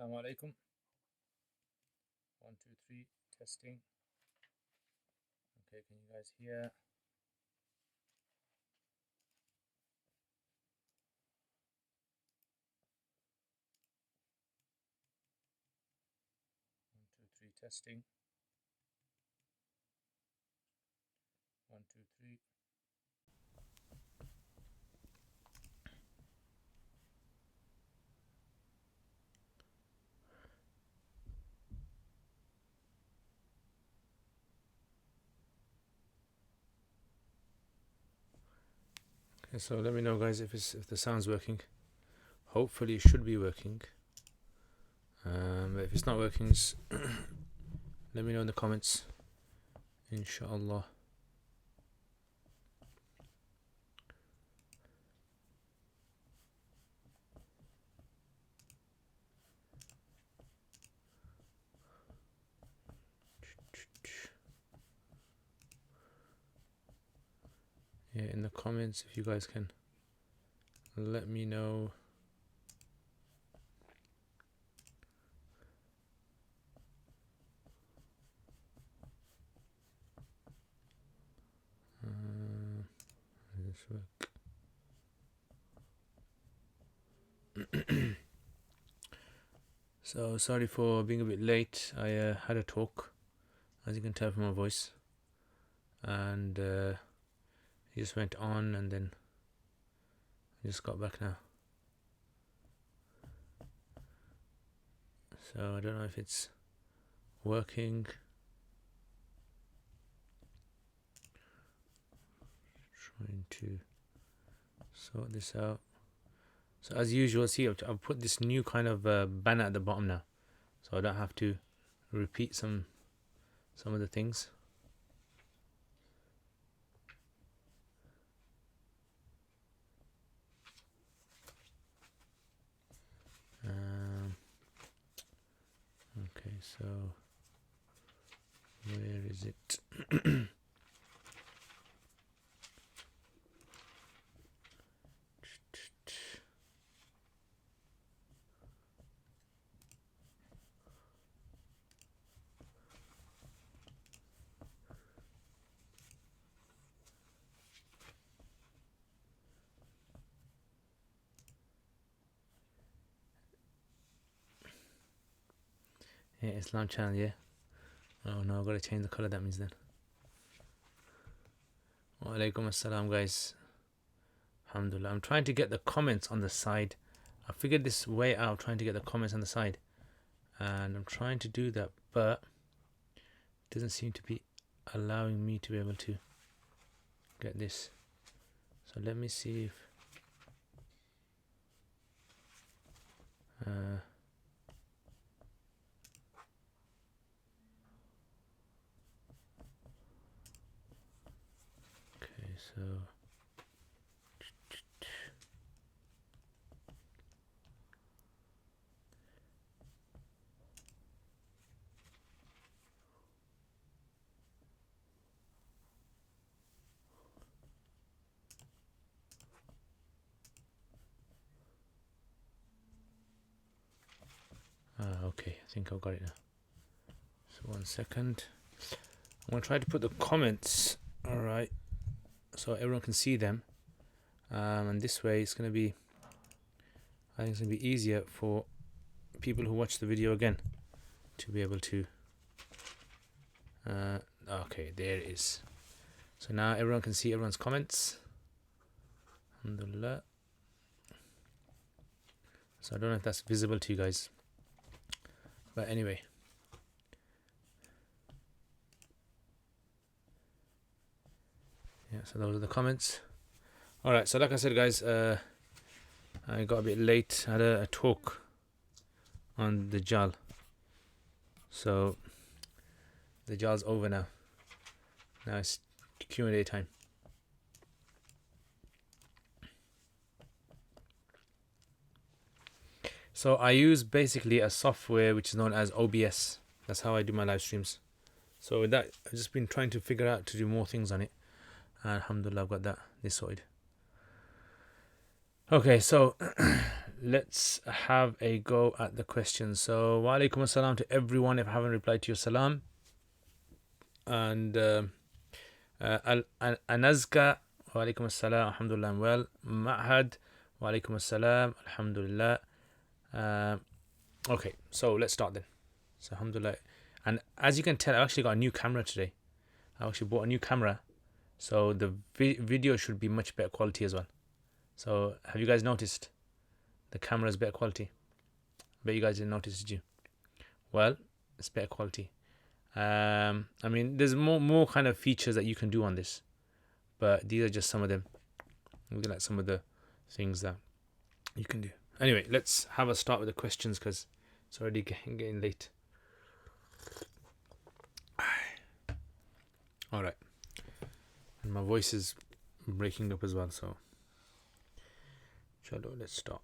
Assalamu alaikum. 1, 2, 3, testing. Okay, can you guys hear? One, two, three, testing. 1, 2, 3. Okay, so let me know, guys, if the sound's working. Hopefully, it should be working. If it's not working, just let me know in the comments. Inshallah. Yeah, in the comments, if you guys can let me know. Does this work? So sorry for being a bit late. I had a talk, as you can tell from my voice, and it just went on, and then I just got back now. So I don't know if it's working. Trying to sort this out. So as usual, see, I've put this new kind of banner at the bottom now, so I don't have to repeat some of the things. Okay, so where is it? Yeah, Islam channel, yeah. Oh no, I've got to change the color, that means then. Wa alaikum assalam, guys. Alhamdulillah. I'm trying to get the comments on the side. I figured this way out, trying to get the comments on the side. And I'm trying to do that, but it doesn't seem to be allowing me to be able to get this. So let me see if okay, so okay, I think I've got it now. So 1 second. I'm gonna try to put the comments, alright, so everyone can see them. And this way it's gonna be, I think it's gonna be easier for people who watch the video again to be able to okay, there it is. So now everyone can see everyone's comments. Alhamdulillah. So I don't know if that's visible to you guys, but anyway. Yeah, so those are the comments. Alright, so like I said, guys, I got a bit late. I had a talk on the Dajjal. So the Dajjal's over now. Now it's Q&A time. So I use basically a software which is known as OBS. That's how I do my live streams. So with that, I've just been trying to figure out to do more things on it. And alhamdulillah, I've got this sorted. Okay, so let's have a go at the questions. So, wa alaikum assalam to everyone if I haven't replied to your salam. And Anazka, wa alaikum assalam, alhamdulillah, I'm well. Ma'had, wa alaikum assalam, alhamdulillah. Okay, so let's start then. So, alhamdulillah. And as you can tell, I actually got a new camera today. I actually bought a new camera. So, the video should be much better quality as well. So, have you guys noticed? The camera is better quality. I bet you guys didn't notice, did you? Well, it's better quality. I mean, there's more kind of features that you can do on this, but these are just some of them. Look at some of the things that you can do. Anyway, let's have a start with the questions because it's already getting late. All right, and my voice is breaking up as well, so chalo, let's start.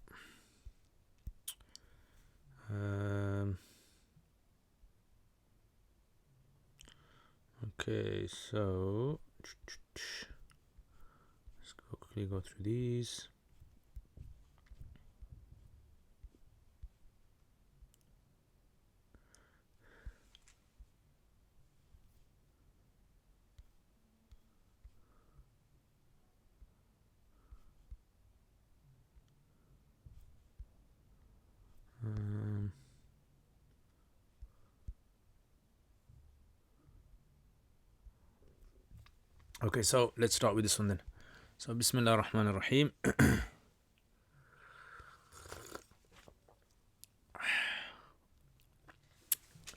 Okay, so let's quickly go through these. Okay, so let's start with this one then. So, Bismillah ar-Rahman ar-Rahim.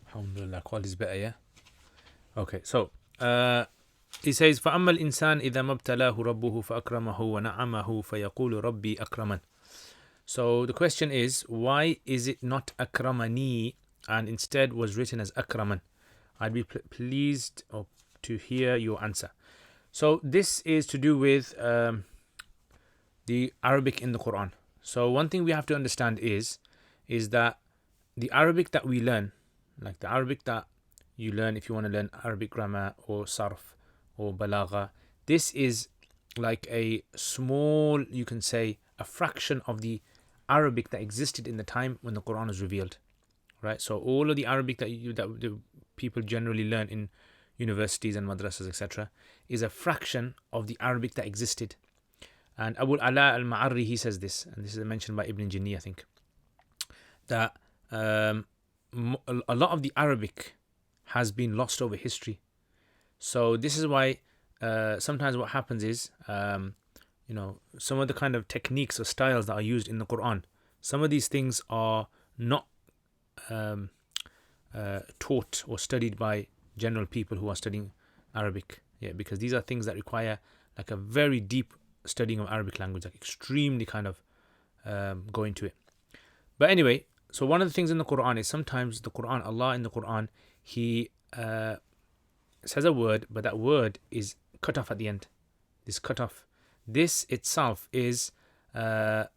Alhamdulillah, quality is better, yeah? Okay, so he says, فَأَمَّا الْإِنسَانِ إِذَا مَبْتَلَاهُ رَبُّهُ فَأَكْرَمَهُ وَنَعَمَهُ فَيَقُولُ رَبِّي أَكْرَمَنِ. So the question is, why is it not akramani and instead was written as akraman? I'd be pleased to hear your answer. So this is to do with the Arabic in the Quran. So one thing we have to understand is that the Arabic that we learn, like the Arabic that you learn if you want to learn Arabic grammar or sarf or balagha, this is like a small, you can say, a fraction of the Arabic that existed in the time when the Quran was revealed, right? So all of the Arabic that the people generally learn in universities and madrasas, etc., is a fraction of the Arabic that existed. And Abu al-Ala al-Ma'arri, he says this, and this is mentioned by Ibn Jinni, I think, that a lot of the Arabic has been lost over history. So this is why sometimes what happens is, some of the kind of techniques or styles that are used in the Quran, some of these things are not taught or studied by general people who are studying Arabic. Yeah, because these are things that require like a very deep studying of Arabic language, like extremely kind of go into it. But anyway, so one of the things in the Quran is sometimes the Quran, Allah in the Quran, He says a word, but that word is cut off at the end. This cut off. This itself is this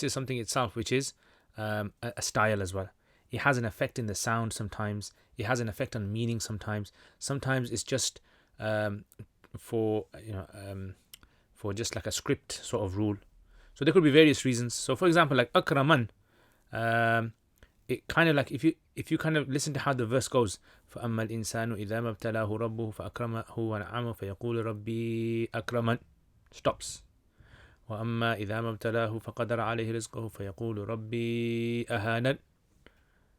is something itself which is a style as well. It has an effect in the sound sometimes. It has an effect on meaning sometimes. Sometimes it's just for just like a script sort of rule. So there could be various reasons. So for example, like akraman, it kind of like if you kind of listen to how the verse goes, فَأَمَّا الْإِنسَانُ إِذَا مَبْتَلَاهُ رَبُّهُ فَأَكْرَمَهُ وَنَعَمَهُ فَيَقُولُ رَبِّي أَكْرَمَنِ. Stops. وَأَمَّا إِذَا مَبْتَلَاهُ فَقَدَرَ عَلَيْهِ رِزْقَهُ فَيَقُولُ رَبِّي أَهَانَنِ.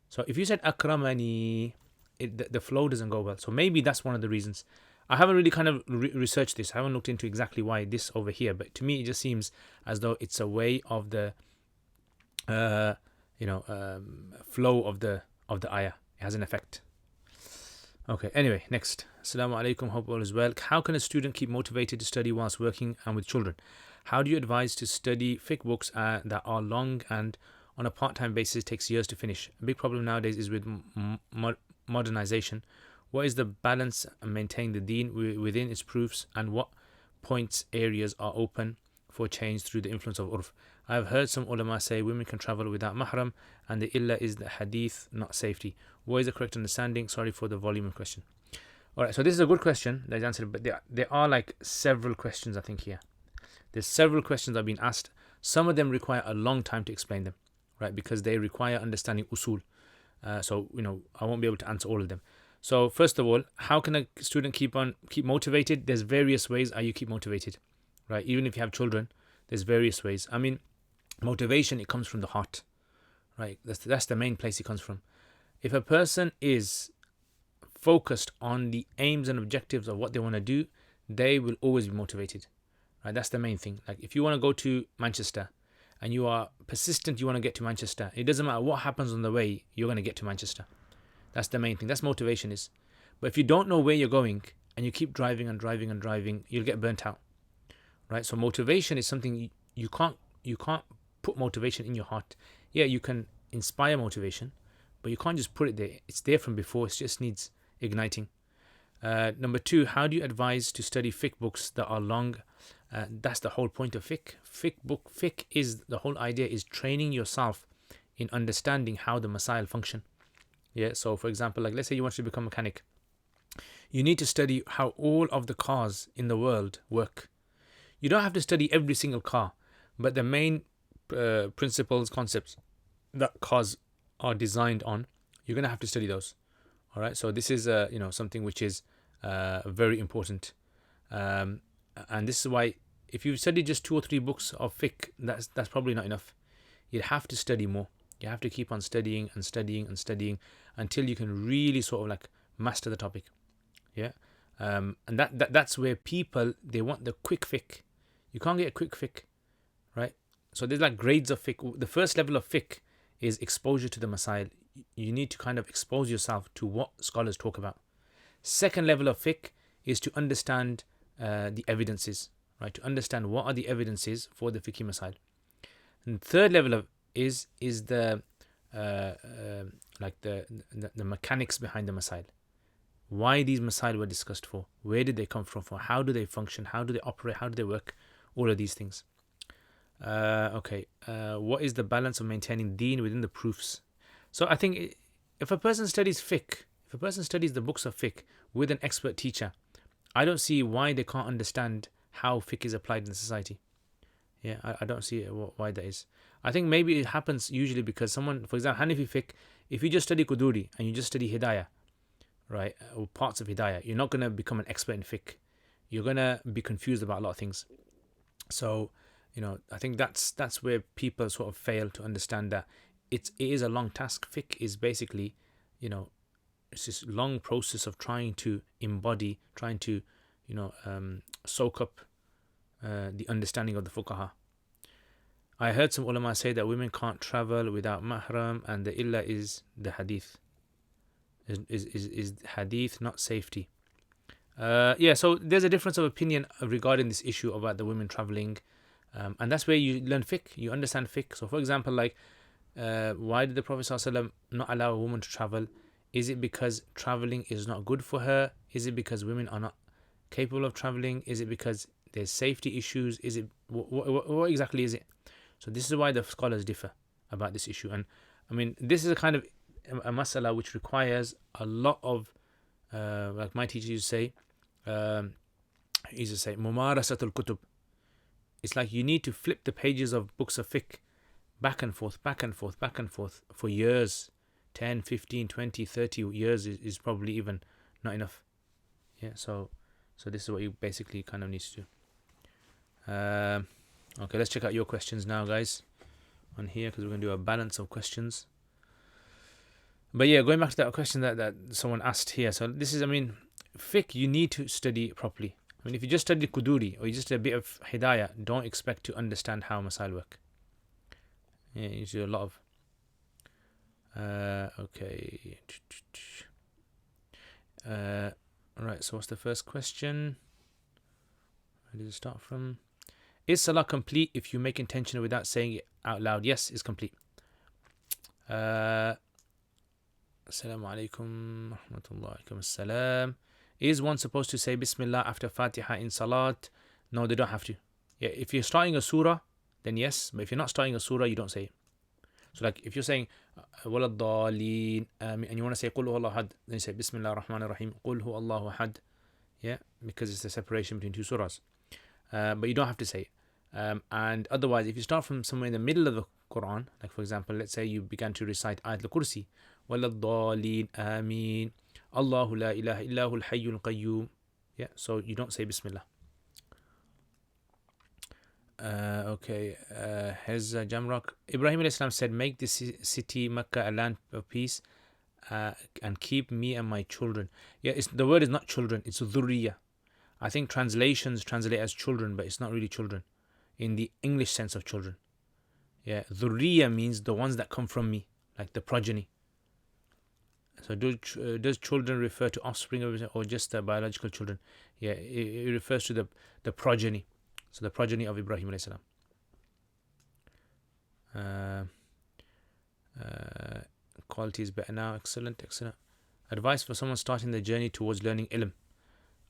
So if you said akramani, the flow doesn't go well. So maybe that's one of the reasons. I haven't really kind of researched this. I haven't looked into exactly why this over here, but to me it just seems as though it's a way of the flow of the ayah. It has an effect. Okay, anyway, next. Assalamu alaikum, hope all is well. How can a student keep motivated to study whilst working and with children? How do you advise to study fiqh books that are long and on a part-time basis takes years to finish? A big problem nowadays is with modernization. What is the balance and maintain the deen within its proofs, and what points areas are open for change through the influence of urf? I have heard some ulama say women can travel without mahram and the illa is the hadith, not safety. What is the correct understanding? Sorry for the volume of question. Alright, so this is a good question that is answered, but there are like several questions I think here. There's several questions that have been asked. Some of them require a long time to explain them, right? Because they require understanding usul. So I won't be able to answer all of them. So first of all, how can a student keep motivated? There's various ways how you keep motivated, right? Even if you have children, there's various ways. I mean, motivation, it comes from the heart, right? That's the main place it comes from. If a person is focused on the aims and objectives of what they want to do, they will always be motivated, right? That's the main thing. Like if you want to go to Manchester and you are persistent, you want to get to Manchester, it doesn't matter what happens on the way, you're going to get to Manchester. That's the main thing. That's motivation is. But if you don't know where you're going and you keep driving and driving and driving, you'll get burnt out, right? So motivation is something you can't put motivation in your heart. Yeah, you can inspire motivation, but you can't just put it there. It's there from before. It just needs igniting. Number 2, how do you advise to study fiqh books that are long? That's the whole point of fiqh. Fiqh is the whole idea is training yourself in understanding how the masail function. Yeah, so for example, like let's say you want to become a mechanic. You need to study how all of the cars in the world work. You don't have to study every single car, but the main principles, concepts that cars are designed on, you're going to have to study those. All right, so this is something which is very important, and this is why if you study just 2 or 3 books of fiqh, that's probably not enough. You have to study more. You have to keep on studying and studying and studying until you can really sort of like master the topic. Yeah, and that's where people, they want the quick fiqh. You can't get a quick fiqh, right? So there's like grades of fiqh. The first level of fiqh is exposure to the masail. You need to kind of expose yourself to what scholars talk about. Second level of fiqh is to understand the evidences, right? To understand what are the evidences for the fiqh masail. And third level of is the the mechanics behind the masail. Why these masail were discussed for? Where did they come from? For how do they function? How do they operate? How do they work? All of these things. What is the balance of maintaining deen within the proofs? So I think if a person studies fiqh, if a person studies the books of fiqh with an expert teacher, I don't see why they can't understand how fiqh is applied in society. Yeah, I don't see why that is. I think maybe it happens usually because someone, for example, Hanafi fiqh, if you just study Quduri and you just study Hidayah, right, or parts of Hidayah, you're not going to become an expert in fiqh. You're going to be confused about a lot of things. So, I think that's where people sort of fail to understand that it is a long task. Fiqh is basically, it's this long process of trying to embody, trying to, soak up the understanding of the fuqaha. I heard some ulama say that women can't travel without mahram, and the illa is the hadith. Is hadith, not safety. So there's a difference of opinion regarding this issue about the women traveling, and that's where you learn fiqh, you understand fiqh. So for example, like why did the Prophet ﷺ not allow a woman to travel? Is it because traveling is not good for her? Is it because women are not capable of traveling? Is it because there's safety issues? Is it what exactly is it? So this is why the scholars differ about this issue. And I mean, this is a kind of a masala which requires a lot of like my teacher used to say, mumarasatul kutub. It's like you need to flip the pages of books of fiqh back and forth for years. 10, 15, 20, 30 years is probably even not enough. Yeah, so this is what you basically kind of need to do. Okay, let's check out your questions now, guys, on here, because we're going to do a balance of questions. But yeah, going back to that question that someone asked here. So this is, fiqh, you need to study properly. If you just study Quduri or you just a bit of Hidayah, don't expect to understand how masail work. Yeah, you do a lot of... okay. Right, so what's the first question? Where did it start from? Is salah complete if you make intention without saying it out loud? Yes, it's complete. Assalamu alaikum rahmatullahi assalam. Is one supposed to say Bismillah after Fatiha in Salat? No, they don't have to. Yeah, if you're starting a surah, then yes. But if you're not starting a surah, you don't say it. So like if you're saying Walad Daleen and you want to say Qul Hu Allahu Ahad, then you say Bismillah ar-Rahman ar-Rahim, Qul Hu Allahu Ahad. Yeah, because it's the separation between 2 surahs. But you don't have to say it. And otherwise, if you start from somewhere in the middle of the Quran, like for example, let's say you began to recite Ayat al-Kursi, وَلَا Ameen, Allahu la ilaha illahu al-hayyul qayyum. Yeah, so you don't say Bismillah. Okay, here's Jamrock. Ibrahim alayhi salam said, make this city Mecca a land of peace, and keep me and my children. Yeah, the word is not children, it's dhurriya. I think translations translate as children, but it's not really children in the English sense of children. Yeah, dhurriya means the ones that come from me, like the progeny. So does children refer to offspring or just the biological children? Yeah, it refers to the progeny. So the progeny of Ibrahim alayhi salam. Quality is better now. Excellent. Advice for someone starting their journey towards learning ilm.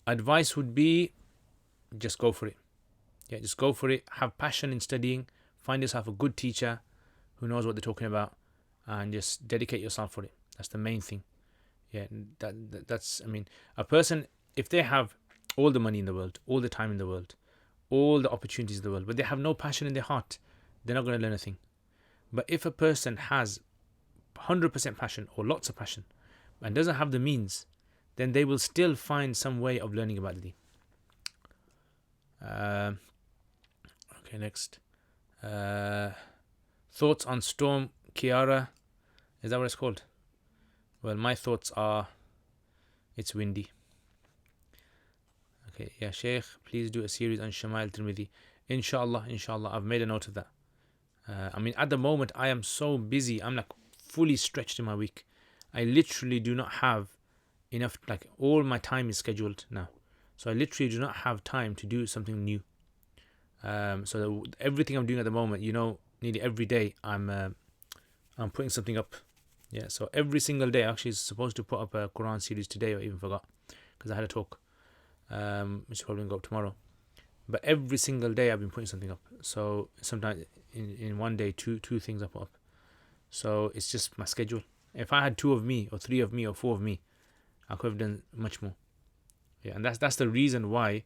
Advice would be, just go for it. Yeah, just go for it. Have passion in studying. Find yourself a good teacher who knows what they're talking about, and just dedicate yourself for it. That's the main thing. Yeah, that's. I mean, a person, if they have all the money in the world, all the time in the world, all the opportunities in the world, but they have no passion in their heart, they're not going to learn a thing. But if a person has 100% passion or lots of passion and doesn't have the means, then they will still find some way of learning about the deen. Okay, next. Thoughts on Storm Kiara. Is that what it's called? Well, my thoughts are, it's windy. Okay, yeah, Sheikh, please do a series on Shama'il Tirmidhi. Inshallah, I've made a note of that. I mean, at the moment, I am so busy. I'm like fully stretched in my week. I literally do not have enough, like all my time is scheduled now. So I literally do not have time to do something new. So everything I'm doing at the moment, nearly every day, I'm putting something up. Yeah, so every single day, actually, is supposed to put up a Quran series today. I even forgot because I had a talk, which is probably going to go up tomorrow. But every single day I've been putting something up. So sometimes in one day, two things I put up. So it's just my schedule. If I had 2 of me or 3 of me or 4 of me, I could have done much more. Yeah, and that's the reason why,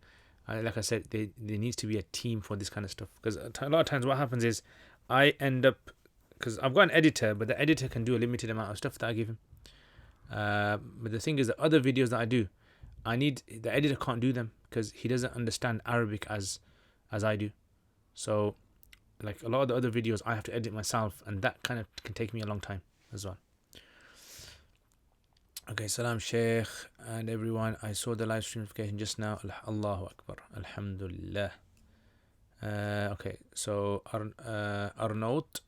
like I said, there needs to be a team for this kind of stuff. Because a lot of times what happens is I end up, because I've got an editor, but the editor can do a limited amount of stuff that I give him. But the thing is, the other videos that I do, the editor can't do them because he doesn't understand Arabic as I do. So like a lot of the other videos I have to edit myself, and that kind of can take me a long time as well. Okay, Salam Sheikh and everyone. I saw the live stream notification just now. Allahu Akbar. Alhamdulillah. Okay, so Arnaut,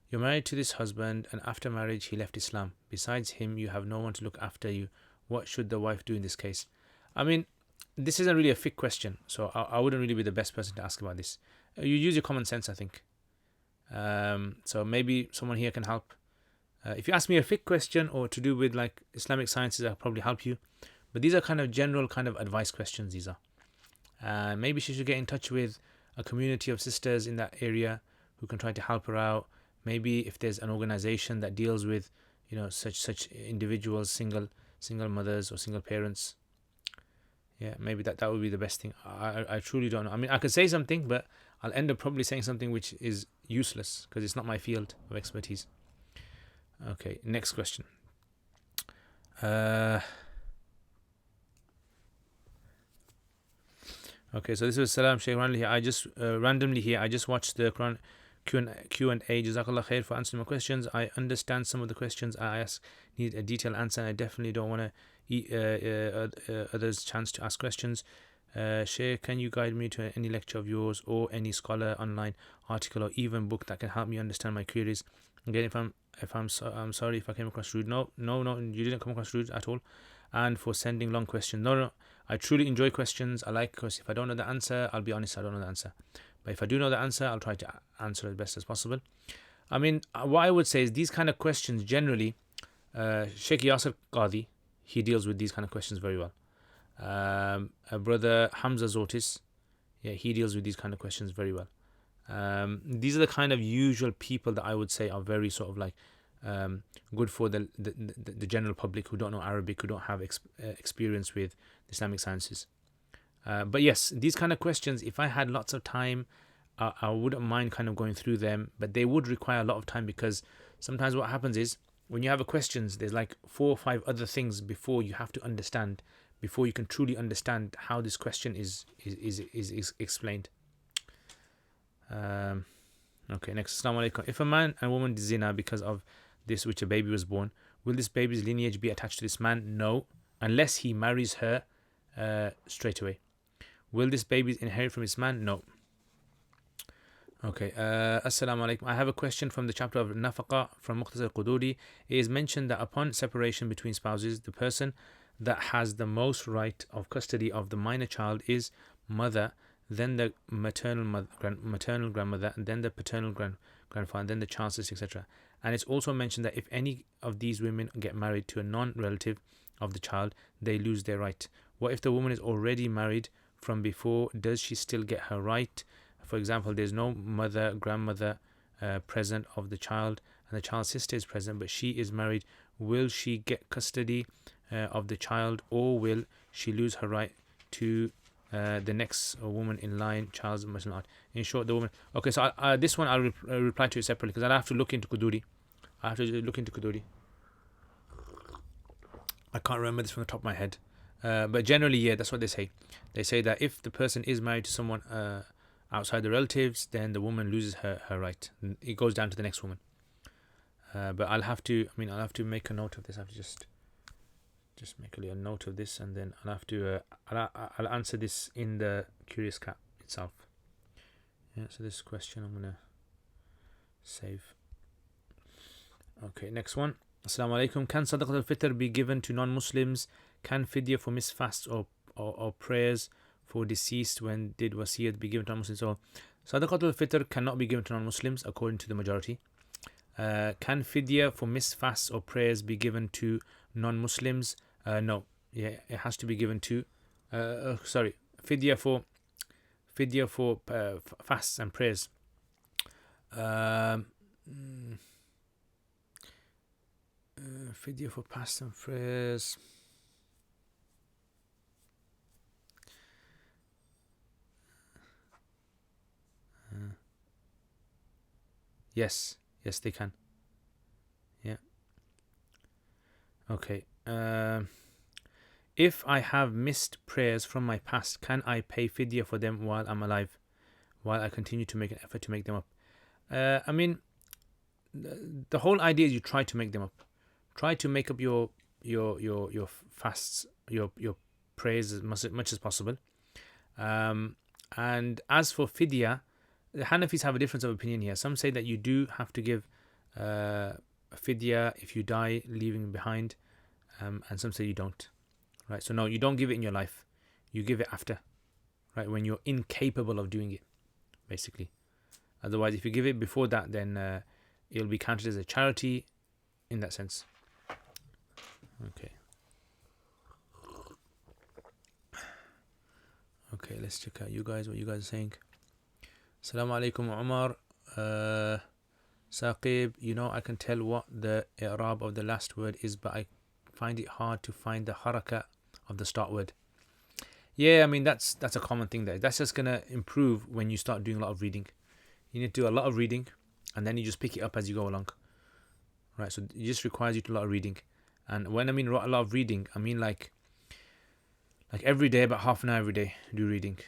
you're married to this husband, and after marriage he left Islam. Besides him, you have no one to look after you. What should the wife do in this case? I mean, this isn't really a fiqh question, so I wouldn't really be the best person to ask about this. You use your common sense, I think. So maybe someone here can help. If you ask me a fiqh question or to do with like Islamic sciences, I'll probably help you. But these are kind of general kind of advice questions, these are. Maybe she should get in touch with a community of sisters in that area who can try to help her out. Maybe if there's an organization that deals with, such individuals, single mothers or single parents. Yeah, maybe that would be the best thing. I truly don't know. I mean, I could say something, but I'll end up probably saying something which is useless because it's not my field of expertise. Okay, next question. Okay, so this is Salam Sheikh randomly here. I just watched the Quran QnA. Jazakallah khair for answering my questions. I understand some of the questions I ask need a detailed answer, and I definitely don't want to eat others' chance to ask questions. Sheikh, can you guide me to any lecture of yours or any scholar online article or even book that can help me understand my queries? Again, I'm sorry if I came across rude. No, you didn't come across rude at all. And for sending long questions. No, I truly enjoy questions. I like, because if I don't know the answer, I'll be honest, I don't know the answer. But if I do know the answer, I'll try to answer as best as possible. I mean, what I would say is these kind of questions generally, Sheikh Yasir Qadi, he deals with these kind of questions very well. Brother Hamza Zotis, yeah, he deals with these kind of questions very well. These are the kind of usual people that I would say are very sort of like good for the general public who don't know Arabic, who don't have experience with Islamic sciences. But yes, these kind of questions, if I had lots of time I wouldn't mind kind of going through them, but they would require a lot of time, because sometimes what happens is when you have a questions, there's like 4 or 5 other things before you have to understand, before you can truly understand how this question is explained. Okay, next. Assalamu alaikum. If a man and woman did zina because of this which a baby was born, will this baby's lineage be attached to this man? No, unless he marries her straight away. Will this baby inherit from his man? No. Okay, Assalamu alaikum. I have a question from the chapter of Nafaqa from Mukhtasar Quduri. It is mentioned that upon separation between spouses, the person that has the most right of custody of the minor child is mother, then the maternal grandmother, and then the paternal grandfather, then the chancellors, etc. And it's also mentioned that if any of these women get married to a non-relative of the child, they lose their right. What if the woman is already married from before? Does she still get her right? For example, there's no mother, grandmother present of the child, and the child's sister is present, but she is married. Will she get custody of the child, or will she lose her right to the next woman in line, child's Muslim art? In short, the woman. Okay, so this one I'll reply to it separately, because I'll have to look into Quduri. I can't remember this from the top of my head. But generally, yeah, that's what they say. They say that if the person is married to someone outside the relatives, then the woman loses her right. It goes down to the next woman. But I'll have to make a note of this. I have to just make a little note of this, and then I'll have to I'll answer this in the Curious Cat itself. Yeah, so this question I'm gonna save. Okay, next one. Assalamu alaikum. Can Sadaqat al-Fitr be given to non-Muslims? Can fidya for missed fasts or prayers for deceased when did wasiyat be given to non-Muslims? So Sadaqat al-Fitr cannot be given to non-Muslims according to the majority. Can fidya for missed fasts or prayers be given to non-Muslims? No. Yeah, it has to be given to fidya for fasts and prayers. Fidya for fasts and prayers. Yes, they can. Yeah. Okay. If I have missed prayers from my past, can I pay fidya for them while I'm alive, while I continue to make an effort to make them up? I mean, the whole idea is you try to make them up. Try to make up your fasts, your prayers as much as possible. And as for fidya, the Hanafis have a difference of opinion here. Some say that you do have to give fidya if you die leaving behind, and some say you don't. Right? So no, you don't give it in your life. You give it after, right? When you're incapable of doing it, basically. Otherwise, if you give it before that, then it'll be counted as a charity in that sense. Okay. Okay, let's check out what you guys are saying. Assalamu alaikum Umar. Saqib, I can tell what the i'rab of the last word is, but I find it hard to find the haraka of the start word. Yeah, I mean that's a common thing there. That's just gonna improve when you start doing a lot of reading. You need to do a lot of reading, and then you just pick it up as you go along. Right, so it just requires you to do a lot of reading. And when I mean a lot of reading, I mean like every day, about half an hour every day, do reading.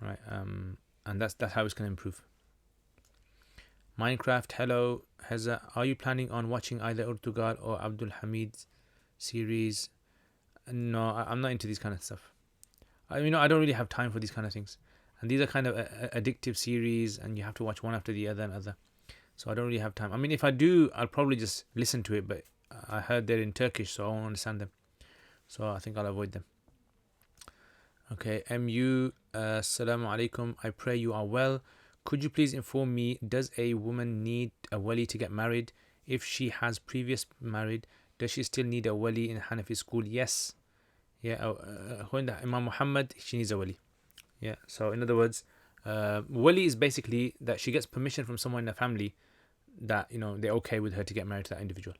Right, and that's how it's gonna improve. Minecraft, hello, Heza. Are you planning on watching either Urtugal or Abdul Hamid's series? No, I'm not into this kind of stuff. I don't really have time for these kind of things. And these are kind of addictive series, and you have to watch one after the other. So I don't really have time. I mean, if I do, I'll probably just listen to it, but I heard they're in Turkish, so I won't understand them. So I think I'll avoid them. Okay, MU, Assalamu alaikum. I pray you are well. Could you please inform me, does a woman need a wali to get married? If she has previous married, does she still need a wali in Hanafi school? Yes. Yeah, according to Imam Muhammad, she needs a wali. Yeah, so in other words, wali is basically that she gets permission from someone in the family that, they're okay with her to get married to that individual.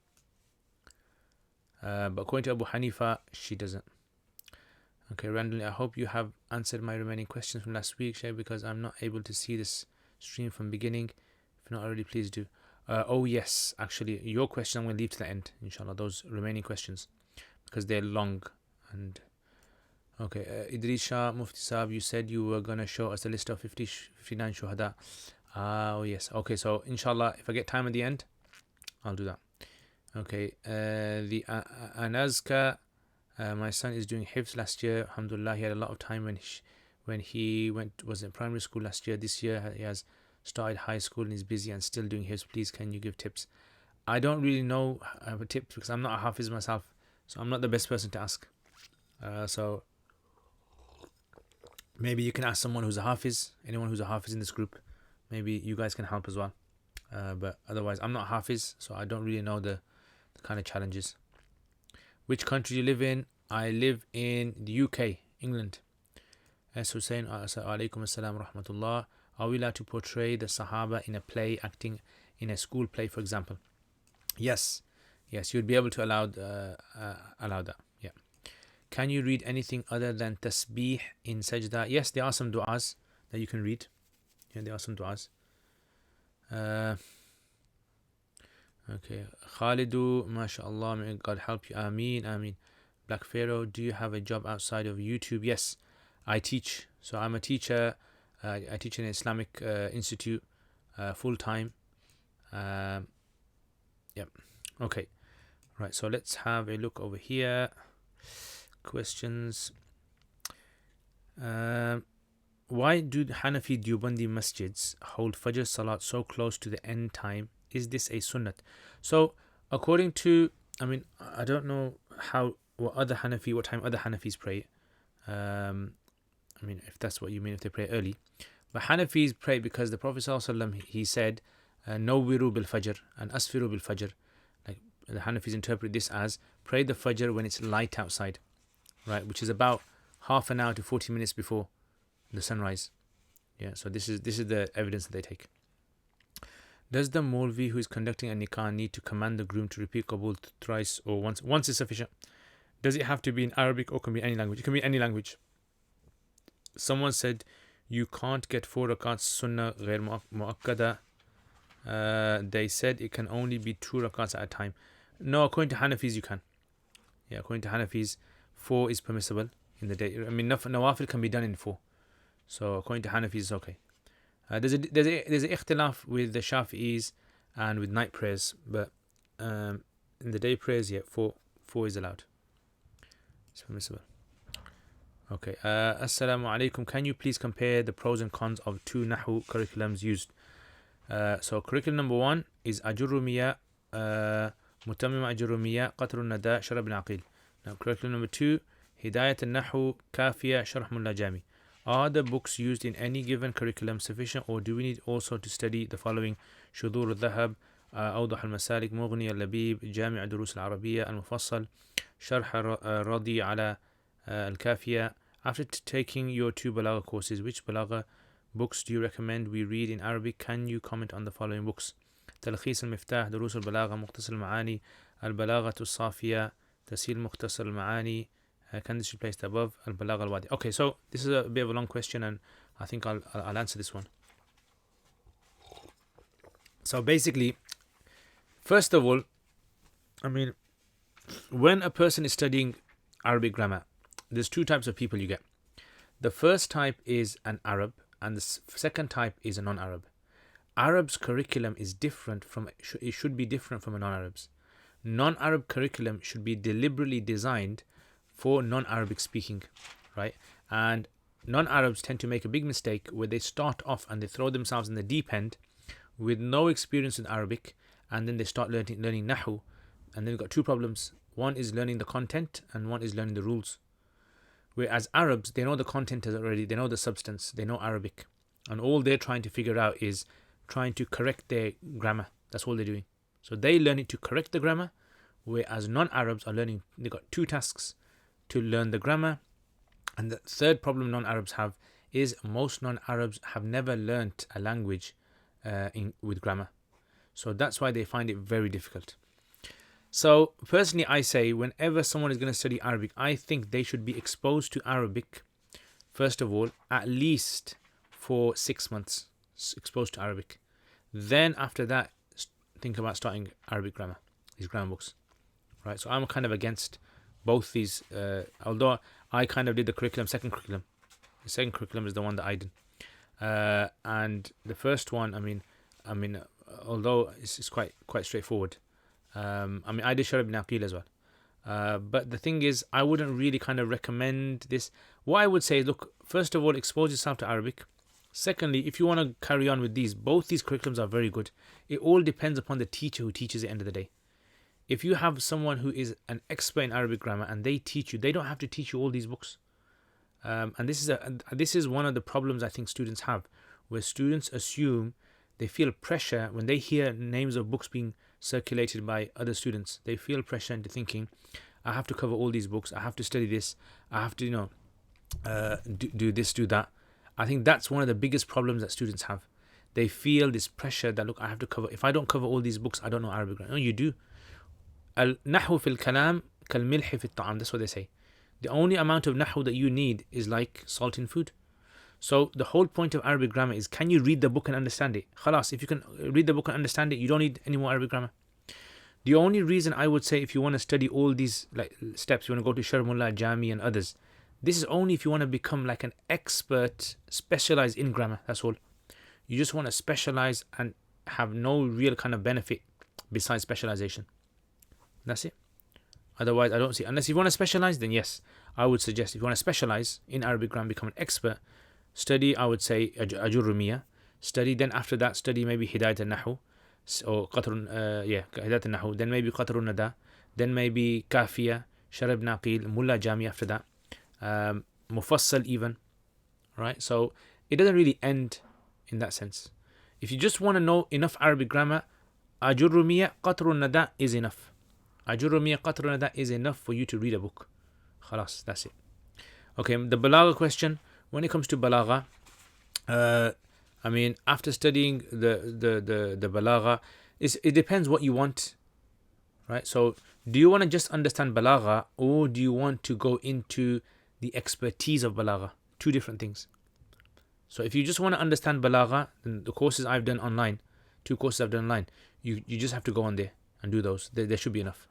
But according to Abu Hanifa, she doesn't. Okay, randomly. I hope you have answered my remaining questions from last week, Shay, because I'm not able to see this stream from beginning. If not already, please do. Oh yes, actually, your question I'm going to leave to the end, inshallah. Those remaining questions, because they're long. And okay, Idris Shah Mufti Saab, you said you were going to show us a list of 59 shuhada. Oh yes. Okay, so inshallah, if I get time at the end, I'll do that. Okay, the Anazka, my son is doing hifz last year. Alhamdulillah, he had a lot of time when he was in primary school last year. This year he has started high school and he's busy and still doing hifz. Please, can you give tips? I don't really know tips because I'm not a hafiz myself, so I'm not the best person to ask. So maybe you can ask someone who's a hafiz, anyone who's a hafiz in this group. Maybe you guys can help as well. But otherwise, I'm not hafiz, so I don't really know the kind of challenges. Which country do you live in? I live in the UK, England. As Hussein, alaikum assalam rahmatullah. Are we allowed to portray the Sahaba in a play, acting in a school play, for example? Yes, you'd be able to allow that. Yeah. Can you read anything other than tasbih in sajda? Yes, there are some du'as that you can read. Yeah, there are some du'as. Okay, Khalidu, mashallah, may God help you. Ameen. Black Pharaoh, do you have a job outside of YouTube? Yes, I teach. So I'm a teacher. I teach in an Islamic institute full time. Yep. Okay. Right. So let's have a look over here. Questions. Why do Hanafi Deobandi masjids hold Fajr Salat so close to the end time? Is this a sunnat? So according to, I don't know what time other Hanafis pray. If that's what you mean, if they pray early. But Hanafis pray because the Prophet ﷺ, he said, Nawwiru bil Fajr and Asfiru bil Fajr. Like the Hanafis interpret this as pray the Fajr when it's light outside, right? Which is about half an hour to 40 minutes before the sunrise. Yeah, so this is the evidence that they take. Does the Maulvi who is conducting a nikah need to command the groom to repeat Qabul thrice or once? Once is sufficient. Does it have to be in Arabic or can be any language? It can be any language. Someone said you can't get 4 rakats sunnah ghair mu'akkada. They said it can only be 2 rakats at a time. No, according to Hanafis you can. Yeah, according to Hanafis, 4 is permissible in the day. Nawafil can be done in 4. So according to Hanafis it's okay. There's a ikhtilaf with the Shafi'is and with night prayers, but in the day prayers, 4 is allowed. It's permissible. Okay. Assalamu alaikum. Can you please compare the pros and cons of 2 Nahu curriculums used? So curriculum number 1 is Ajurrumiya, Mutammima Ajurrumiya, Qatrun Nada, Sharab al-Aqil. Now curriculum number 2, Hidayat al-Nahu, Kafiya, Sharh Mullah Jami. Are the books used in any given curriculum sufficient, or do we need also to study the following: Shudur al-Dhahab, Awdah al-Masalik, Mughni al-Labib, Jami' al-Durus al-Arabiyya, al-Mufassal, Sharh Radi ala al-Kafiya? After taking your 2 Balagha courses, which Balagha books do you recommend we read in Arabic? Can you comment on the following books: Talkhis al-Miftah, Durus al-Balagha, Mukhtasar al-Ma'ani, Al-Balagha al-Safiya, Tasil Mukhtasar al-Ma'ani. Can this be placed above Al-Balagh al-Wadi? Okay, so this is a bit of a long question, and I think I'll answer this one. So basically, first of all, when a person is studying Arabic grammar, there's 2 types of people you get. The first type is an Arab, and the second type is a non-Arab. Arab's curriculum is different it should be different from a non-Arab's. Non-Arab curriculum should be deliberately designed for non-Arabic speaking, right? And non-Arabs tend to make a big mistake where they start off and they throw themselves in the deep end with no experience in Arabic, and then they start learning Nahu, and then they've got 2 problems. One is learning the content, and one is learning the rules. Whereas Arabs, they know the content already, they know the substance, they know Arabic, and all they're trying to figure out is trying to correct their grammar. That's all they're doing. So they learn it to correct the grammar, whereas non-Arabs are learning, they've got 2 tasks: to learn the grammar, and the third problem non-Arabs have is most non-Arabs have never learnt a language with grammar. So that's why they find it very difficult. So personally, I say whenever someone is going to study Arabic, I think they should be exposed to Arabic first of all, at least for 6 months, exposed to Arabic. Then after that, think about starting Arabic grammar, these grammar books, right? So I'm kind of against both these, although I kind of did the curriculum, second curriculum. The second curriculum is the one that I did. And the first one, I mean, although it's quite straightforward. I did Sharab bin Aqil as well. But the thing is, I wouldn't really kind of recommend this. What I would say is, look, first of all, expose yourself to Arabic. Secondly, if you want to carry on with these, both these curriculums are very good. It all depends upon the teacher who teaches at the end of the day. If you have someone who is an expert in Arabic grammar and they teach you, they don't have to teach you all these books. And this is one of the problems I think students have, where students assume, they feel pressure when they hear names of books being circulated by other students. They feel pressure into thinking, I have to cover all these books, I have to study this, I have to do this, do that. I think that's one of the biggest problems that students have. They feel this pressure that, look, I have to cover, if I don't cover all these books, I don't know Arabic grammar. No, you do. Al-nahwu fil kalam kal-milhi fil ta'am. That's what they say. The only amount of nahwu that you need is like salt in food. So the whole point of Arabic grammar is, can you read the book and understand it? Khalas, if you can read the book and understand it, you don't need any more Arabic grammar. The only reason I would say, if you want to study all these like steps, you want to go to Sharmullah, Jami and others, this is only if you want to become like an expert, specialized in grammar. That's all. You just want to specialize and have no real kind of benefit besides specialization. That's it. Otherwise, I don't see. Unless you want to specialize, then yes, I would suggest, if you want to specialize in Arabic grammar, become an expert, study, I would say, Ajurrumiya. Study, then after that, study maybe Hidayat al-Nahu, or Hidayat al-Nahu, then maybe Qatr al-Nada, then maybe Kafiya, Sharab Naqil, Mullah Jami after that, Mufassal even, right? So it doesn't really end in that sense. If you just want to know enough Arabic grammar, Ajurrumiya, Qatr al-Nada is enough. Ajurrumiya, Qatr al-Nada is enough for you to read a book. Khalas, that's it. Okay, the Balagha question. When it comes to Balagha, after studying the Balagha, it depends what you want, right? So, do you want to just understand Balagha, or do you want to go into the expertise of Balagha? Two different things. So, if you just want to understand Balagha, then the courses I've done online, 2 courses I've done online, you just have to go on there and do those. There should be enough.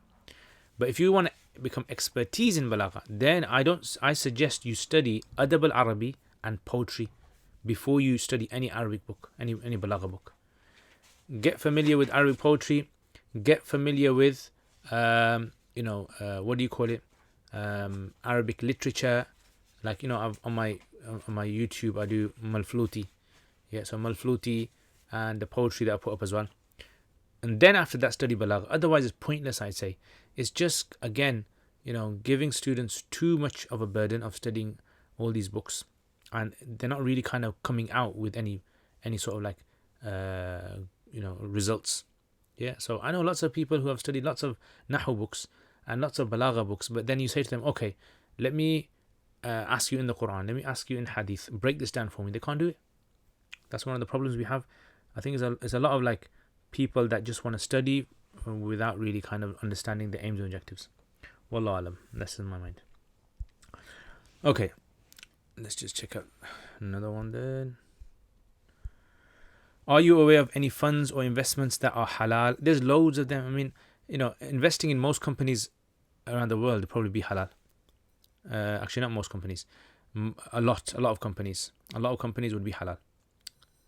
But if you want to become expertise in Balagha, then I suggest you study Adab al-Arabi and poetry before you study any Arabic book, any Balagha book. Get familiar with Arabic poetry. Get familiar with, what do you call it? Arabic literature. Like, on my YouTube, I do Malfluti. Yeah, so Malfluti and the poetry that I put up as well. And then after that, study Balagha. Otherwise, it's pointless, I'd say. It's just, again, giving students too much of a burden of studying all these books. And they're not really kind of coming out with any sort of like, results. Yeah, so I know lots of people who have studied lots of Nahu books and lots of Balagha books. But then you say to them, okay, let me ask you in the Quran. Let me ask you in Hadith. Break this down for me. They can't do it. That's one of the problems we have. I think it's a lot of like people that just want to study without really kind of understanding the aims and objectives. Wallahu alam. That's in my mind. Okay, let's just check out another one then. Are you aware of any funds or investments that are halal? There's loads of them. I mean, investing in most companies around the world would probably be halal. Actually, not most companies. A lot of companies. A lot of companies would be halal.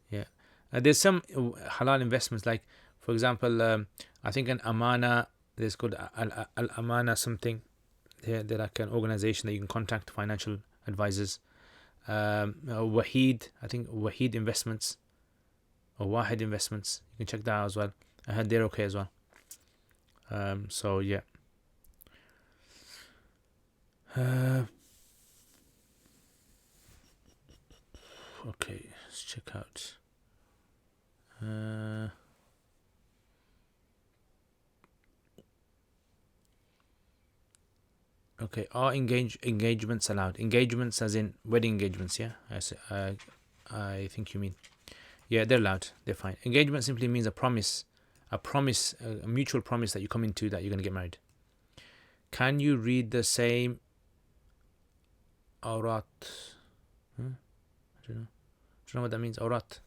Yeah. There's some halal investments, like, for example, I think an Amana, there's called Al-Amana something. They're like an organization that you can contact financial advisors. Waheed, I think Waheed Investments or Waheed Investments. You can check that out as well. I heard they're okay as well. So yeah. Okay, let's check out. Okay, are engagements allowed? Engagements as in wedding engagements, yeah? I think you mean. Yeah, they're allowed. They're fine. Engagement simply means a promise a promise, a mutual promise that you come into that you're going to get married. Can you read the same aurat? I don't know what that means. Aurat.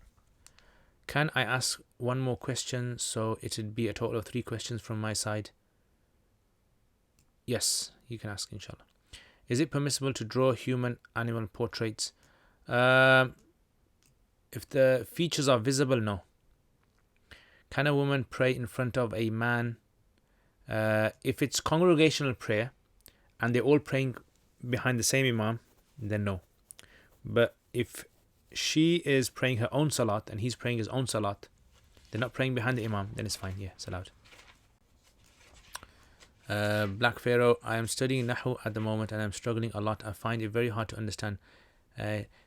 Can I ask one more question? So it would be a total of 3 questions from my side. Yes, you can ask, inshallah. Is it permissible to draw human animal portraits? If the features are visible, no. Can a woman pray in front of a man? If it's congregational prayer and they're all praying behind the same imam, then no. But if she is praying her own salat and he's praying his own salat, they're not praying behind the imam, then it's fine. Yeah, it's allowed. Black Pharaoh, I am studying Nahu at the moment and I'm struggling a lot. I find it very hard to understand.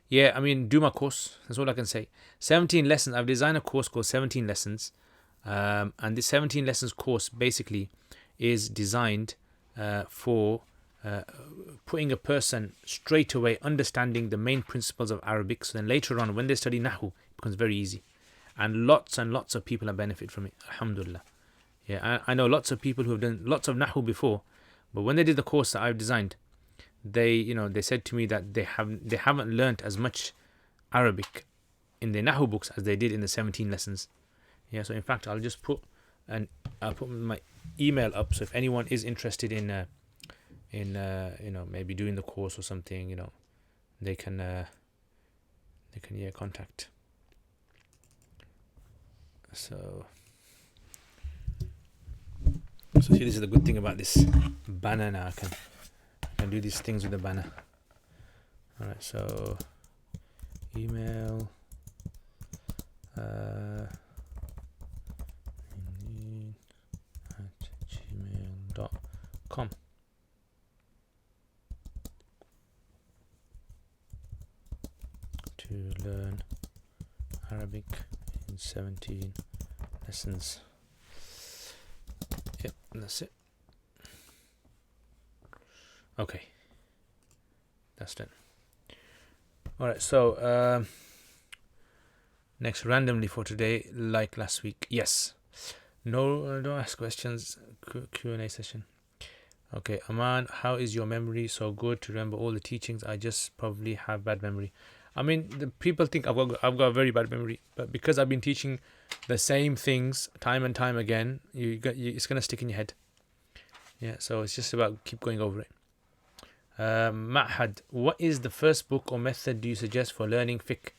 Yeah, I mean, do my course. That's all I can say. 17 lessons. I've designed a course called 17 Lessons. And this 17 Lessons course basically is designed for putting a person straight away understanding the main principles of Arabic. So then later on, when they study Nahu, it becomes very easy. And lots of people have benefited from it. Alhamdulillah. Yeah, I know lots of people who have done lots of Nahu before, but when they did the course that I've designed, they said to me that they haven't learnt as much Arabic in their Nahu books as they did in the 17 lessons. Yeah, so in fact, I'll put my email up. So if anyone is interested in maybe doing the course or something, they can contact. So see, this is the good thing about this banner now. I can do these things with the banner. Alright, so email @gmail.com. to learn Arabic in 17 lessons. Yep, that's it. Okay, that's done. Alright, so next, randomly for today, like last week. Yes. No, don't ask questions. Q&A session. Okay, Aman, how is your memory so good to remember all the teachings? I just probably have bad memory. I mean, the people think I've got a very bad memory, but because I've been teaching the same things time and time again, it's gonna stick in your head. Yeah, so it's just about keep going over it. Ma'had, what is the first book or method do you suggest for learning fiqh?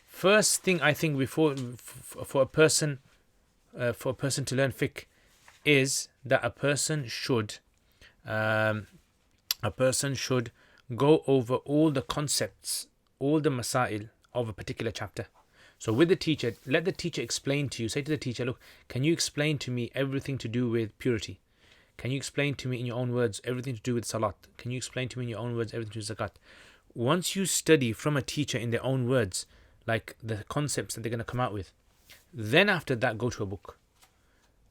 First thing I think before for a person to learn fiqh is that a person should go over all the concepts, all the masail of a particular chapter. So with the teacher, let the teacher explain to you. Say to the teacher, look, can you explain to me everything to do with purity? Can you explain to me in your own words everything to do with salat? Can you explain to me in your own words everything to do with zakat? Once you study from a teacher in their own words, like the concepts that they're going to come out with, then after that, go to a book.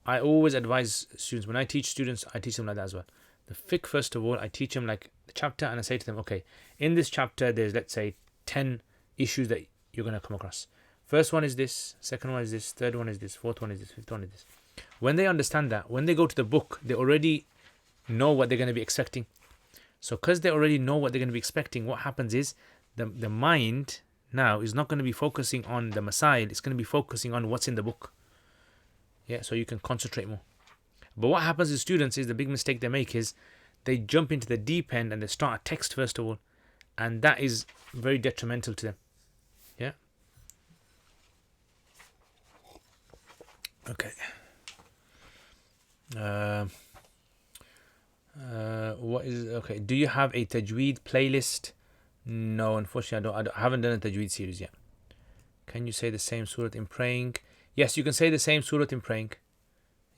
I always advise students, when I teach students, I teach them like that as well. The fiqh, first of all, I teach them like the chapter, and I say to them, okay, in this chapter, there's, let's say, 10 issues that you're going to come across. First one is this, second one is this, third one is this, fourth one is this, fifth one is this. When they understand that, when they go to the book, they already know what they're going to be expecting. So because they already know what they're going to be expecting, what happens is the mind now is not going to be focusing on the masail, it's going to be focusing on what's in the book. Yeah, so you can concentrate more. But what happens to students is the big mistake they make is they jump into the deep end and they start a text first of all, and that is very detrimental to them. Yeah. Okay. What is okay? Do you have a tajweed playlist? No, unfortunately, I haven't done a tajweed series yet. Can you say the same surah in praying? Yes, you can say the same surah in praying.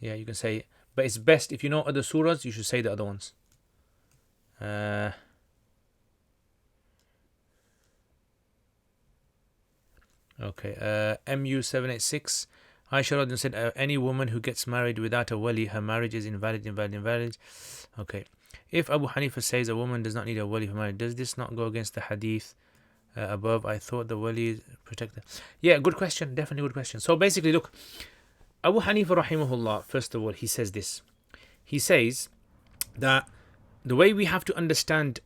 Yeah, you can say, but it's best if you know other surahs, you should say the other ones. Okay. MU786. Aisha Radhan said, any woman who gets married without a wali, her marriage is invalid. Okay. If Abu Hanifa says a woman does not need a wali for marriage, does this not go against the hadith above? I thought the wali protect them. Yeah, good question. Definitely good question. So basically, look, Abu Hanifa rahimahullah, first of all, he says this. He says that the way we have to understand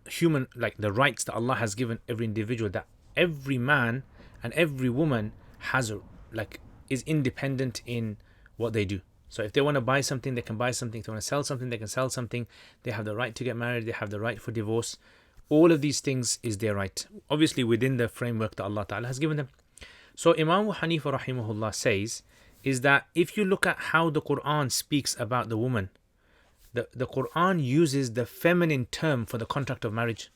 human, like the rights that Allah has given every individual, that every man and every woman has a, like, is independent in what they do. So if they want to buy something, they can buy something. If they want to sell something, they can sell something. They have the right to get married. They have the right for divorce. All of these things is their right, obviously within the framework that Allah Ta'ala has given them. So Imam Hanifa rahimahullah says is that if you look at how the Quran speaks about the woman, the Quran uses the feminine term for the contract of marriage.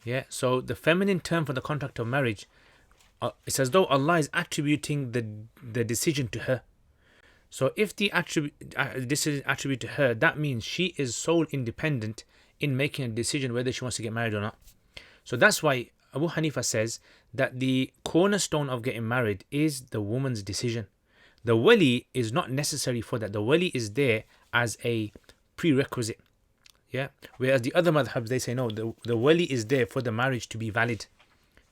Yeah, so the feminine term for the contract of marriage, it's as though Allah is attributing the decision to her. So if the decision attributed to her, that means she is sole independent in making a decision whether she wants to get married or not. So that's why Abu Hanifa says that the cornerstone of getting married is the woman's decision. The wali is not necessary for that. The wali is there as a prerequisite. Yeah. Whereas the other madhabs, they say no, the wali is there for the marriage to be valid.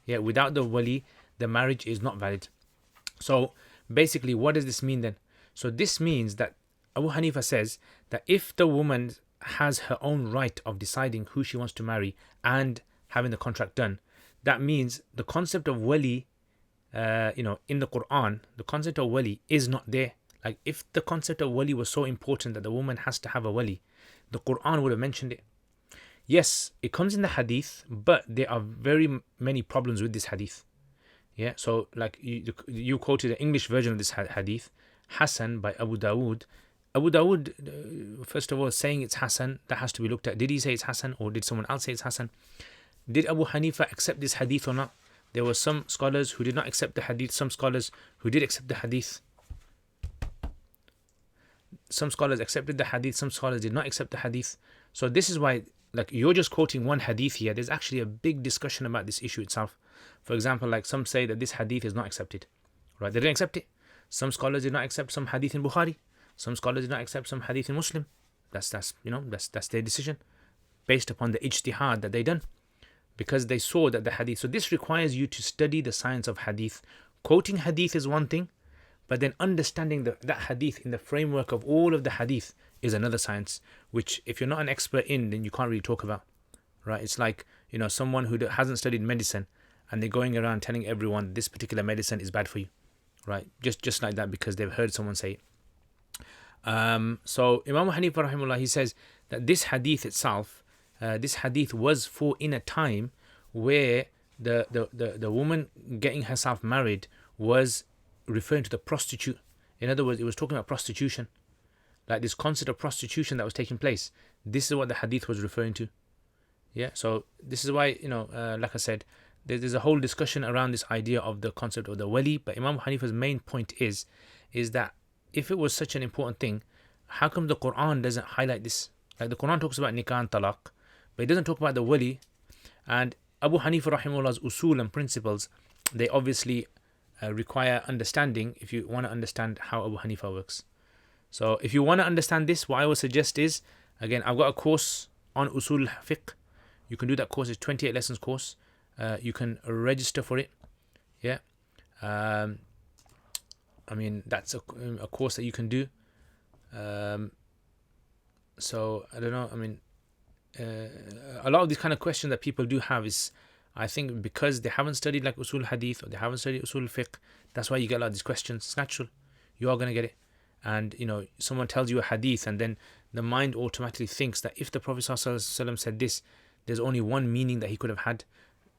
Yeah. Without the wali, the marriage is not valid. So basically, what does this mean then? So this means that Abu Hanifa says that if the woman has her own right of deciding who she wants to marry and having the contract done, that means the concept of wali, in the Quran, the concept of wali is not there. Like if the concept of wali was so important that the woman has to have a wali, the Quran would have mentioned it. Yes, it comes in the hadith, but there are very many problems with this hadith. Yeah, so like you quoted the English version of this hadith, Hassan by Abu Dawood. Abu Dawood, first of all, saying it's Hassan, that has to be looked at. Did he say it's Hassan or did someone else say it's Hassan? Did Abu Hanifa accept this hadith or not? There were some scholars who did not accept the hadith, some scholars who did accept the hadith. Some scholars accepted the hadith, some scholars did not accept the hadith. So this is why, like, you're just quoting one hadith here. There's actually a big discussion about this issue itself. For example, like some say that this hadith is not accepted. Right? They didn't accept it. Some scholars did not accept some hadith in Bukhari. Some scholars did not accept some hadith in Muslim. That's their decision based upon the ijtihad that they done, because they saw that the hadith. So this requires you to study the science of hadith. Quoting hadith is one thing, but then understanding that hadith in the framework of all of the hadith is another science, which if you're not an expert in, then you can't really talk about. Right? It's like, someone who hasn't studied medicine and they're going around telling everyone this particular medicine is bad for you. Right? Just like that, because they've heard someone say it. So Imam Hanifa rahimahullah, he says that this hadith itself, this hadith was for in a time where the woman getting herself married was referring to the prostitute. In other words, it was talking about prostitution, like this concept of prostitution that was taking place. This is what the hadith was referring to. Yeah, so this is why, like I said, there's a whole discussion around this idea of the concept of the wali. But Imam Hanifa's main point is that if it was such an important thing, how come the Quran doesn't highlight this? Like the Quran talks about nikah and talaq, but it doesn't talk about the wali. And Abu Hanifa rahimahullah's usul and principles, they obviously require understanding if you want to understand how Abu Hanifa works. So if you want to understand this, what I would suggest is, again, I've got a course on usul fiqh. You can do that course. It's 28 lessons course. You can register for it. Yeah. That's a course that you can do. So I don't know. A lot of these kind of questions that people do have is, I think, because they haven't studied like usul hadith or they haven't studied usul fiqh. That's why you get a lot of these questions. It's natural. You are going to get it. And someone tells you a hadith, and then the mind automatically thinks that if the Prophet ﷺ said this, there's only one meaning that he could have had.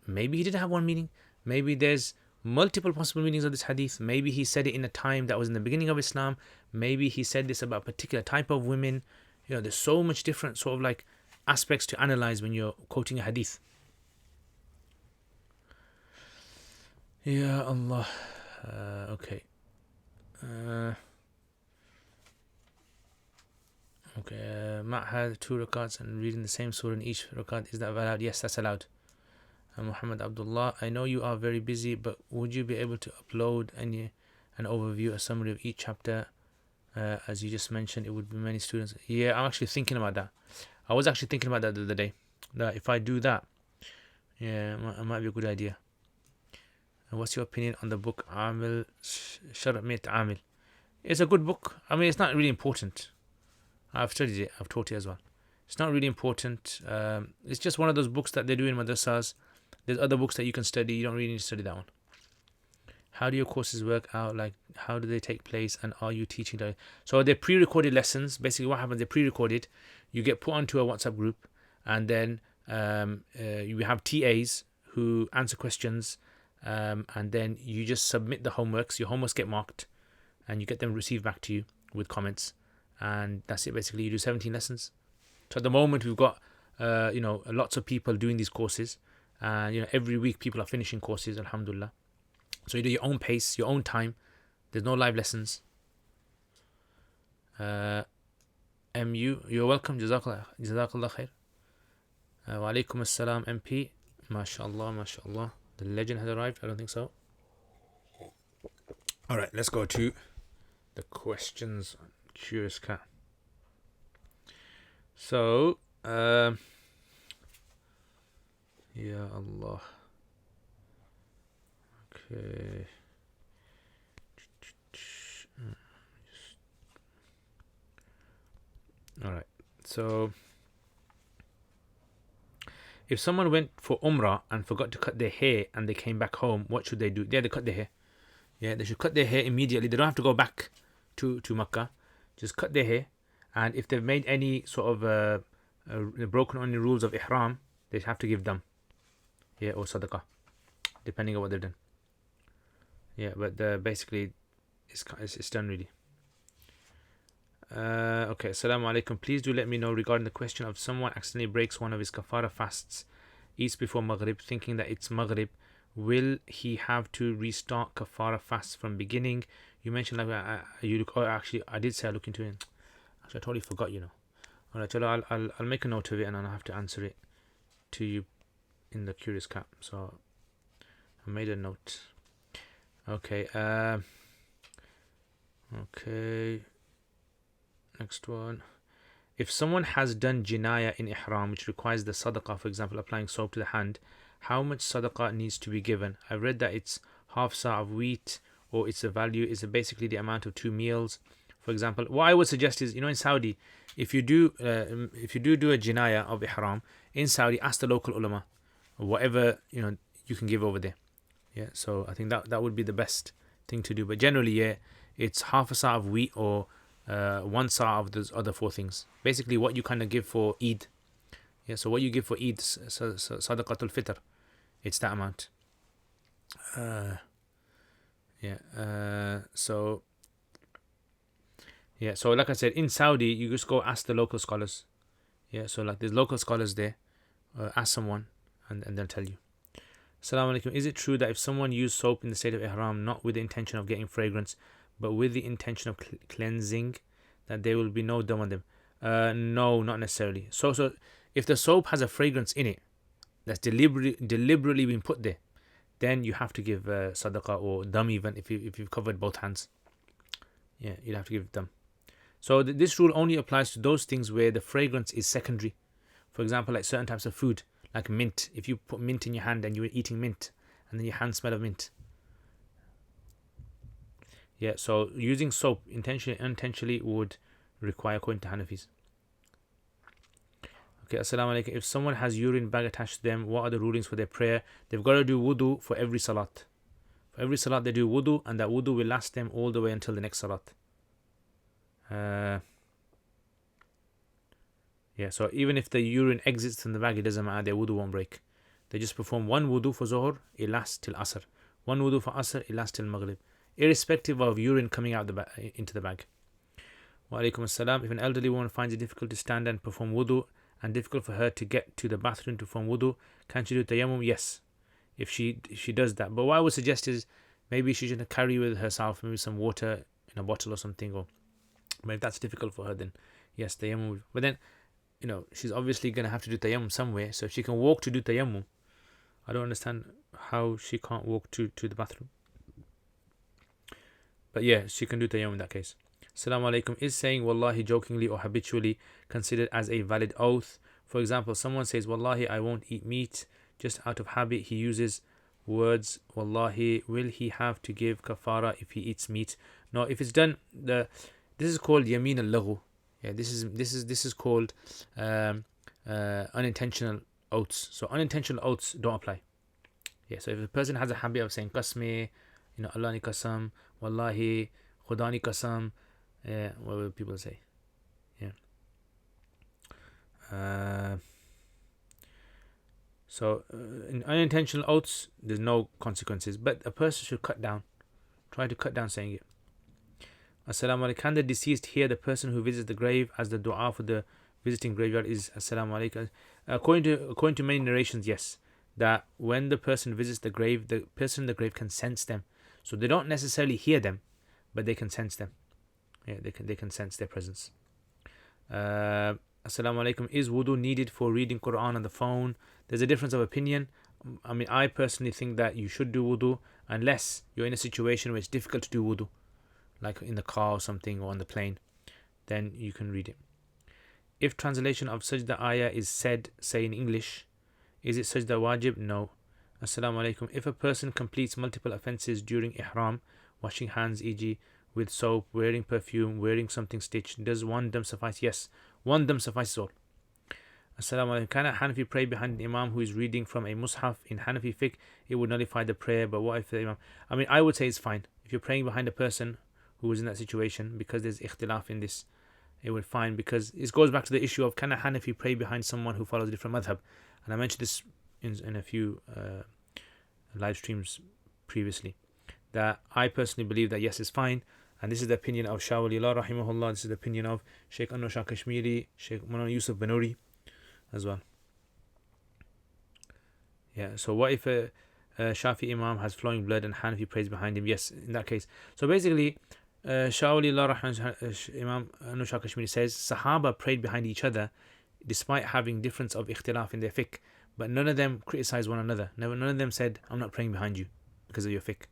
Maybe he didn't have one meaning. Maybe there's multiple possible meanings of this hadith. Maybe he said it in a time that was in the beginning of Islam. Maybe he said this about a particular type of women. There's so much different sort of like aspects to analyze when you're quoting a hadith. Ya Allah. Okay. Matt had 2 rakats and reading the same surah in each rakat. Is that allowed? Yes, that's allowed. Muhammad Abdullah, I know you are very busy, but would you be able to upload an overview, a summary of each chapter? As you just mentioned, it would be many students. Yeah, I'm actually thinking about that. I was actually thinking about that the other day. That if I do that, yeah, it might be a good idea. And what's your opinion on the book Amil Shar'mit Amil? It's a good book. I mean, it's not really important. I've studied it. I've taught it as well. It's not really important. It's just one of those books that they do in madrasas. There's other books that you can study. You don't really need to study that one. How do your courses work out? Like, how do they take place? And are you teaching them? So they're pre-recorded lessons. Basically, what happens? They're pre-recorded. You get put onto a WhatsApp group, and then you have TAs who answer questions, and then you just submit the homeworks. Your homeworks get marked, and you get them received back to you with comments, and that's it. Basically, you do 17 lessons. So at the moment, we've got lots of people doing these courses, and every week people are finishing courses. Alhamdulillah. So you do your own pace, your own time. There's no live lessons. MU, you're welcome. Jazakallah khair. Wa alaikum assalam, MP. MashaAllah, MashaAllah. The legend has arrived. I don't think so. Alright, let's go to the questions on Curious Cat. So, Ya Allah. Okay. Alright, so if someone went for Umrah and forgot to cut their hair and they came back home, what should they do? Yeah, they cut their hair. Yeah, they should cut their hair immediately. They don't have to go back to Makkah. Just cut their hair. And if they've made any sort of broken any rules of Ihram, they have to give them. Yeah, or Sadaqah. Depending on what they've done. Yeah, but basically, it's done really. Okay, Assalamu alaikum. Please do let me know regarding the question of someone accidentally breaks one of his kafara fasts, eats before Maghrib, thinking that it's Maghrib. Will he have to restart kafara fast from beginning? You mentioned actually I did say I look into it. Actually, I totally forgot. Alright, I'll make a note of it and I'll have to answer it to you in the Curious Cat. So I made a note. Okay. Okay. Next one. If someone has done jinaya in ihram, which requires the sadaqah, for example, applying soap to the hand, how much sadaqah needs to be given? I read that it's half sa of wheat, or its a value is basically the amount of 2 meals. For example, what I would suggest is, in Saudi, if you do a jinaya of ihram in Saudi, ask the local ulama, or whatever you can give over there. Yeah, so I think that would be the best thing to do. But generally, yeah, it's half a sa of wheat or 1 sa of those other 4 things. Basically, what you kind of give for Eid. Yeah, so what you give for Eid, Sadaqatul Fitr, it's that amount. So like I said, in Saudi, you just go ask the local scholars. Yeah, so like there's local scholars there. Ask someone, and they'll tell you. Assalamu alaikum. Is it true that if someone used soap in the state of ihram, not with the intention of getting fragrance, but with the intention of cleansing, that there will be no dam on them? No, not necessarily. So if the soap has a fragrance in it that's deliberately been put there, then you have to give sadaqah or dam, even if you've covered both hands. Yeah, you'd have to give dam. So this rule only applies to those things where the fragrance is secondary. For example, like certain types of food, like mint. If you put mint in your hand and you're eating mint, and then your hands smell of mint. Yeah, so using soap intentionally, unintentionally would require, according to Hanafis. Okay, assalamu alaikum. If someone has urine bag attached to them, what are the rulings for their prayer? They've got to do wudu for every salat. For every salat they do wudu, and that wudu will last them all the way until the next salat. Yeah, so even if the urine exits from the bag, it doesn't matter, their wudu won't break. They just perform 1 wudu for Zuhr, it lasts till Asr. 1 wudu for Asr, it lasts till Maghrib. Irrespective of urine coming out into the bag. Wa alaikum assalam. If an elderly woman finds it difficult to stand and perform wudu, and difficult for her to get to the bathroom to perform wudu, can she do tayammum? Yes, if she does that. But what I would suggest is maybe she should carry with herself maybe some water in a bottle or something. But if that's difficult for her, then yes, tayammum. But then, she's obviously going to have to do tayammum somewhere. So if she can walk to do tayammum, I don't understand how she can't walk to the bathroom. But yeah, she can do tayammum in that case. Assalamu alaikum. Is saying wallahi jokingly or habitually considered as a valid oath? For example, someone says wallahi I won't eat meat, just out of habit he uses words wallahi. Will he have to give kafara if he eats meat? No, if it's done, this is called yamin al-laghu. Yeah, this is called unintentional oaths. So unintentional oaths don't apply. Yeah, so if a person has a habit of saying qasmi, Allah ni qasam, wallahi, khuda ni qasam, what will people say? Yeah. So in unintentional oaths, there's no consequences, but a person should try to cut down saying it. Assalamu alaikum. Can the deceased hear the person who visits the grave, as the dua for the visiting graveyard is Assalamu alaikum? According to many narrations, yes, that when the person visits the grave, the person in the grave can sense them. So they don't necessarily hear them, but they can sense them. Yeah, they can sense their presence. Assalamu alaikum. Is wudu needed for reading Quran on the phone? There's a difference of opinion. I mean, I personally think that you should do wudu unless you're in a situation where it's difficult to do wudu, like in the car or something, or on the plane. Then you can read it. If translation of sajda ayah is said, say in English, is it sajda wajib? No. Assalamu alaikum. If a person completes multiple offences during ihram, washing hands, e.g. with soap, wearing perfume, wearing something stitched, does one dam suffice? Yes, one dam suffices all. Assalamu alaikum. Can a Hanafi pray behind an imam who is reading from a mushaf? In Hanafi fiqh, it would nullify the prayer, but what if the imam... I mean, I would say it's fine. If you're praying behind a person who is in that situation, because there's ikhtilaf in this, it would fine, because it goes back to the issue of can a Hanafi pray behind someone who follows a different madhab? And I mentioned this in a few live streams previously, that I personally believe that yes, it's fine. And this is the opinion of Shah Waliullah rahimahullah. This is the opinion of Sheikh Anwar Shah Kashmiri, Sheikh Mulana Yusuf Banuri as well. Yeah, so what if a Shafi Imam has flowing blood and Hanafi prays behind him? Yes, in that case. So basically, Shah Waliullah rahimahullah, Imam Anwar Shah Kashmiri says Sahaba prayed behind each other despite having difference of ikhtilaf in their fiqh, but none of them criticized one another. None of them said, I'm not praying behind you because of your fiqh.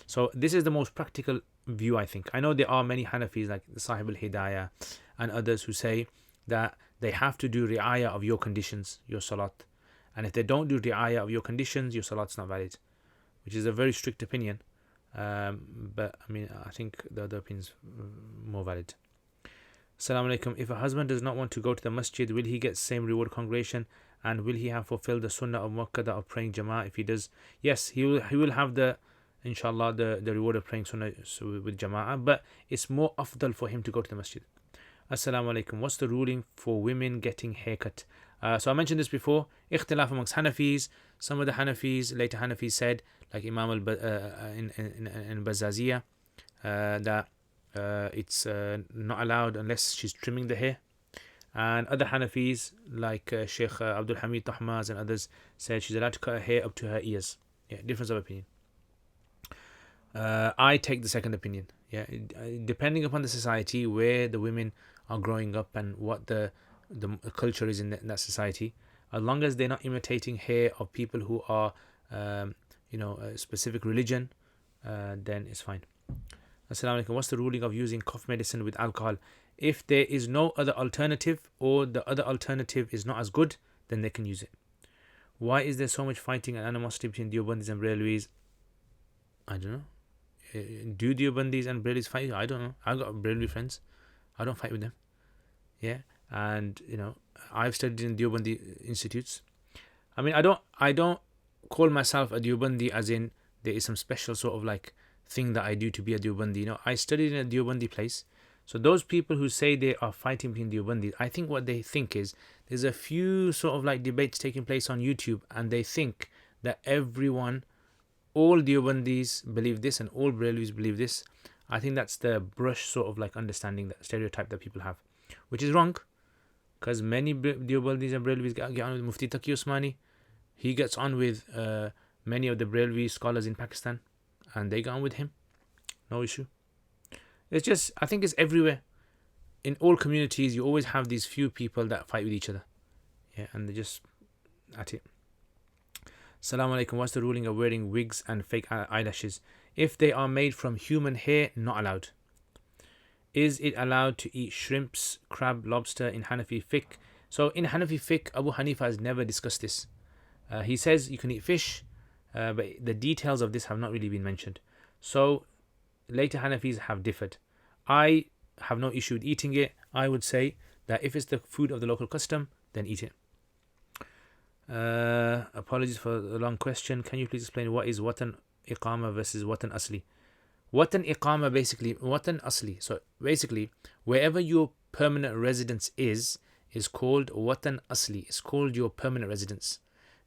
So this is the most practical view, I think. I know there are many Hanafis like the Sahib al-Hidayah and others who say that they have to do ri'ayah of your conditions, your salat. And if they don't do ri'ayah of your conditions, your salat's not valid, which is a very strict opinion. But I mean, I think the other opinion is more valid. Assalamu alaikum. If a husband does not want to go to the masjid, will he get same reward congregation? And will he have fulfilled the sunnah of muqaddar of praying jama'ah? If he does, yes, he will have the, inshallah, the reward of praying sunnah with jama'ah, but it's more afdal for him to go to the masjid. Assalamu alaikum. What's the ruling for women getting haircut? So I mentioned this before. Ikhtilaf amongst Hanafis. Some of the Hanafis, later Hanafis, said, like Imam in Bazaziyah, that it's not allowed unless she's trimming the hair. And other Hanafis, like Sheikh Abdul Hamid Tahmaz and others, said she's allowed to cut her hair up to her ears. Yeah, difference of opinion. I take the second opinion. Yeah, depending upon the society where the women are growing up and what the culture is in that society, as long as they're not imitating hair of people who are, a specific religion, then it's fine. Assalamu alaikum. What's the ruling of using cough medicine with alcohol? If there is no other alternative, or the other alternative is not as good, then they can use it. Why is there so much fighting and animosity between Deobandis and Brelwis? I don't know. Do Deobandis and Brelwis fight? I don't know. I've got Brelwi friends. I don't fight with them. Yeah, and I've studied in Deobandi institutes. I mean, I don't call myself a Deobandi as in there is some special sort of like thing that I do to be a Deobandi. I studied in a Deobandi place. So those people who say they are fighting between Deobandis, I think what they think is there's a few sort of like debates taking place on YouTube, and they think that all Deobandis believe this and all Brelwis believe this. I think that's the brush sort of like understanding, that stereotype that people have, which is wrong, because many Deobandis and Brelwis get on with Mufti Taqi Usmani. He gets on with many of the Brelwi scholars in Pakistan, and they get on with him. No issue. It's just, I think it's everywhere. In all communities, you always have these few people that fight with each other. Yeah, and they're just at it. Assalamu alaikum. What's the ruling of wearing wigs and fake eyelashes? If they are made from human hair, not allowed. Is it allowed to eat shrimps, crab, lobster in Hanafi fiqh? So in Hanafi fiqh, Abu Hanifa has never discussed this. He says you can eat fish, but the details of this have not really been mentioned. So later Hanafis have differed. I have no issue with eating it. I would say that if it's the food of the local custom, then eat it. Apologies for the long question. Can you please explain what is Watan Iqama versus Watan Asli? Watan Iqama, basically, Watan Asli. So basically, wherever your permanent residence is called Watan Asli. It's called your permanent residence.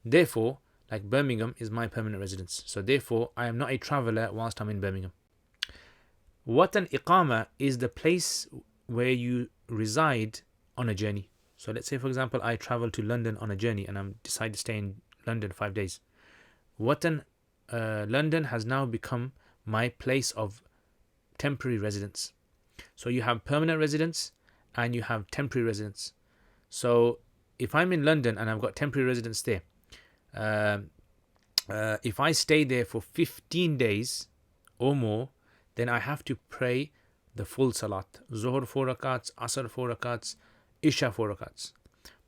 Therefore, like Birmingham is my permanent residence. So therefore, I am not a traveller whilst I'm in Birmingham. Watan Iqama is the place where you reside on a journey. So let's say, for example, I travel to London on a journey and I decide to stay in London 5 days. Watan London has now become my place of temporary residence. So you have permanent residence and you have temporary residence. So if I'm in London and I've got temporary residence there, if I stay there for 15 days or more, then I have to pray the full salat. Zuhr 4 rakats, Asr 4 rakats, Isha 4 rakats.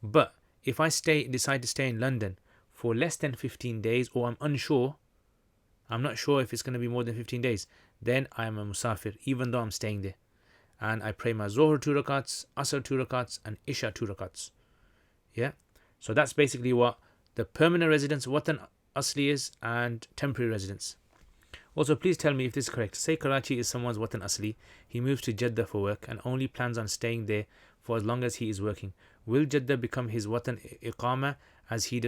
But if I decide to stay in London for less than 15 days, or I'm not sure if it's going to be more than 15 days, then I am a musafir, even though I'm staying there. And I pray my Zuhr 2 rakats, Asr 2 rakats, and Isha 2 rakats. Yeah? So that's basically what the permanent residence, Watan Asli is, and temporary residence. Also, please tell me if this is correct. Say Karachi is someone's Watan Asli. He moves to Jeddah for work and only plans on staying there for as long as he is working. Will Jeddah become his Watan Iqama as he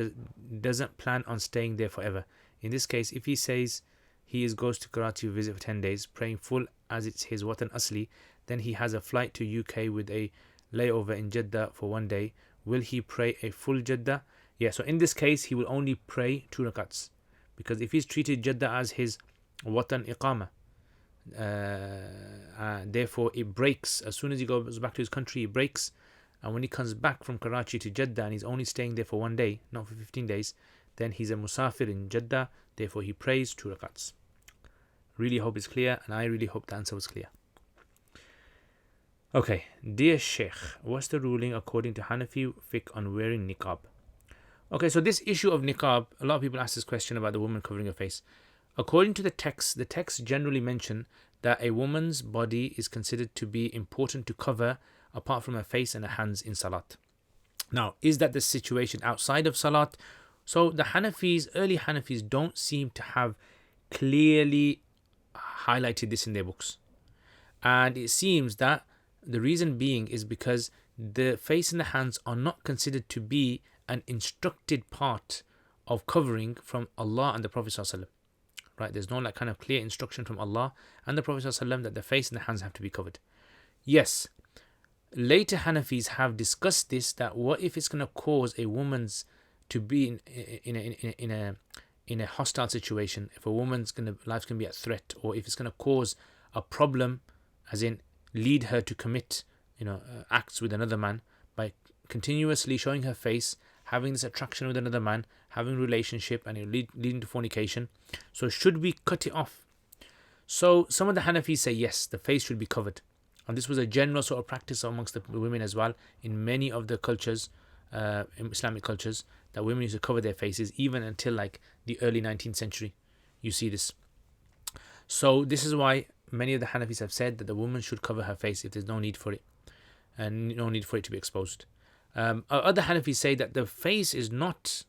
doesn't plan on staying there forever? In this case, if he says he goes to Karachi to visit for 10 days, praying full as it's his Watan Asli, then he has a flight to UK with a layover in Jeddah for 1 day. Will he pray a full Jeddah? Yeah, so in this case, he will only pray 2 rakats. Because if he's treated Jeddah as his Watan Iqama, therefore it breaks. As soon as he goes back to his country, it breaks. And when he comes back from Karachi to Jeddah and he's only staying there for 1 day, not for 15 days, then he's a musafir in Jeddah. Therefore, he prays 2 rakats. Really hope it's clear, and I really hope the answer was clear. Okay, dear Sheikh, what's the ruling according to Hanafi fiqh on wearing niqab? Okay, so this issue of niqab, a lot of people ask this question about the woman covering her face. According to the text generally mention that a woman's body is considered to be important to cover apart from her face and her hands in salat. Now, is that the situation outside of salat? So the Hanafis, early Hanafis, don't seem to have clearly highlighted this in their books. And it seems that the reason being is because the face and the hands are not considered to be an instructed part of covering from Allah and the Prophet ﷺ. Right? There's no like kind of clear instruction from Allah and the Prophet ﷺ that the face and the hands have to be covered. Yes, later Hanafis have discussed this, that what if it's going to cause a woman's to be in a hostile situation, if a woman's life's going to be at threat, or if it's going to cause a problem, as in lead her to commit acts with another man by continuously showing her face, having this attraction with another man, having a relationship, and leading to fornication. So should we cut it off? So some of the Hanafis say yes, the face should be covered. And this was a general sort of practice amongst the women as well in many of the cultures, Islamic cultures, that women used to cover their faces even until like the early 19th century. You see this. So this is why many of the Hanafis have said that the woman should cover her face if there's no need for it, and no need for it to be exposed. Other Hanafis say that the face is not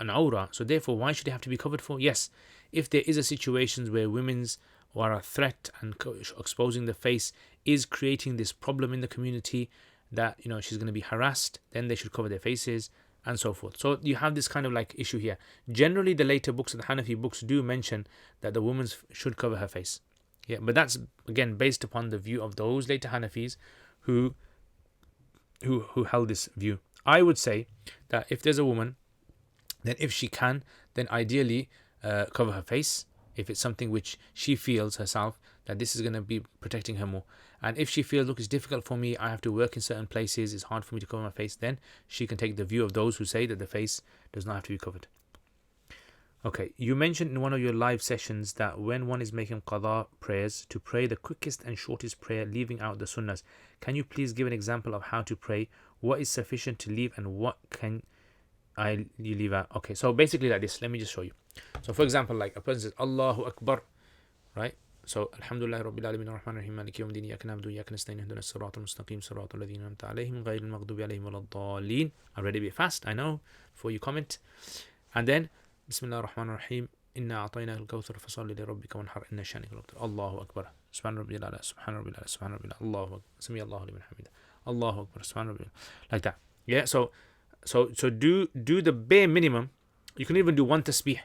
an aura, so therefore why should it have to be covered for? Yes, if there is a situation where women's or a threat and exposing the face is creating this problem in the community that she's going to be harassed, then they should cover their faces and so forth. So you have this kind of like issue here. Generally, the later books of the Hanafi books do mention that the woman should cover her face. Yeah, but that's again based upon the view of those later Hanafis who held this view. I would say that if there's a woman, then if she can, then ideally cover her face. If it's something which she feels herself that this is going to be protecting her more. And if she feels, look, it's difficult for me, I have to work in certain places, it's hard for me to cover my face, then she can take the view of those who say that the face does not have to be covered. Okay, you mentioned in one of your live sessions that when one is making qada prayers, to pray the quickest and shortest prayer, leaving out the sunnahs. Can you please give an example of how to pray? What is sufficient to leave and what can you leave out? Okay, so basically like this, let me just show you. So for example, like a person says Allahu Akbar, right? So Alhamdulillah Rabbil Alamin Ar-Rahman Ar-Rahim Maliki Yawmiddin Iyyaka na'budu wa iyyaka nasta'in Ihdinas siratal mustaqim siratal ladzina an'amta 'alaihim ghayril maghdubi 'alaihim waladdallin. I read it a bit fast, I know, before you comment. And then Bismillahir Rahmanir Rahim Inna a'tainaka al-kawthar fasalli li rabbika wanhar inna shani'aka al-abtar. Allahu Akbar. Subhana Rabbil A'la, Subhana Rabbil A'la, Subhana Rabbil A'la, Allahu Akbar. Sami Allahu liman hamida. Allahu Akbar. Subhana Rabbil A'la. Like that. Yeah, so do the bare minimum. You can even do one tasbih.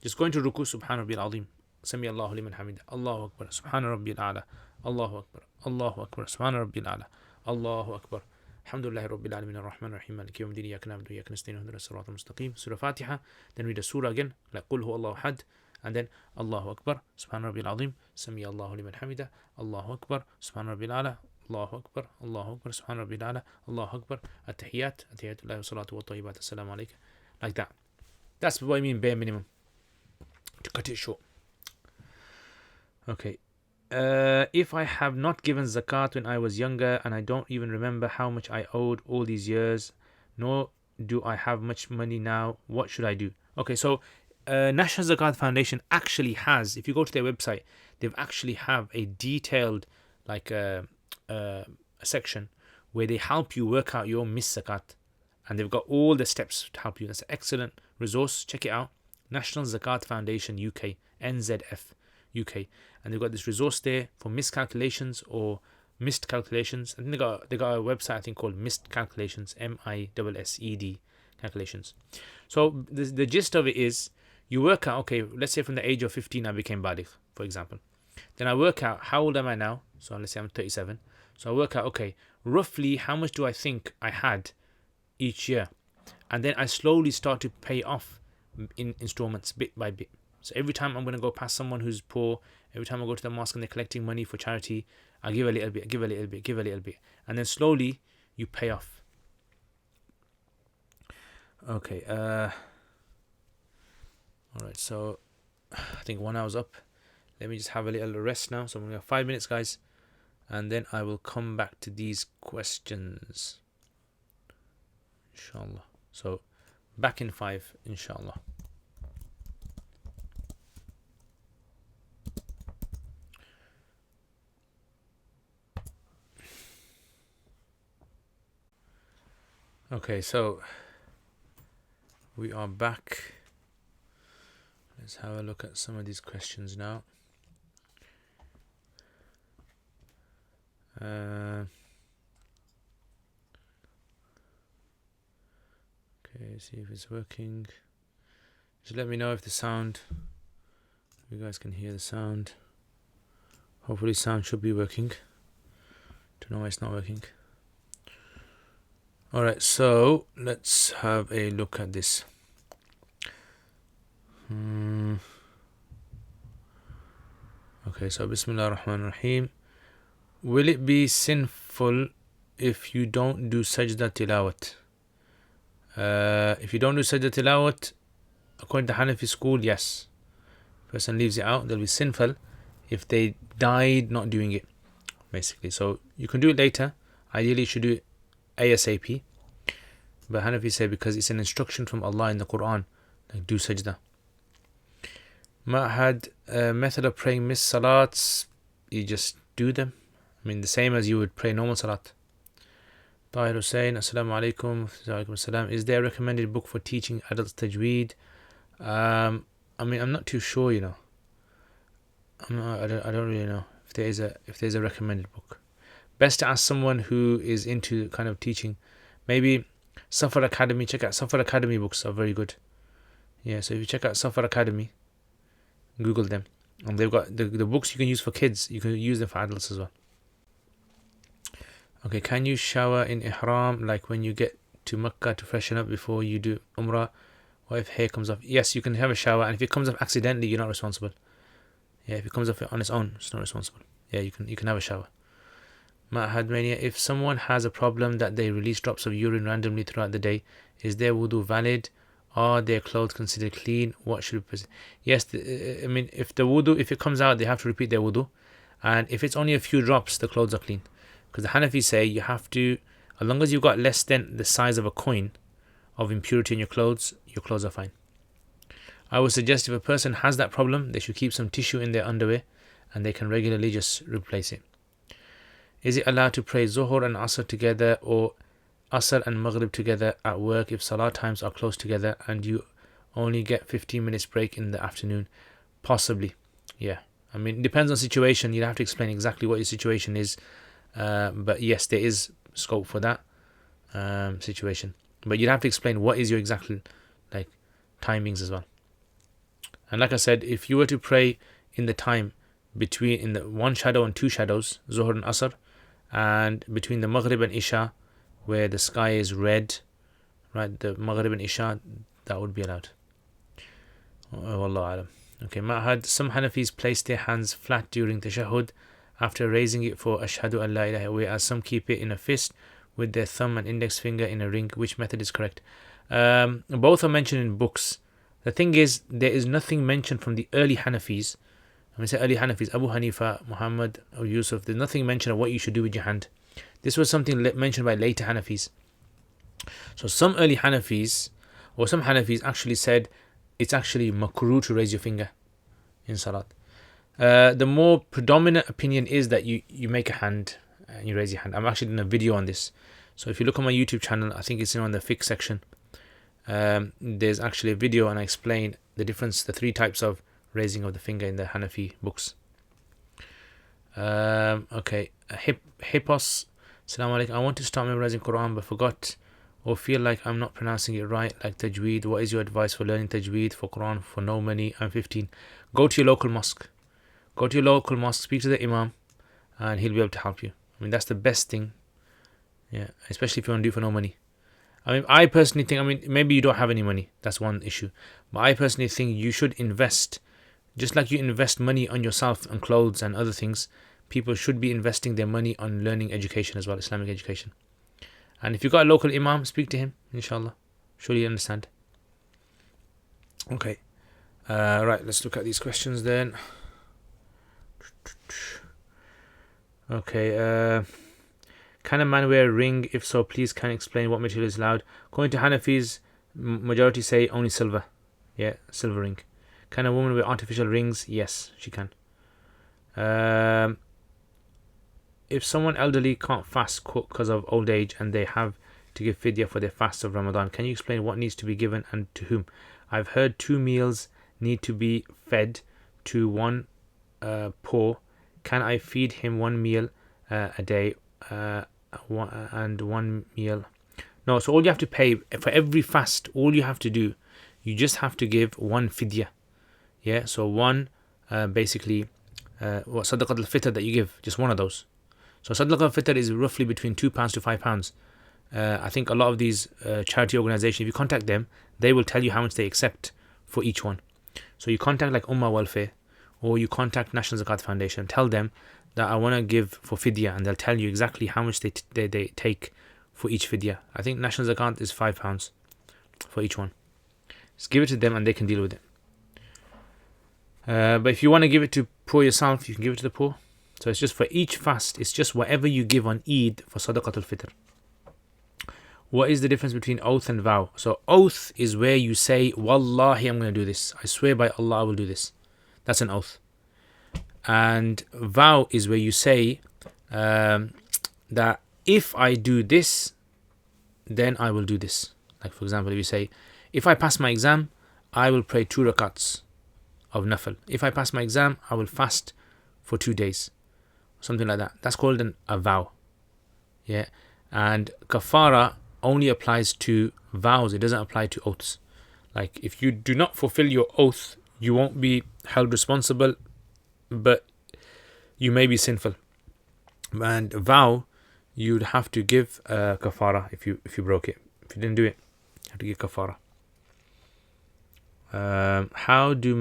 Just go into ruku, Subhana Rabbil Azim. Sami Allahu liman hamida. Allahu Akbar. Subhana Rabbil A'la. Allahu Akbar. Allahu Akbar. Subhana Rabbil A'la. Allahu Akbar. Alhamdulillah Rabbil Alamin Ar-Rahman Ar-Rahim Maliki Yawmiddin Iyyaka na'budu wa iyyaka nasta'in Ihdinas siratal mustaqim. Surah Fatiha. Then read a surah again, like Qul Huwallahu Ahad. And then Allahu Akbar. Subhana Rabbil Azim. Sami Allahu liman hamida. Allahu Akbar. Subhana Rabbil A'la. Allahu Akbar. Allahu Akbar. Subhana Rabbil A'la. Allahu Akbar. At-Tahiyyat. At-Tahiyyatullah wa salatu wa tayyibat. Assalamu alaikum. Like that. That's what I mean bare minimum. To cut it short. Okay. If I have not given zakat when I was younger and I don't even remember how much I owed all these years, nor do I have much money now, what should I do? Okay, so National Zakat Foundation actually has, if you go to their website, they've actually have a detailed like a section where they help you work out your missed zakat, and they've got all the steps to help you. That's an excellent resource. Check it out. National Zakat Foundation UK, NZF UK, and they've got this resource there for miscalculations or missed calculations. I think they got a website I think called Missed Calculations, MISSED calculations. So the gist of it is you work out, okay, let's say from the age of 15 I became baligh, for example. Then I work out how old am I now? So let's say I'm 37. So I work out, okay, roughly how much do I think I had each year? And then I slowly start to pay off in installments bit by bit. So every time I'm going to go past someone who's poor, every time I go to the mosque and they're collecting money for charity, I give a little bit, give a little bit, give a little bit. And then slowly you pay off. Okay. Alright, so I think 1 hour's up. Let me just have a little rest now. So I'm going to have 5 minutes, guys. And then I will come back to these questions. Inshallah. So back in 5, inshallah. Okay, so we are back. Let's have a look at some of these questions now. Okay, see if it's working. Just let me know if the sound, you guys can hear the sound. Hopefully sound should be working. Don't know why it's not working. Alright, so let's have a look at this. Okay, so Bismillah ar-Rahman ar-Rahim. Will it be sinful if you don't do sajda tilawat? If you don't do sajda tilawat, according to Hanafi school, yes. Person leaves it out, they'll be sinful if they died not doing it, basically. So you can do it later. Ideally you should do it ASAP. But Hanafi say because it's an instruction from Allah in the Quran, like do sajda. Ma'had, method of praying missed salats, you just do them. I mean the same as you would pray normal salat. Tahir Hussain, Assalamu alaikum. Alaikum assalam. Is there a recommended book for teaching adults tajweed? I mean I'm not too sure, you know. I don't really know if there's a recommended book. Best to ask someone who is into kind of teaching. Maybe Safar Academy. Check out Safar Academy books are very good. Yeah, so if you check out Safar Academy, Google them, and they've got the books you can use for kids. You can use them for adults as well. Okay, can you shower in ihram like when you get to Makkah to freshen up before you do Umrah? What if hair comes off? Yes, you can have a shower, and if it comes off accidentally, you're not responsible. Yeah, if it comes off on its own, it's not responsible. Yeah, you can have a shower. Ma'had Mania, if someone has a problem that they release drops of urine randomly throughout the day, is their wudu valid? Are their clothes considered clean? What should be? Yes, I mean, if it comes out, they have to repeat their wudu. And if it's only a few drops, the clothes are clean. Because the Hanafi say you have to, as long as you've got less than the size of a coin of impurity in your clothes are fine. I would suggest if a person has that problem, they should keep some tissue in their underwear and they can regularly just replace it. Is it allowed to pray Zuhr and Asr together or Asr and Maghrib together at work if Salah times are close together and you only get 15 minutes break in the afternoon? Possibly, yeah. I mean, it depends on situation. You'd have to explain exactly what your situation is. But yes, there is scope for that situation. But you'd have to explain what is your exact like timings as well. And like I said, if you were to pray in the time between in the one shadow and two shadows, Zuhr and Asr, and between the Maghrib and Isha, where the sky is red, right? The Maghrib and Isha, that would be allowed. Wallahu alam. Okay, Ma'had, some Hanafis place their hands flat during Tashahhud after raising it for Ashhadu an la ilaha illallah, whereas some keep it in a fist with their thumb and index finger in a ring. Which method is correct? Both are mentioned in books. The thing is, there is nothing mentioned from the early Hanafis. When I say early Hanafis, Abu Hanifa, Muhammad, or Yusuf, there's nothing mentioned of what you should do with your hand. This was something mentioned by later Hanafis. So some early Hanafis, or some Hanafis actually said it's actually makruh to raise your finger in Salat. The more predominant opinion is that you make a hand and you raise your hand. I'm actually doing a video on this. So if you look on my YouTube channel, I think it's in on the fiqh section. There's actually a video and I explain the difference, the three types of raising of the finger in the Hanafi books. Okay, Hippos, Assalamu alaikum. I want to start memorizing Quran but forgot or feel like I'm not pronouncing it right, like Tajweed. What is your advice for learning Tajweed for Quran for no money? I'm 15. Go to your local mosque. Go to your local mosque, speak to the Imam, and he'll be able to help you. I mean, that's the best thing. Yeah, especially if you want to do it for no money. I mean, I personally think, I mean, maybe you don't have any money. That's one issue. But I personally think you should invest. Just like you invest money on yourself and clothes and other things, people should be investing their money on learning education as well, Islamic education. And if you've got a local Imam, speak to him, inshallah. Surely you understand. Okay. Right, let's look at these questions then. Okay. Can a man wear a ring? If so, please can explain what material is allowed. According to Hanafis, majority say only silver. Yeah, silver ring. Can a woman wear artificial rings? Yes, she can. If someone elderly can't fast because of old age and they have to give fidya for their fast of Ramadan, can you explain what needs to be given and to whom? I've heard 2 meals need to be fed to one poor. Can I feed him 1 meal a day and 1 meal? No, so all you have to pay for every fast, all you have to do, you just have to give 1 fidya. Yeah, so one basically what sadaqat al-fitr that you give, just one of those. So sadaqat al-fitr is roughly between £2 to £5. I think a lot of these charity organizations, if you contact them, they will tell you how much they accept for each one. So you contact like Ummah Welfare or you contact National Zakat Foundation, tell them that I want to give for fidya, and they'll tell you exactly how much they take for each fidya. I think National Zakat is £5 for each one. Just give it to them and they can deal with it. But if you want to give it to poor yourself, you can give it to the poor. So it's just for each fast, it's just whatever you give on Eid for Sadaqat al-Fitr. What is the difference between oath and vow? So oath is where you say, Wallahi, I'm going to do this. I swear by Allah, I will do this. That's an oath. And vow is where you say that if I do this, then I will do this. Like for example, if you say, if I pass my exam, I will pray 2 rakats of nafil. If I pass my exam, I will fast for 2 days. Something like that. That's called a vow. Yeah. And kafara only applies to vows. It doesn't apply to oaths. Like if you do not fulfill your oath, you won't be held responsible, but you may be sinful. And vow, you'd have to give kafara if you broke it. If you didn't do it, you have to give kafara. How do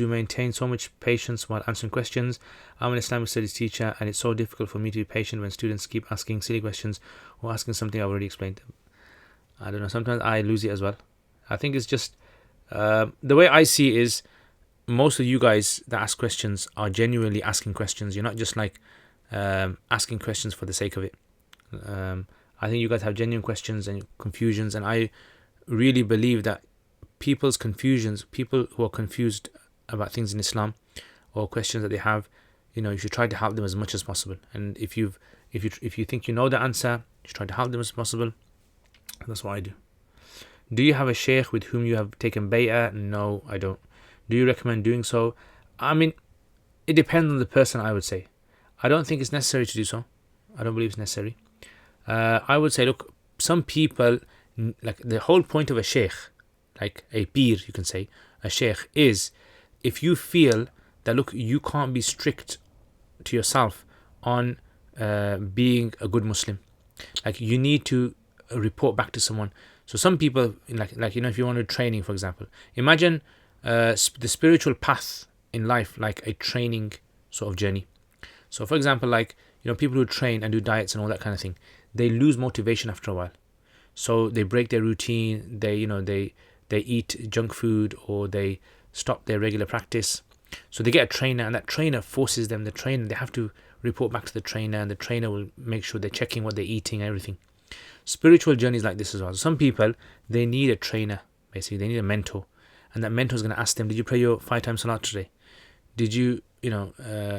maintain so much patience while answering questions? I'm an Islamic studies teacher and it's so difficult for me to be patient when students keep asking silly questions or asking something I've already explained. I don't know, sometimes I lose it as well. I think it's just the way I see it is most of you guys that ask questions are genuinely asking questions. You're not just like asking questions for the sake of it. I think you guys have genuine questions and confusions, and I really believe that people's confusions, people who are confused about things in Islam or questions that they have, you should try to help them as much as possible. And if you think you know the answer, you should try to help them as possible. That's what I do. Do you have a sheikh with whom you have taken bay'ah? No, I don't. Do you recommend doing so? I mean, it depends on the person, I would say. I don't think it's necessary to do so. I don't believe it's necessary. I would say, look, some people, like the whole point of a sheikh, like a peer, you can say, a sheikh, is if you feel that, look, you can't be strict to yourself on being a good Muslim. Like, you need to report back to someone. So some people, like if you want to training, for example, imagine the spiritual path in life like a training sort of journey. So for example, like, people who train and do diets and all that kind of thing, they lose motivation after a while. So they break their routine, they eat junk food, or they stop their regular practice. So they get a trainer, and that trainer forces them, they have to report back to the trainer, and the trainer will make sure they're checking what they're eating and everything. Spiritual journeys like this as well. Some people, they need a trainer, basically. They need a mentor. And that mentor is going to ask them, did you pray your 5 times salat today? Did you,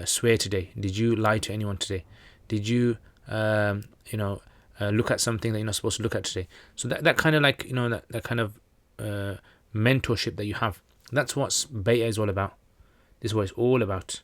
swear today? Did you lie to anyone today? Did you, look at something that you're not supposed to look at today? So that kind of like, that kind of mentorship that you have. That's what bay'ah is all about. This is what it's all about.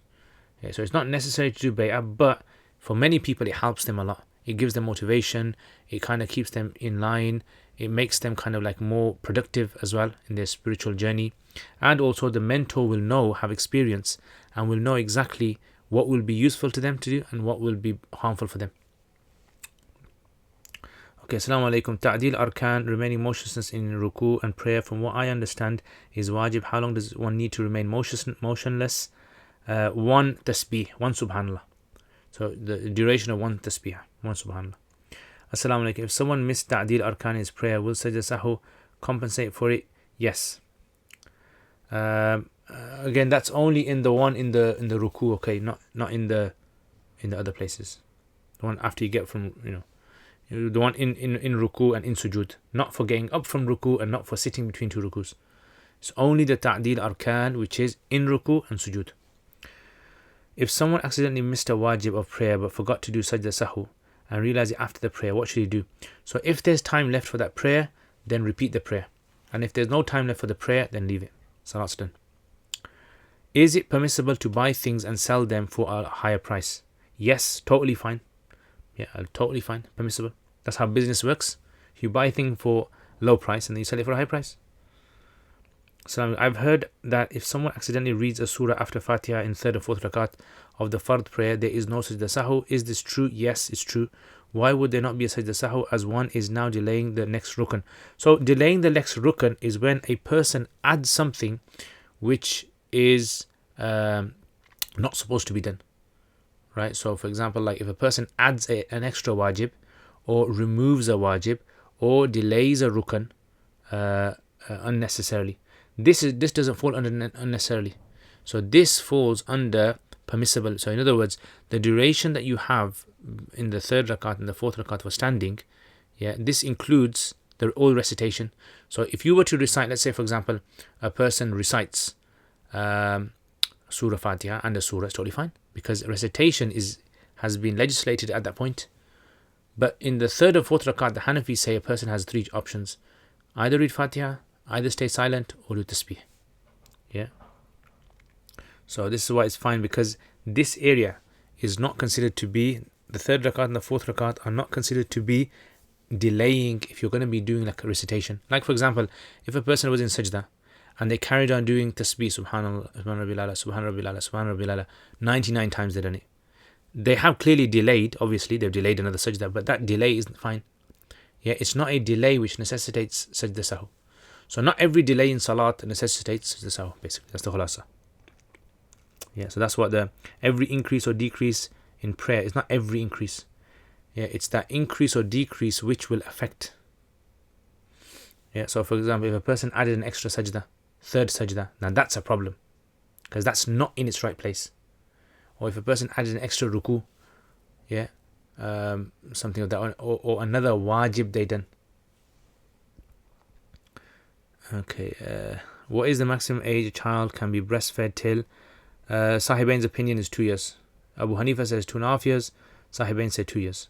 Yeah, so it's not necessary to do bay'ah, but for many people, it helps them a lot. It gives them motivation. It kind of keeps them in line. It makes them kind of like more productive as well in their spiritual journey. And also the mentor will have experience, and will know exactly what will be useful to them to do and what will be harmful for them. Okay, Assalamu alaikum. Ta'dil arkan, remaining motionless in ruku and prayer, from what I understand, is wajib. How long does one need to remain motionless? One tasbih, one subhanallah. So the duration of one tasbih, one subhanallah. Assalamu alaikum. If someone missed ta'dil arkan in his prayer, will sajda sahu compensate for it? Yes. Again, that's only in the one in the ruku, okay, not in the other places. The one after you get from, the one in ruku and in sujood, not for getting up from ruku and not for sitting between two rukus. It's only the ta'dil arkan, which is in ruku and sujood. If someone accidentally missed a wajib of prayer but forgot to do sajda sahu and realized it after the prayer, what should he do? So if there's time left for that prayer, then repeat the prayer. And if there's no time left for the prayer, then leave it. Salat's done. Is it permissible to buy things and sell them for a higher price? Yes, totally fine. Yeah, totally fine. Permissible. That's how business works. You buy a thing for low price and then you sell it for a high price. So I've heard that if someone accidentally reads a surah after Fatiha in 3rd or 4th rakat of the fard prayer, there is no sajda sahu. Is this true? Yes, it's true. Why would there not be a sajda sahu, as one is now delaying the next rukn? So delaying the next rukn is when a person adds something which is not supposed to be done. Right? So for example, like if a person adds an extra wajib, or removes a wajib, or delays a rukn unnecessarily. This doesn't fall under unnecessarily. So this falls under permissible. So in other words, the duration that you have in the 3rd rakat and the 4th rakat for standing, this includes the all recitation. So if you were to recite, let's say for example, a person recites Surah Fatiha and a surah, it's totally fine, because recitation has been legislated at that point. But in the 3rd or 4th rakat, the Hanafis say a person has 3 options: either read Fatiha, either stay silent, or do tasbih. Yeah. So this is why it's fine, because this area is not considered to be, the 3rd rakat and the 4th rakat are not considered to be delaying if you're going to be doing like a recitation. Like for example, if a person was in sajda and they carried on doing tasbih, subhanallah, subhan rabbil ala, subhan rabbil ala, subhan rabbil ala, 99 times they've done it. They have clearly delayed, obviously they've delayed another sajda, but that delay isn't fine. Yeah, it's not a delay which necessitates sajda sahu. So not every delay in salat necessitates sajda sahu, basically. That's the khulasa. Yeah, so that's what every increase or decrease in prayer is. Not every increase. Yeah, it's that increase or decrease which will affect. Yeah, so for example, if a person added an extra sajda, 3rd sajda, now that's a problem, because that's not in its right place. Or if a person added an extra ruku, something like that, or another wajib they done. Okay, what is the maximum age a child can be breastfed till? Sahibain's opinion is 2 years. Abu Hanifa says 2.5 years. Sahibain say 2 years.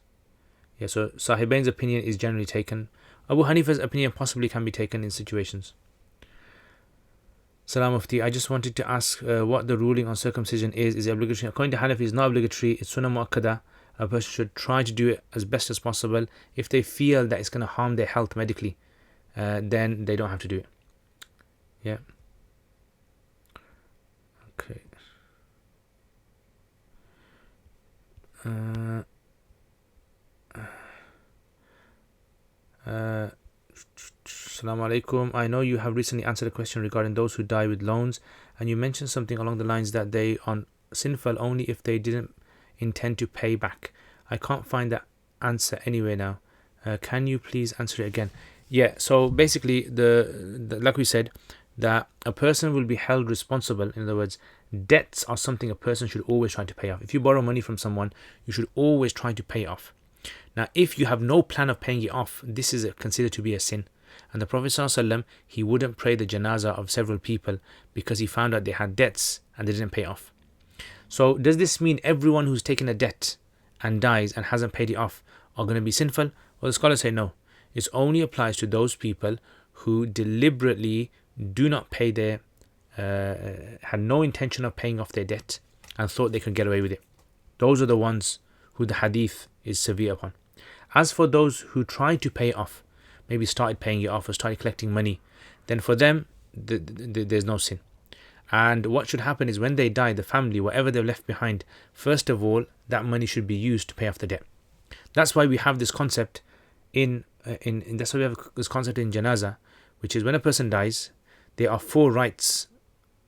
Yeah, so Sahibain's opinion is generally taken. Abu Hanifa's opinion possibly can be taken in situations. Salam Mufti, I just wanted to ask what the ruling on circumcision is. Is it obligatory? According to Hanafi, it's not obligatory. It's sunnah mu'akkada. A person should try to do it as best as possible. If they feel that it's going to harm their health medically, then they don't have to do it. Yeah. Okay. Assalamu alaikum. I know you have recently answered a question regarding those who die with loans, and you mentioned something along the lines that they are sinful only if they didn't intend to pay back. I can't find that answer anywhere now. Can you please answer it again? Yeah, so basically, the like we said, that a person will be held responsible. In other words, debts are something a person should always try to pay off. If you borrow money from someone, you should always try to pay it off. Now, if you have no plan of paying it off, this is considered to be a sin. And the Prophet ﷺ, he wouldn't pray the janazah of several people because he found out they had debts and they didn't pay off. So does this mean everyone who's taken a debt and dies and hasn't paid it off are going to be sinful? Well, the scholars say no. It only applies to those people who deliberately do not pay their, had no intention of paying off their debt and thought they could get away with it. Those are the ones who the hadith is severe upon. As for those who try to pay it off, maybe started paying it off or started collecting money, then for them, there's no sin. And what should happen is when they die, the family, whatever they've left behind, first of all, that money should be used to pay off the debt. That's why we have this concept that's why we have this concept in janazah, which is when a person dies, there are 4 rights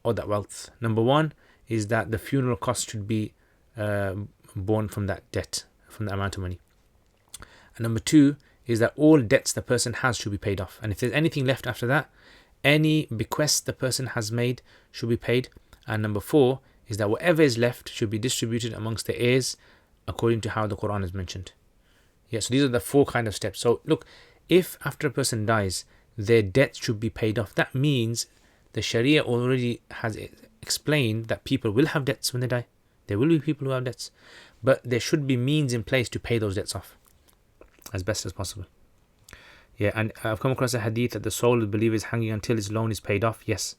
of that wealth. Number 1 is that the funeral cost should be borne from that debt, from the amount of money. And number 2 is that all debts the person has should be paid off. And if there's anything left after that, any bequest the person has made should be paid. And number 4 is that whatever is left should be distributed amongst the heirs according to how the Quran is mentioned. Yeah, so these are the 4 kind of steps. So look, if after a person dies, their debts should be paid off, that means the Sharia already has explained that people will have debts when they die. There will be people who have debts. But there should be means in place to pay those debts off as best as possible. Yeah, and I've come across a hadith that the soul of the believer is hanging until his loan is paid off. Yes,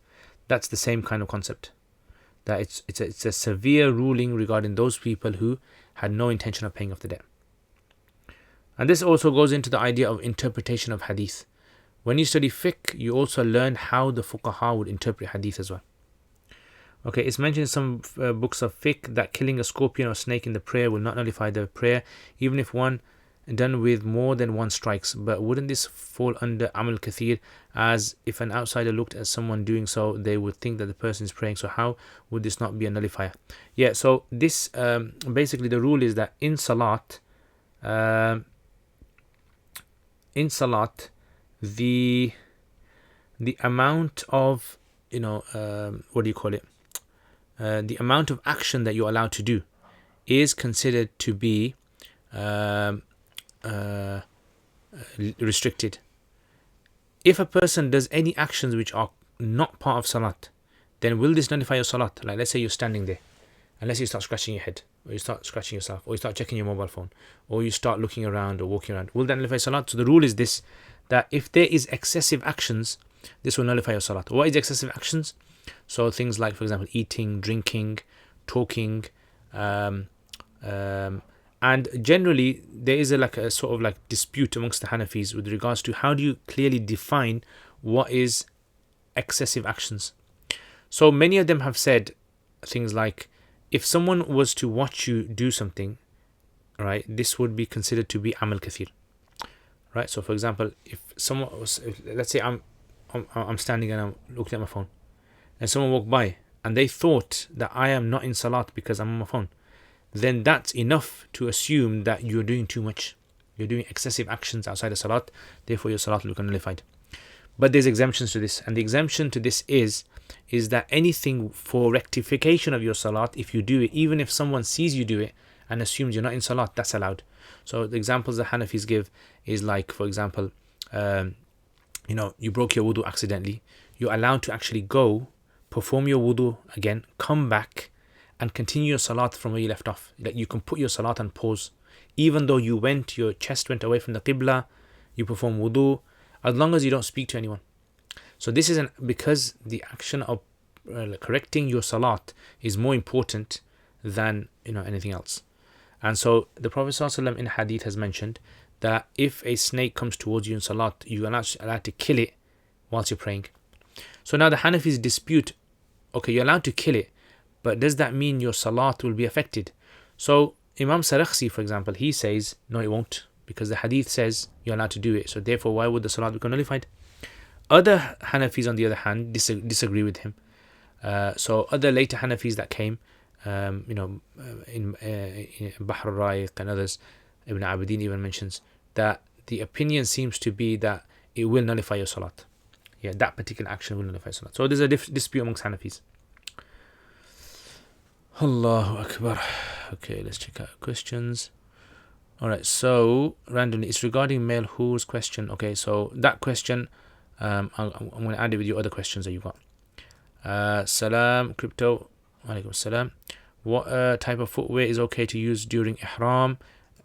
that's the same kind of concept. That it's a severe ruling regarding those people who had no intention of paying off the debt. And this also goes into the idea of interpretation of hadith. When you study fiqh, you also learn how the fuqaha would interpret hadith as well. Okay, it's mentioned in some books of fiqh that killing a scorpion or snake in the prayer will not nullify the prayer, even if one done with more than 1 strikes. But wouldn't this fall under amal kathir, as if an outsider looked at someone doing so, they would think that the person is praying? So how would this not be a nullifier? Yeah, so this basically the rule is that in salat, the amount of the amount of action that you're allowed to do is considered to be restricted. If a person does any actions which are not part of salat, then will this nullify your salat? Like, let's say you're standing there, unless you start scratching your head, or you start scratching yourself, or you start checking your mobile phone, or you start looking around or walking around, will that nullify salat? So the rule is this, that if there is excessive actions, this will nullify your salat. What is excessive actions? So things like, for example, eating, drinking, talking, and generally there is a sort of dispute amongst the Hanafis with regards to how do you clearly define what is excessive actions. So many of them have said things like, if someone was to watch you do something, right, this would be considered to be amal kathir, right? So for example, if someone was, let's say I'm standing and I'm looking at my phone, and someone walked by and they thought that I am not in salat because I'm on my phone, then that's enough to assume that you're doing too much. You're doing excessive actions outside of salat, therefore your salat will be nullified. But there's exemptions to this, and the exemption to this is that anything for rectification of your salat, if you do it, even if someone sees you do it and assumes you're not in salat, that's allowed. So the examples the Hanafis give is like, for example, you broke your wudu accidentally. You're allowed to actually go, perform your wudu again, come back, and continue your salat from where you left off. Like you can put your salat on pause. Even though your chest went away from the qibla, you perform wudu, as long as you don't speak to anyone. So this is because the action of correcting your salat is more important than anything else. And so the Prophet ﷺ in hadith has mentioned that if a snake comes towards you in salat, you are not allowed to kill it whilst you're praying. So now the Hanafis dispute, okay, you're allowed to kill it, but does that mean your salat will be affected? So Imam Sarakhsi, for example, he says, no, it won't, because the hadith says you're allowed to do it. So therefore, why would the salat become nullified? Other Hanafis, on the other hand, disagree with him. So other later Hanafis that came, in Bahr al-Ra'iq and others, Ibn Abidin even mentions that the opinion seems to be that it will nullify your salat. Yeah, that particular action will nullify salat. So there's a dispute amongst Hanafis. Allahu Akbar. Okay, let's check out questions. Alright, so randomly, it's regarding male whose question. Okay, so that question, I'm going to add it with your other questions that you got. Salam, crypto. Alaikum salam. What type of footwear is okay to use during ihram?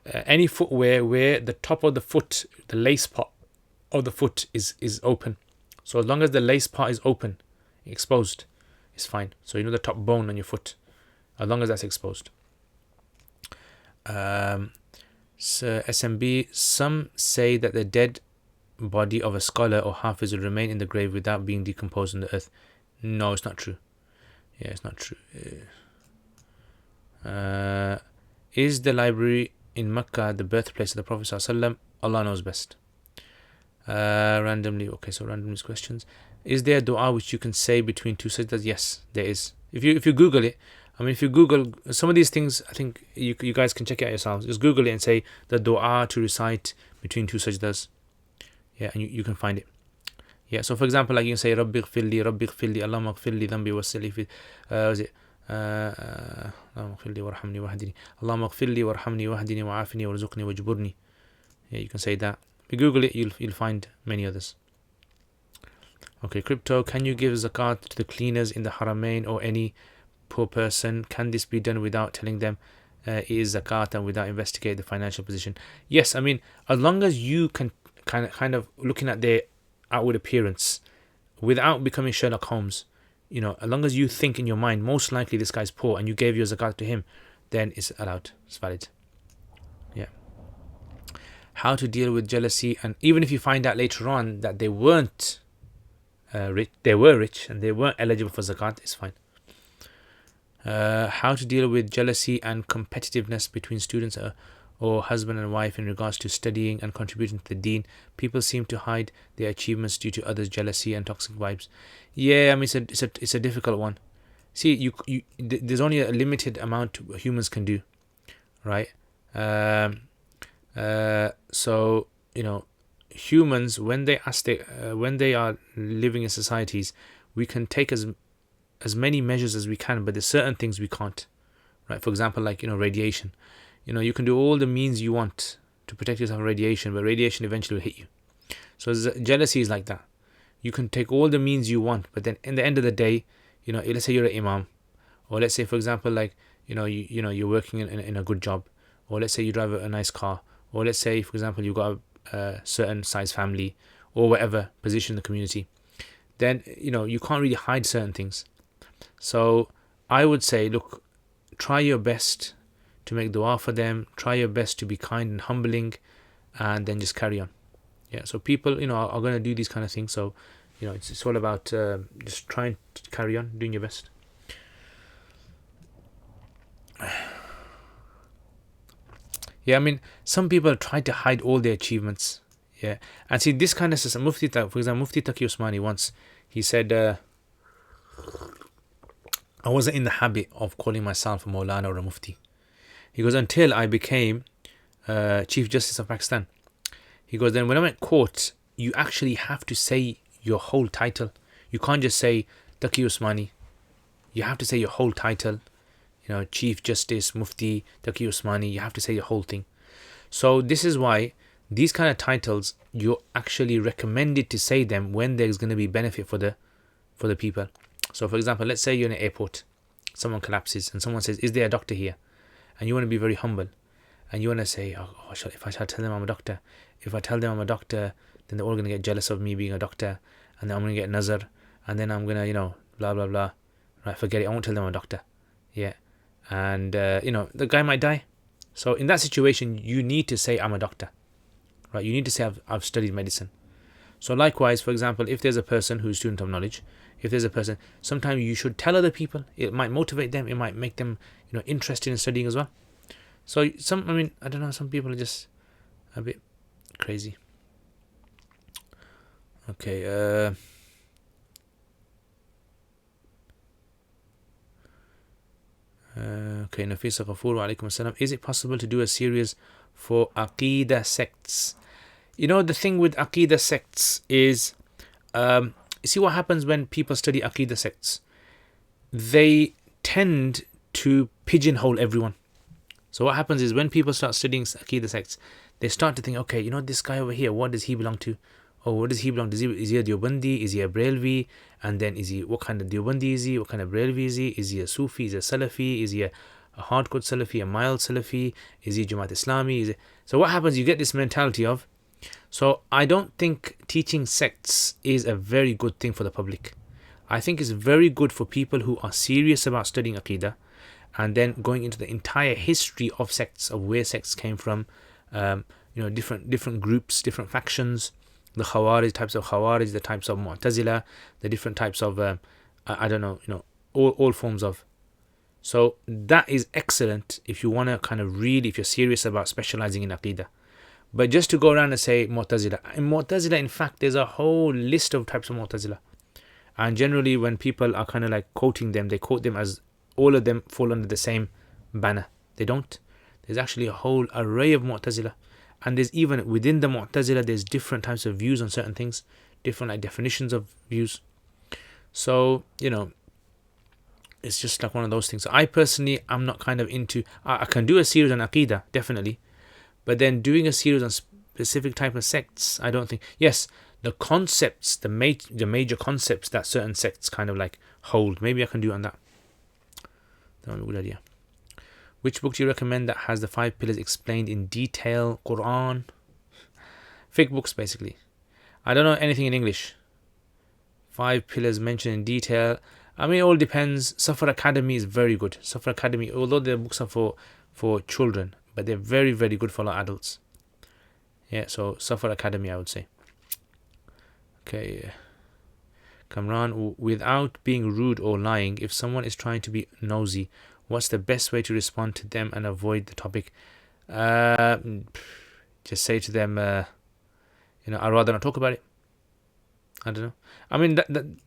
Any footwear where the top of the foot, the lace part of the foot is open. So as long as the lace part is open, exposed, it's fine. So the top bone on your foot, as long as that's exposed. So SMB, some say that the dead body of a scholar or hafiz will remain in the grave without being decomposed in the earth. No, it's not true. Yeah, it's not true. Is the library in Mecca the birthplace of the Prophet ﷺ? Allah knows best. Randomly, okay, so randomly questions. Is there a dua which you can say between two sajdas? Yes, there is. If you Google it, if you Google some of these things, I think you guys can check it out yourselves. Just Google it and say the dua to recite between two sajdas. Yeah, and you can find it. Yeah, so for example, like you can say Rabbi ghfirli, Allahumma ghfirli dhanbi wasali fi was it Allahumma ghfirli warhamni wahdini, Allahumma ghfirli warhamni wahdini wa'afini warzuqni wajburni. Yeah, you can say that. If you Google it, you'll find many others. Okay, crypto, can you give zakat to the cleaners in the Haramain or any poor person? Can this be done without telling them it is zakat and without investigating the financial position? Yes, as long as you can kind of looking at their outward appearance without becoming Sherlock Holmes, as long as you think in your mind most likely this guy's poor and you gave your zakat to him, then it's allowed, it's valid. Yeah. How to deal with jealousy, and even if you find out later on that they weren't rich, they were rich and they weren't eligible for zakat, it's fine. How to deal with jealousy and competitiveness between students or husband and wife in regards to studying and contributing to the deen. People seem to hide their achievements due to others' jealousy and toxic vibes. Yeah, it's a difficult one. See, there's only a limited amount humans can do, right? So humans, when they are living in societies, we can take as many measures as we can, but there's certain things we can't, right? For example, like radiation. You can do all the means you want to protect yourself from radiation, but radiation eventually will hit you. So jealousy is like that. You can take all the means you want, but then in the end of the day, let's say you're an imam, or let's say, for example, like you're working in a good job, or let's say you drive a nice car, or let's say, for example, you've got a certain size family, or whatever position in the community. Then you can't really hide certain things. So I would say, look, try your best to make dua for them, try your best to be kind and humbling, and then just carry on. Yeah, so people are going to do these kind of things, so it's all about just trying to carry on doing your best. Yeah, some people try to hide all their achievements. Yeah, and see, this kind of system, for example, Mufti Taqi Usmani once, he said, I wasn't in the habit of calling myself a Maulana or a Mufti. He goes, until I became Chief Justice of Pakistan. He goes, then when I'm at court, you actually have to say your whole title. You can't just say Taqi Usmani. You have to say your whole title. Chief Justice, Mufti, Taqi Usmani. You have to say your whole thing. So this is why these kind of titles, you're actually recommended to say them when there's going to be benefit for the people. So for example, let's say you're in an airport, someone collapses and someone says, is there a doctor here? And you want to be very humble and you want to say, oh, if I shall tell them I'm a doctor, if I tell them I'm a doctor, then they're all going to get jealous of me being a doctor, and then I'm going to get nazar, and then I'm going to, blah, blah, blah. Right, forget it. I won't tell them I'm a doctor. Yeah. And, the guy might die. So in that situation, you need to say I'm a doctor. Right? You need to say I've studied medicine. So likewise, for example, if there's a person who's a student of knowledge, if there's a person, sometimes you should tell other people. It might motivate them. It might make them, interested in studying as well. So I don't know, some people are just a bit crazy. Okay. Okay, Nafisa Ghafoor, wa alaikum assalam. Is it possible to do a series for Aqidah sects? The thing with Aqidah sects is, you see what happens when people study Aqidah sects? They tend to pigeonhole everyone. So what happens is when people start studying Aqidah sects, they start to think, okay, this guy over here, what does he belong to? Oh, what does he belong to? Is he a Deobandi? Is he a Brelvi? And then what kind of Deobandi is he? What kind of Brelvi is he? Is he a Sufi? Is he a Salafi? Is he a hardcore Salafi? A mild Salafi? Is he Jamaat Islami? So what happens? You get this mentality of, so I don't think teaching sects is a very good thing for the public. I think it's very good for people who are serious about studying Aqidah, and then going into the entire history of sects, of where sects came from, different groups, different factions, the Khawarij, types of Khawarij, the types of Mu'tazila, the different types of, all forms of. So that is excellent if you want to kind of read, if you're serious about specializing in Aqidah. But just to go around and say Mu'tazila, in fact, there's a whole list of types of Mu'tazila. And generally when people are kind of like quoting them, they quote them as all of them fall under the same banner. They don't. There's actually a whole array of Mu'tazila. And there's even within the Mu'tazila, there's different types of views on certain things, different definitions of views. So, it's just like one of those things. So I personally, I'm not kind of into, I can do a series on Aqidah, definitely. But then doing a series on specific type of sects, I don't think. Yes, the concepts, the major concepts that certain sects kind of like hold, maybe I can do on that. That would be a good idea. Which book do you recommend that has the 5 pillars explained in detail? Quran? Fiqh books, basically. I don't know anything in English. 5 pillars mentioned in detail. It all depends. Safar Academy is very good. Safar Academy, although their books are for children, but they're very, very good for a lot of adults. Yeah, so Safar Academy, I would say. Okay. Kamran, without being rude or lying, if someone is trying to be nosy, what's the best way to respond to them and avoid the topic? Just say to them, I'd rather not talk about it. I don't know.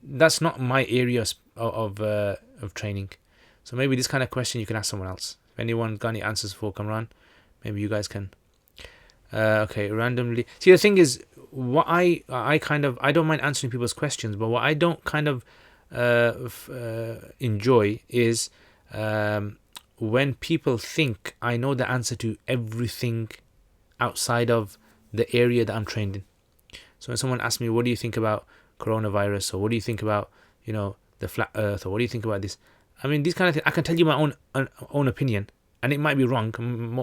That's not my area of training. So maybe this kind of question you can ask someone else. If anyone got any answers for Kamran, maybe you guys can. Okay, randomly. See, the thing is, what I don't mind answering people's questions, but what I don't kind of enjoy is when people think I know the answer to everything outside of the area that I'm trained in. So when someone asks me, what do you think about coronavirus, or what do you think about the flat earth, or what do you think about this, these kind of things, I can tell you my own opinion, and it might be wrong,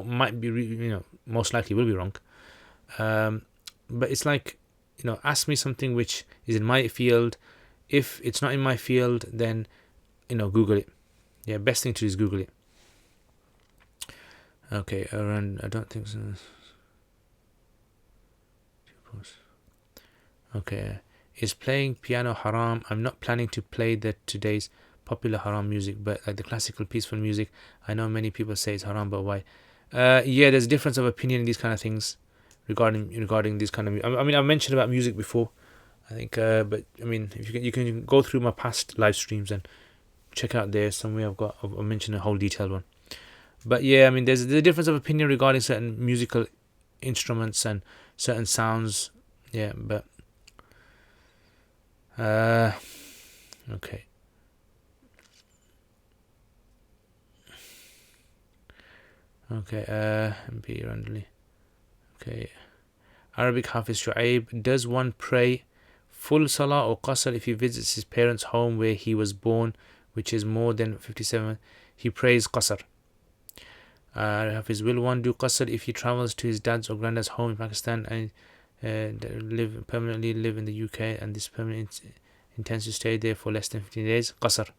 might be most likely will be wrong, but it's like, ask me something which is in my field. If it's not in my field, then Google it. Yeah, best thing to do is Google it. Okay, I don't think so. Okay, is playing piano haram? I'm not planning to play today's popular haram music, but like the classical peaceful music, I know many people say it's haram, but why? Yeah, there's a difference of opinion in these kind of things regarding these kind of. I've mentioned about music before, I think, but if you can go through my past live streams and check out there somewhere I've mentioned a whole detailed one. But yeah, there's a difference of opinion regarding certain musical instruments and certain sounds. Yeah, but okay. Okay, MP randomly. Okay. Arabic Hafiz Shu'aib, does one pray full salah or qasr if he visits his parents' home where he was born which is more than 57, he prays qasr. Hafiz, will one do qasr if he travels to his dad's or granddad's home in Pakistan and permanently live in the UK, and this permanent intends to stay there for less than 15 days? Qasr.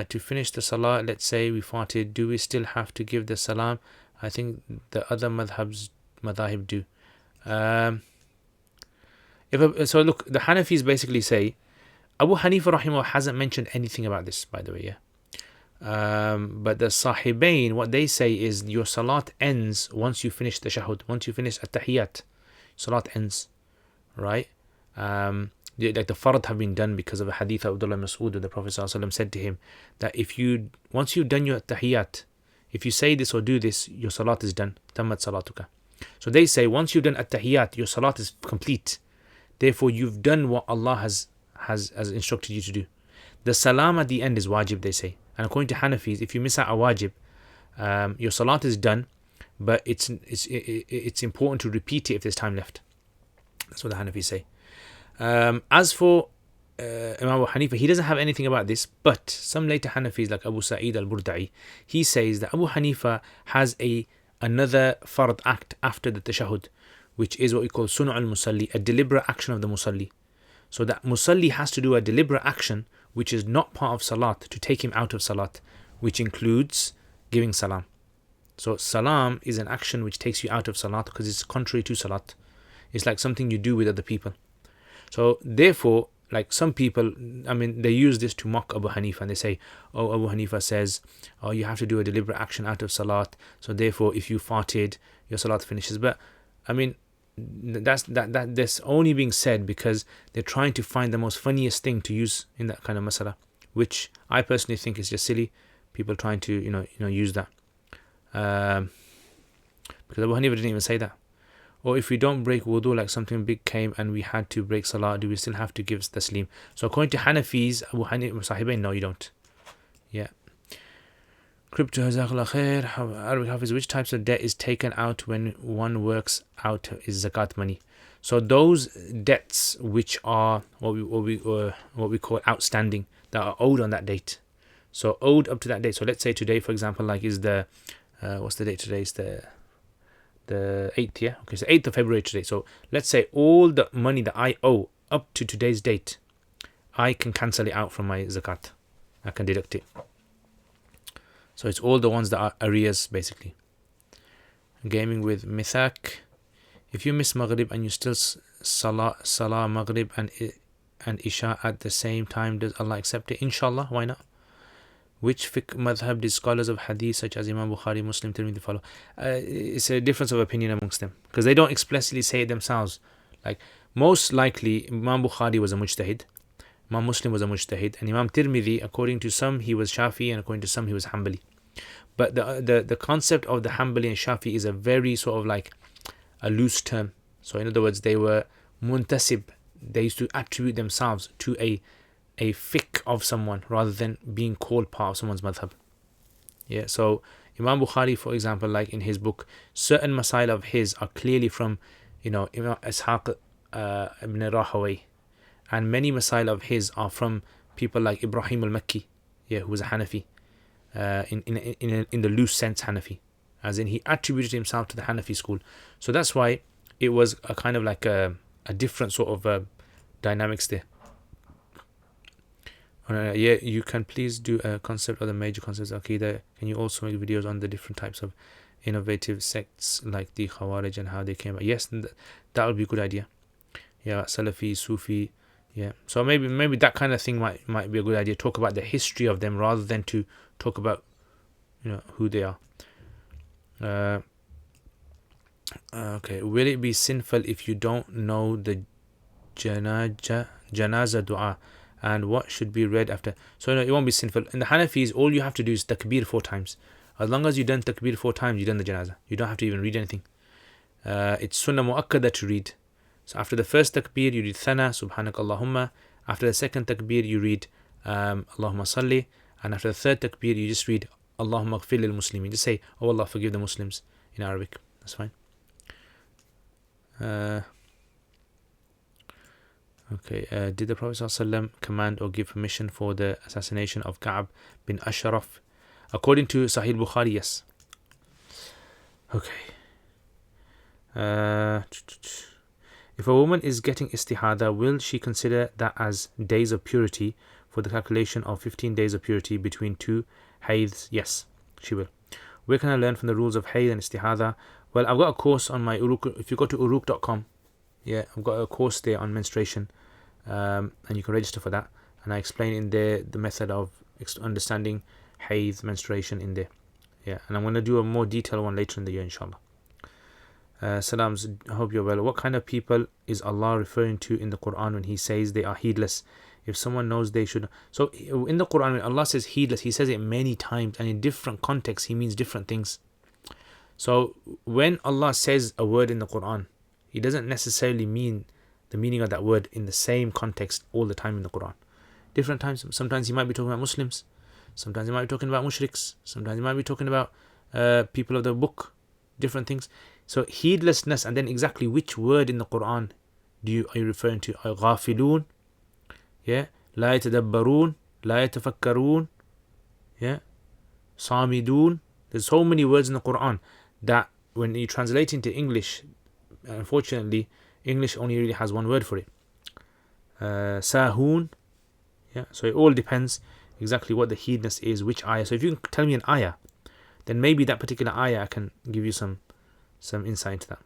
To finish the salah, let's say we farted, do we still have to give the salam? I think the other madhahib do. So look, the Hanafis basically say, Abu Hanifa rahimahullah hasn't mentioned anything about this, by the way, yeah. But the Sahibain, what they say is your salat ends once you finish the shahud, once you finish at-tahiyyat, salat ends, right? Like the fard have been done because of a hadith of Abdullah Mas'ud, where the Prophet ﷺ said to him that once you've done your tahiyyat, if you say this or do this, your salat is done. Tammat salatuka. So they say once you've done at-tahiyyat, your salat is complete. Therefore, you've done what Allah has instructed you to do. The salam at the end is wajib, they say. And according to Hanafis, if you miss out a wajib, your salat is done, but it's important to repeat it if there's time left. That's what the Hanafis say. As for Imam Abu Hanifa, he doesn't have anything about this, but some later Hanafis like Abu Sa'id al-Burda'i, he says that Abu Hanifa has another fard act after the tashahhud, which is what we call sunu' al-musalli, a deliberate action of the musalli. So that musalli has to do a deliberate action which is not part of salat to take him out of salat, which includes giving salam. So salam is an action which takes you out of salat because it's contrary to salat. It's like something you do with other people. So therefore, like some people, I mean, they use this to mock Abu Hanifa, and they say, oh, Abu Hanifa says, oh, you have to do a deliberate action out of salat, so therefore if you farted, your salat finishes. But I mean, that's only being said because they're trying to find the most funniest thing to use in that kind of masala, which I personally think is just silly. People trying to use that because Abu Hanifa didn't even say that. Or if we don't break wudu, like something big came and we had to break salah, do we still have to give taslim? So according to Hanafis, Abu Hanifa Sahibain, no, you don't. Yeah. Crypto, jazakallah khair. Arabic Hafiz, which types of debt is taken out when one works out is zakat money? So those debts which are what we call outstanding, that are owed on that date. So owed up to that date. So let's say today, for example, like is the what's the date today? Is the 8th, yeah? Okay, so 8th of February today. So let's say all the money that I owe up to today's date, I can cancel it out from my zakat. I can deduct it. So it's all the ones that are arrears, basically. Gaming with Mithaq. If you miss Maghrib and you still Salah Maghrib and Isha at the same time, does Allah accept it? Inshallah, why not? Which fiqh madhab did scholars of hadith such as Imam Bukhari, Muslim, Tirmidhi follow? It's a difference of opinion amongst them because they don't explicitly say it themselves. Like most likely, Imam Bukhari was a mujtahid, Imam Muslim was a mujtahid, and Imam Tirmidhi, according to some, he was Shafi, and according to some, he was Hanbali. But the concept of the Hanbali and Shafi is a very sort of like a loose term. So in other words, they were muntasib. They used to attribute themselves to a fiqh of someone rather than being called part of someone's madhab. Yeah, so Imam Bukhari, for example, like in his book, certain masail of his are clearly from, Imam Ishaq ibn Rahaway, and many masail of his are from people like Ibrahim al-Makki, yeah, who was a Hanafi, in the loose sense Hanafi, as in he attributed himself to the Hanafi school. So that's why it was a kind of like a different sort of dynamics there. Yeah, you can please do a concept of the major concepts of Aqidah. Can you also make videos on the different types of innovative sects like the Khawarij and how they came about? Yes, that would be a good idea. Yeah, Salafi, Sufi. Yeah, so maybe that kind of thing might be a good idea. Talk about the history of them rather than to talk about who they are. Okay, will it be sinful if you don't know the janaza dua? And what should be read after? So no, it won't be sinful. In the Hanafis, all you have to do is takbir 4 times. As long as you've done takbir 4 times, you've done the janazah. You don't have to even read anything. It's sunnah mu'akkada to read. So after the first takbir, you read thana, subhanakallahumma. After the second takbir, you read Allahumma salli. And after the third takbir, you just read Allahumma ghfir lil muslimin. Just say, oh Allah, forgive the Muslims in Arabic. That's fine. Okay, did the Prophet ﷺ command or give permission for the assassination of Ka'b bin Ashraf? According to Sahih Bukhari, yes. Okay. If a woman is getting istihada, will she consider that as days of purity for the calculation of 15 days of purity between two hayds? Yes, she will. Where can I learn from the rules of hayd and istihada? Well, I've got a course on my Uruk. If you go to uruk.com, yeah, I've got a course there on menstruation, and you can register for that. And I explain in there the method of understanding hayd, menstruation in there. Yeah, and I'm going to do a more detailed one later in the year, inshallah. Salams, I hope you're well. What kind of people is Allah referring to in the Quran when He says they are heedless? If someone knows they should. So in the Quran, when Allah says heedless, He says it many times, and in different contexts, He means different things. So when Allah says a word in the Quran, He doesn't necessarily mean the meaning of that word in the same context all the time in the Quran. Different times. Sometimes He might be talking about Muslims. Sometimes He might be talking about mushriks. Sometimes He might be talking about people of the book. Different things. So heedlessness, and then exactly which word in the Quran are you referring to? Ghafilun, yeah, la yatadabbarun, la yatafakkarun, yeah, samidun. There's so many words in the Quran that when you translate into English, unfortunately, English only really has one word for it. Sahun, yeah. So it all depends exactly what the heedlessness is, which ayah. So if you can tell me an ayah, then maybe that particular ayah I can give you some insight into that.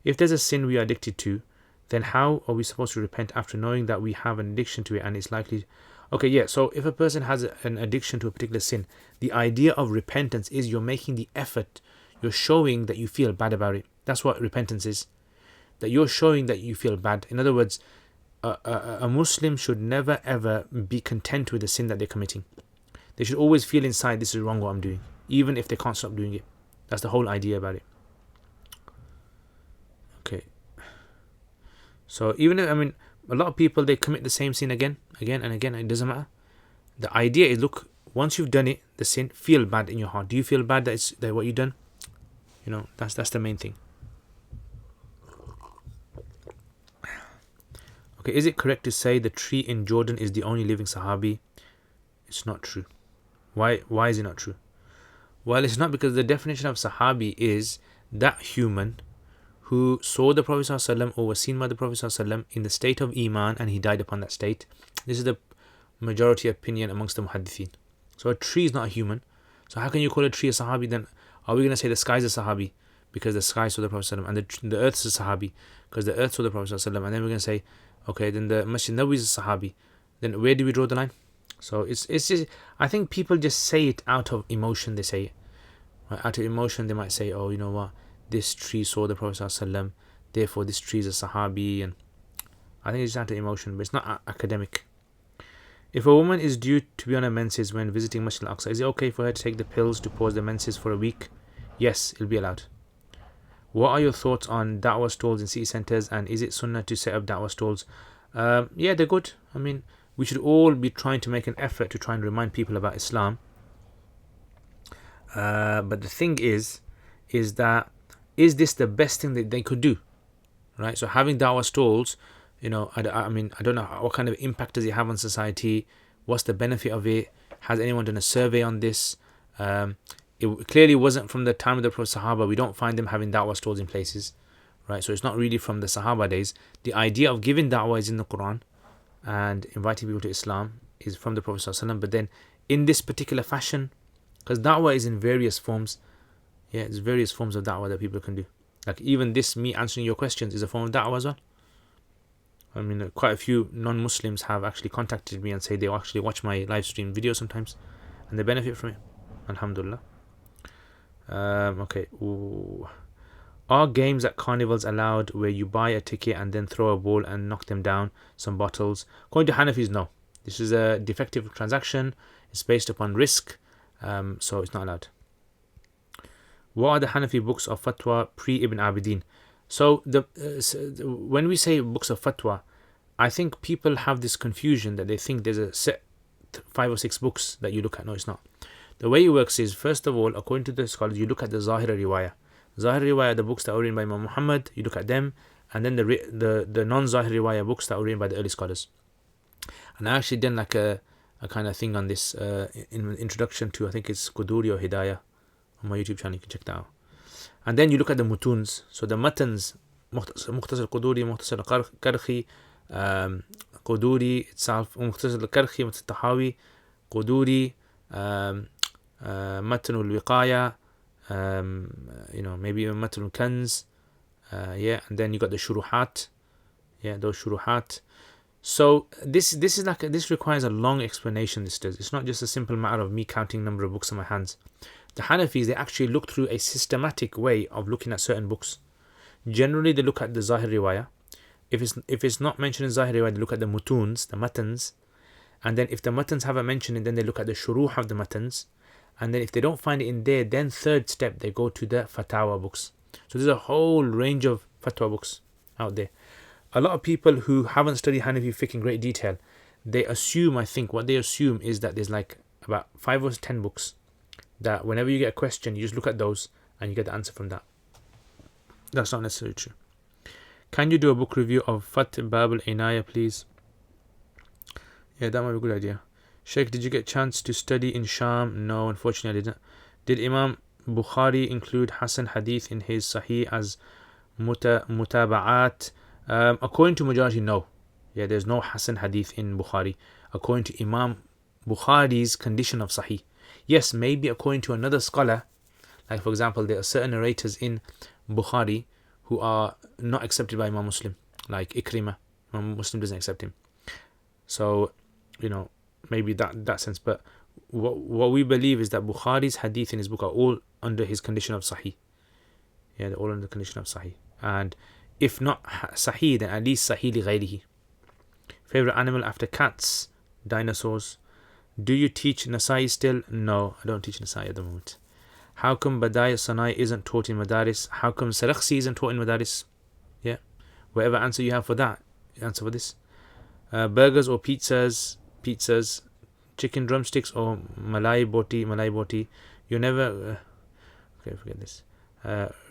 If there's a sin we are addicted to, then how are we supposed to repent after knowing that we have an addiction to it and it's likely? Okay, yeah, so if a person has an addiction to a particular sin, the idea of repentance is you're making the effort, you're showing that you feel bad about it. That's what repentance is. That you're showing that you feel bad. In other words, a Muslim should never ever be content with the sin that they're committing. They should always feel inside, this is wrong what I'm doing, even if they can't stop doing it. That's the whole idea about it. Okay. So even if, a lot of people, they commit the same sin again and again, and it doesn't matter. The idea is, look, once you've done it, the sin, feel bad in your heart. Do you feel bad that what you've done? That's the main thing. Okay, is it correct to say the tree in Jordan is the only living Sahabi? It's not true. Why is it not true? Well, it's not, because the definition of Sahabi is that human who saw the Prophet ﷺ or was seen by the Prophet ﷺ in the state of Iman and he died upon that state. This is the majority opinion amongst the muhaddithin. So a tree is not a human. So how can you call a tree a Sahabi then? Are we going to say the sky is a Sahabi because the sky saw the Prophet ﷺ, and the earth is a Sahabi because the earth saw the Prophet ﷺ, and then we're going to say, okay, then the Masjid Nabawi is a Sahabi. Then where do we draw the line? So it's just, I think people just say it out of emotion. They say it. Right? Out of emotion, they might say, oh, you know what? This tree saw the Prophet ﷺ, therefore this tree is a Sahabi. And I think it's just out of emotion, but it's not academic. If a woman is due to be on her menses when visiting Masjid al-Aqsa, is it okay for her to take the pills to pause the menses for a week? Yes, it'll be allowed. What are your thoughts on da'wah stalls in city centres, and is it sunnah to set up da'wah stalls? Yeah, they're good. We should all be trying to make an effort to try and remind people about Islam. But the thing is that, is this the best thing that they could do? Right? So having da'wah stalls, I don't know what kind of impact does it have on society. What's the benefit of it? Has anyone done a survey on this? It clearly wasn't from the time of the Prophet Sahaba. We don't find them having da'wah stalls in places, right? So it's not really from the Sahaba days. The idea of giving da'wah is in the Quran, and inviting people to Islam is from the Prophet ﷺ. But then in this particular fashion, because da'wah is in various forms. Yeah, there's various forms of da'wah that people can do. Like even this, me answering your questions, is a form of da'wah as well. Quite a few non-Muslims have actually contacted me and say they actually watch my live stream videos sometimes, and they benefit from it. Alhamdulillah. Okay. Ooh. Are games at carnivals allowed where you buy a ticket and then throw a ball and knock them down, some bottles? According to Hanafis, no. This is a defective transaction. It's based upon risk, so it's not allowed. What are the Hanafi books of fatwa pre-Ibn Abidin? So when we say books of fatwa, I think people have this confusion that they think there's a set 5 or 6 books that you look at. No, it's not. The way it works is, first of all, according to the scholars, you look at the Zahira Riwayah. Zahira Riwayah, the books that are written by Imam Muhammad, you look at them, and then the non-Zahir riwayah books that were written by the early scholars. And I actually done like a kind of thing on this in introduction to, I think it's Quduri or Hidayah on my YouTube channel. You can check that out. And then you look at the mutuns. So the matans, Mukhtasar Quduri, Mukhtasar Karhi, Quduri itself, Mukhtasar Karhi, Mukhtasar Tahawi, Quduri, Matan al-Wiqaya, maybe even Matan al-Kanz, and then you got the Shuruhat, those Shuruhat. So this requires a long explanation. This does. It's not just a simple matter of me counting number of books in my hands. The Hanafis, they actually look through a systematic way of looking at certain books. Generally, they look at the Zahir riwayah. If it's not mentioned in Zahir riwayah, they look at the mutuns, the matans, and then if the matans haven't mentioned it, then they look at the shuruh of the matans, and then if they don't find it in there, then third step they go to the fatwa books. So there's a whole range of fatwa books out there. A lot of people who haven't studied Hanafi fiqh in great detail, they assume, I think what they assume is that there's like about 5 or 10 books that whenever you get a question, you just look at those and you get the answer from that. That's not necessarily true. Can you do a book review of Fath Bab al-Inaya, please? Yeah, that might be a good idea. Sheikh, did you get a chance to study in Sham? No, unfortunately I didn't. Did Imam Bukhari include Hasan Hadith in his Sahih as mutaba'at? According to majority, no. Yeah, there's no Hasan Hadith in Bukhari according to Imam Bukhari's condition of Sahih. Yes, maybe according to another scholar, like for example, there are certain narrators in Bukhari who are not accepted by Imam Muslim, like Ikrimah. Imam Muslim doesn't accept him. So, maybe that sense. But what we believe is that Bukhari's hadith in his book are all under his condition of Sahih. Yeah, they're all under the condition of Sahih. And if not Sahih, then at least Sahih li ghayrihi. Favorite animal after cats? Dinosaurs. Do you teach Nasai still? No, I don't teach Nasai at the moment. How come Badai Sanai isn't taught in Madaris? How come Sarakhsi isn't taught in Madaris? Yeah, whatever answer you have for that, answer for this. Burgers or pizzas, chicken drumsticks or malai boti. You never. Okay, forget this.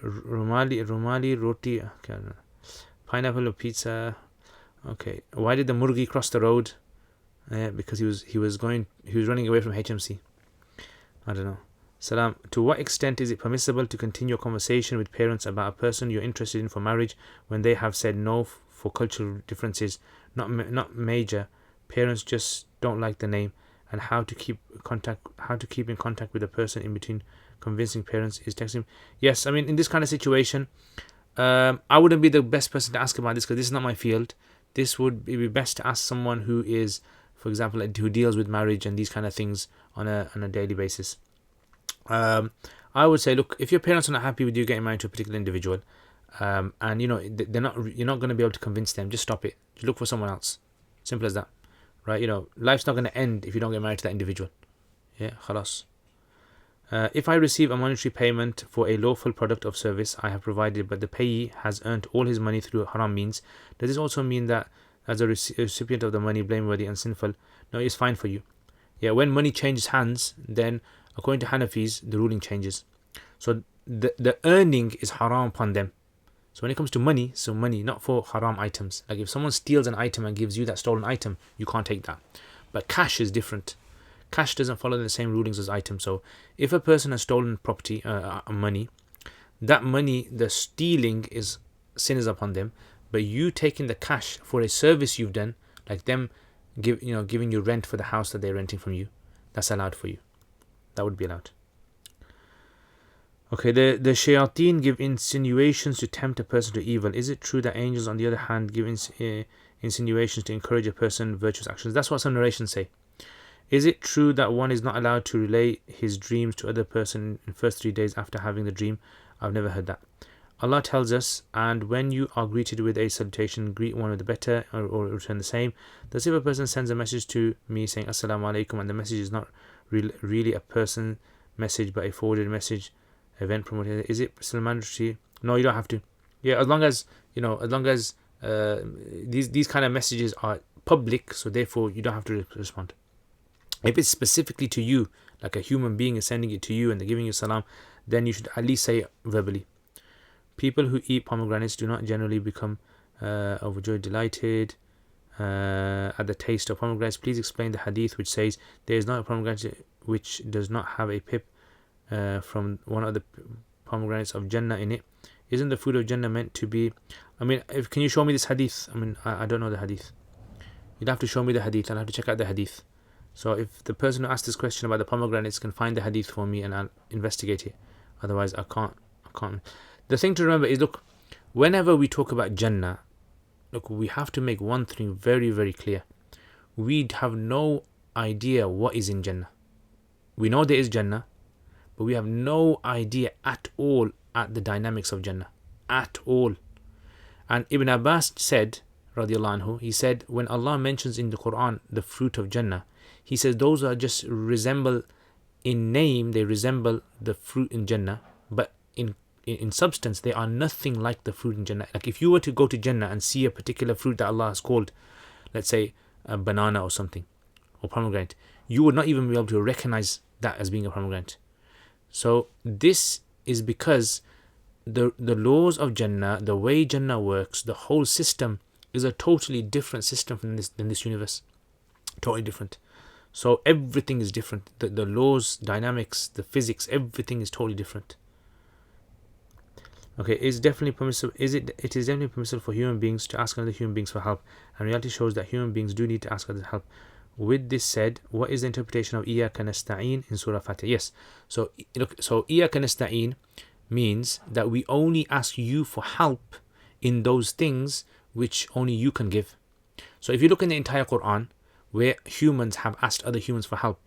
Rumali roti. Okay, pineapple or pizza. Okay, why did the murgi cross the road? Because he was running away from HMC. I don't know. Salam. To what extent is it permissible to continue a conversation with parents about a person you're interested in for marriage when they have said no for cultural differences, not major? Parents just don't like the name, and how to keep in contact with the person in between convincing parents is texting. Yes, I mean in this kind of situation, I wouldn't be the best person to ask about this because this is not my field. This would be best to ask someone who is, for example, who deals with marriage and these kind of things on a daily basis. I would say, look, if your parents are not happy with you getting married to a particular individual, and you're not going to be able to convince them, just stop it. Just look for someone else. Simple as that, right? Life's not going to end if you don't get married to that individual. Yeah, khalas. If I receive a monetary payment for a lawful product of service I have provided, but the payee has earned all his money through haram means, does this also mean that as a recipient of the money, blameworthy and sinful? No, it's fine for you. Yeah, when money changes hands, then according to Hanafis, the ruling changes. So the earning is haram upon them. So when it comes to money, not for haram items. Like if someone steals an item and gives you that stolen item, you can't take that. But cash is different. Cash doesn't follow the same rulings as items. So if a person has stolen property, money, that money, the stealing is sin is upon them. But you taking the cash for a service you've done, like them giving you rent for the house that they're renting from you, that's allowed for you. That would be allowed. Okay, the shayateen give insinuations to tempt a person to evil. Is it true that angels, on the other hand, give insinuations to encourage a person virtuous actions? That's what some narrations say. Is it true that one is not allowed to relay his dreams to other person in the first 3 days after having the dream? I've never heard that. Allah tells us, and when you are greeted with a salutation, greet one with the better or return the same. Thus, if a person sends a message to me saying Assalamu alaikum and the message is not really a person message but a forwarded message, event promoter, is it still mandatory? No, you don't have to. Yeah, as long as these kind of messages are public, so therefore you don't have to respond. If it's specifically to you, like a human being is sending it to you and they're giving you salam, then you should at least say it verbally. People who eat pomegranates do not generally become overjoyed, delighted at the taste of pomegranates. Please explain the hadith which says there is not a pomegranate which does not have a pip from one of the pomegranates of Jannah in it. Isn't the fruit of Jannah meant to be? I mean, can you show me this hadith? I mean, I don't know the hadith. You'd have to show me the hadith. I'll have to check out the hadith. So if the person who asked this question about the pomegranates can find the hadith for me, and I'll investigate it. Otherwise, I can't. The thing to remember is, look, whenever we talk about Jannah, look, we have to make one thing very, very clear. We have no idea what is in Jannah. We know there is Jannah, but we have no idea at all at the dynamics of Jannah. At all. And Ibn Abbas said, radiallahu anhu, he said, when Allah mentions in the Quran the fruit of Jannah, he says those are just resemble, in name they resemble the fruit in Jannah, but in substance they are nothing like the fruit in Jannah. Like if you were to go to Jannah and see a particular fruit that Allah has called, let's say a banana or something, or pomegranate, you would not even be able to recognize that as being a pomegranate. So this is because the laws of Jannah, the way Jannah works, the whole system is a totally different system from this universe. Totally different. So everything is different. The laws, dynamics, the physics, everything is totally different. Okay, it is definitely permissible for human beings to ask other human beings for help, and reality shows that human beings do need to ask others help. With this said, what is the interpretation of Iyaka nasta'in in Surah Fatiha? Yes, so Iyaka nasta'in means that we only ask you for help in those things which only you can give. So if you look in the entire Quran, where humans have asked other humans for help,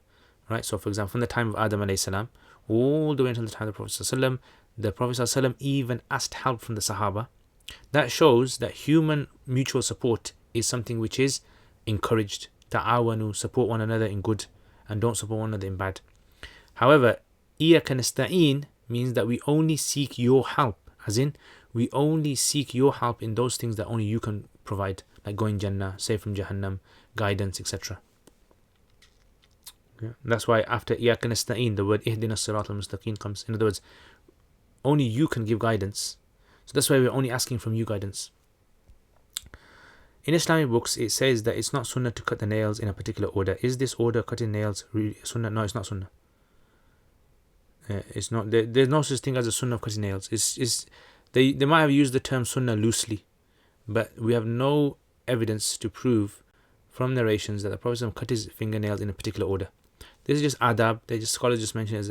right? So for example, from the time of Adam alayhi salam all the way until the time of the Prophet sallallahu, the Prophet ﷺ even asked help from the Sahaba. That shows that human mutual support is something which is encouraged. Ta'awanu, support one another in good and don't support one another in bad. However, Iyaka nasta'in means that we only seek your help, as in we only seek your help in those things that only you can provide, like going Jannah, save from Jahannam, guidance, etc. Okay. That's why after Iyaka nasta'in the word Ihdina as-siratal mustaqim comes. In other words, only you can give guidance. So that's why we're only asking from you guidance. In Islamic books, it says that it's not sunnah to cut the nails in a particular order. Is this order, cutting nails, really sunnah? No, it's not sunnah. It's not. There's no such thing as a sunnah of cutting nails. They might have used the term sunnah loosely, but we have no evidence to prove from narrations that the Prophet cut his fingernails in a particular order. This is just adab. Scholars just mention it as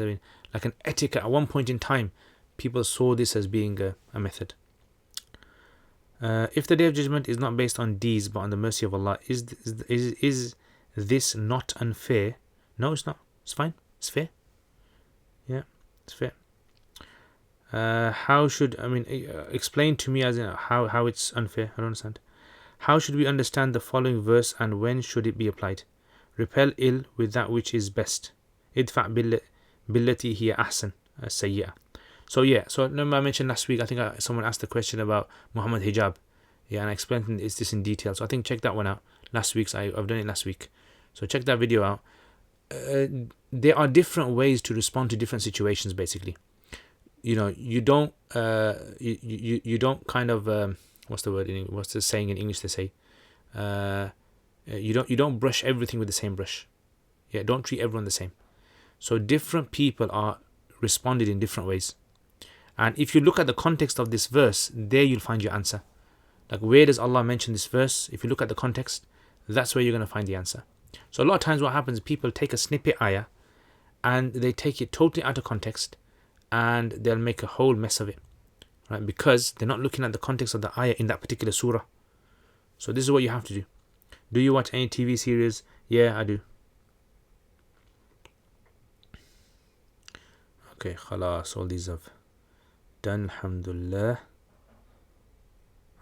like an etiquette. At one point in time, people saw this as being a method. If the Day of Judgment is not based on deeds but on the mercy of Allah, is this not unfair? No, it's not. It's fine. It's fair. Yeah, it's fair. How should, explain to me as in how it's unfair? I don't understand. How should we understand the following verse and when should it be applied? Repel ill with that which is best. Idfa' billati hiya ahsan sayyi'ah. So remember I mentioned last week, I think someone asked a question about Muhammad hijab. Yeah, and I explained this in detail. So I think check that one out. I've done it last week. So check that video out. There are different ways to respond to different situations, basically. You don't you don't kind of what's the saying in English they say? You don't brush everything with the same brush. Yeah, don't treat everyone the same. So different people are responded in different ways. And if you look at the context of this verse, there you'll find your answer. Like, where does Allah mention this verse? If you look at the context, that's where you're going to find the answer. So a lot of times what happens, people take a snippet ayah and they take it totally out of context and they'll make a whole mess of it, right? Because they're not looking at the context of the ayah in that particular surah. So this is what you have to do. Do you watch any TV series? Yeah, I do. Okay, khalas, all these have done, alhamdulillah.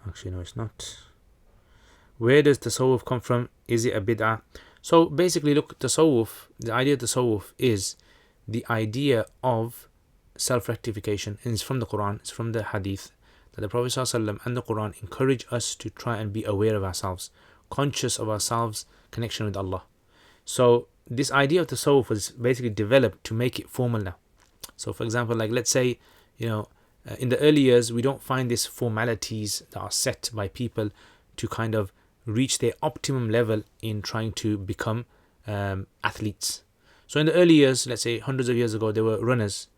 Actually, no, it's not. Where does tasawwuf come from? Is it a bid'ah? So basically, look, tasawwuf, the idea of tasawwuf is the idea of self-rectification. And it's from the Quran, it's from the hadith, that the Prophet ﷺ and the Quran encourage us to try and be aware of ourselves, conscious of ourselves, connection with Allah. So this idea of tasawwuf was basically developed to make it formal now. So for example, like let's say, in the early years, we don't find these formalities that are set by people to kind of reach their optimum level in trying to become athletes. So in the early years, let's say hundreds of years ago, there were runners,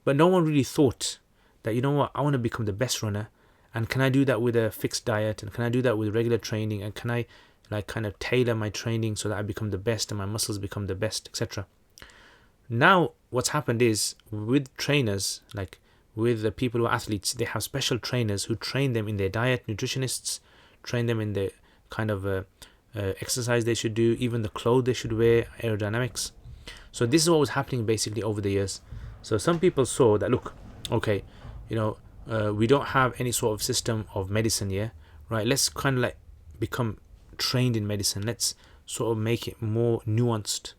but no one really thought that, you know what, I want to become the best runner, and can I do that with a fixed diet, and can I do that with regular training, and can I like kind of tailor my training so that I become the best and my muscles become the best, etc. Now what's happened is, with trainers, like with the people who are athletes, they have special trainers who train them in their diet, nutritionists train them in the kind of exercise they should do, even the clothes they should wear, aerodynamics. So this is what was happening basically over the years. So some people saw that, look, okay, you know, we don't have any sort of system of medicine here, right? Let's kind of like become trained in medicine. Let's sort of make it more nuanced.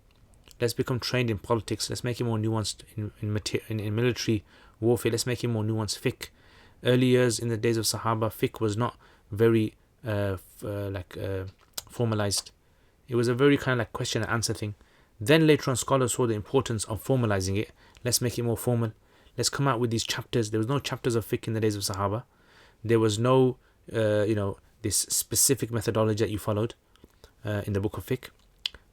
Let's become trained in politics. Let's make it more nuanced in military warfare. Let's make it more nuanced. Fiqh. Early years in the days of Sahaba, fiqh was not very formalized. It was a very kind of like question and answer thing. Then later on, scholars saw the importance of formalizing it. Let's make it more formal. Let's come out with these chapters. There was no chapters of fiqh in the days of Sahaba. There was no, this specific methodology that you followed in the book of fiqh.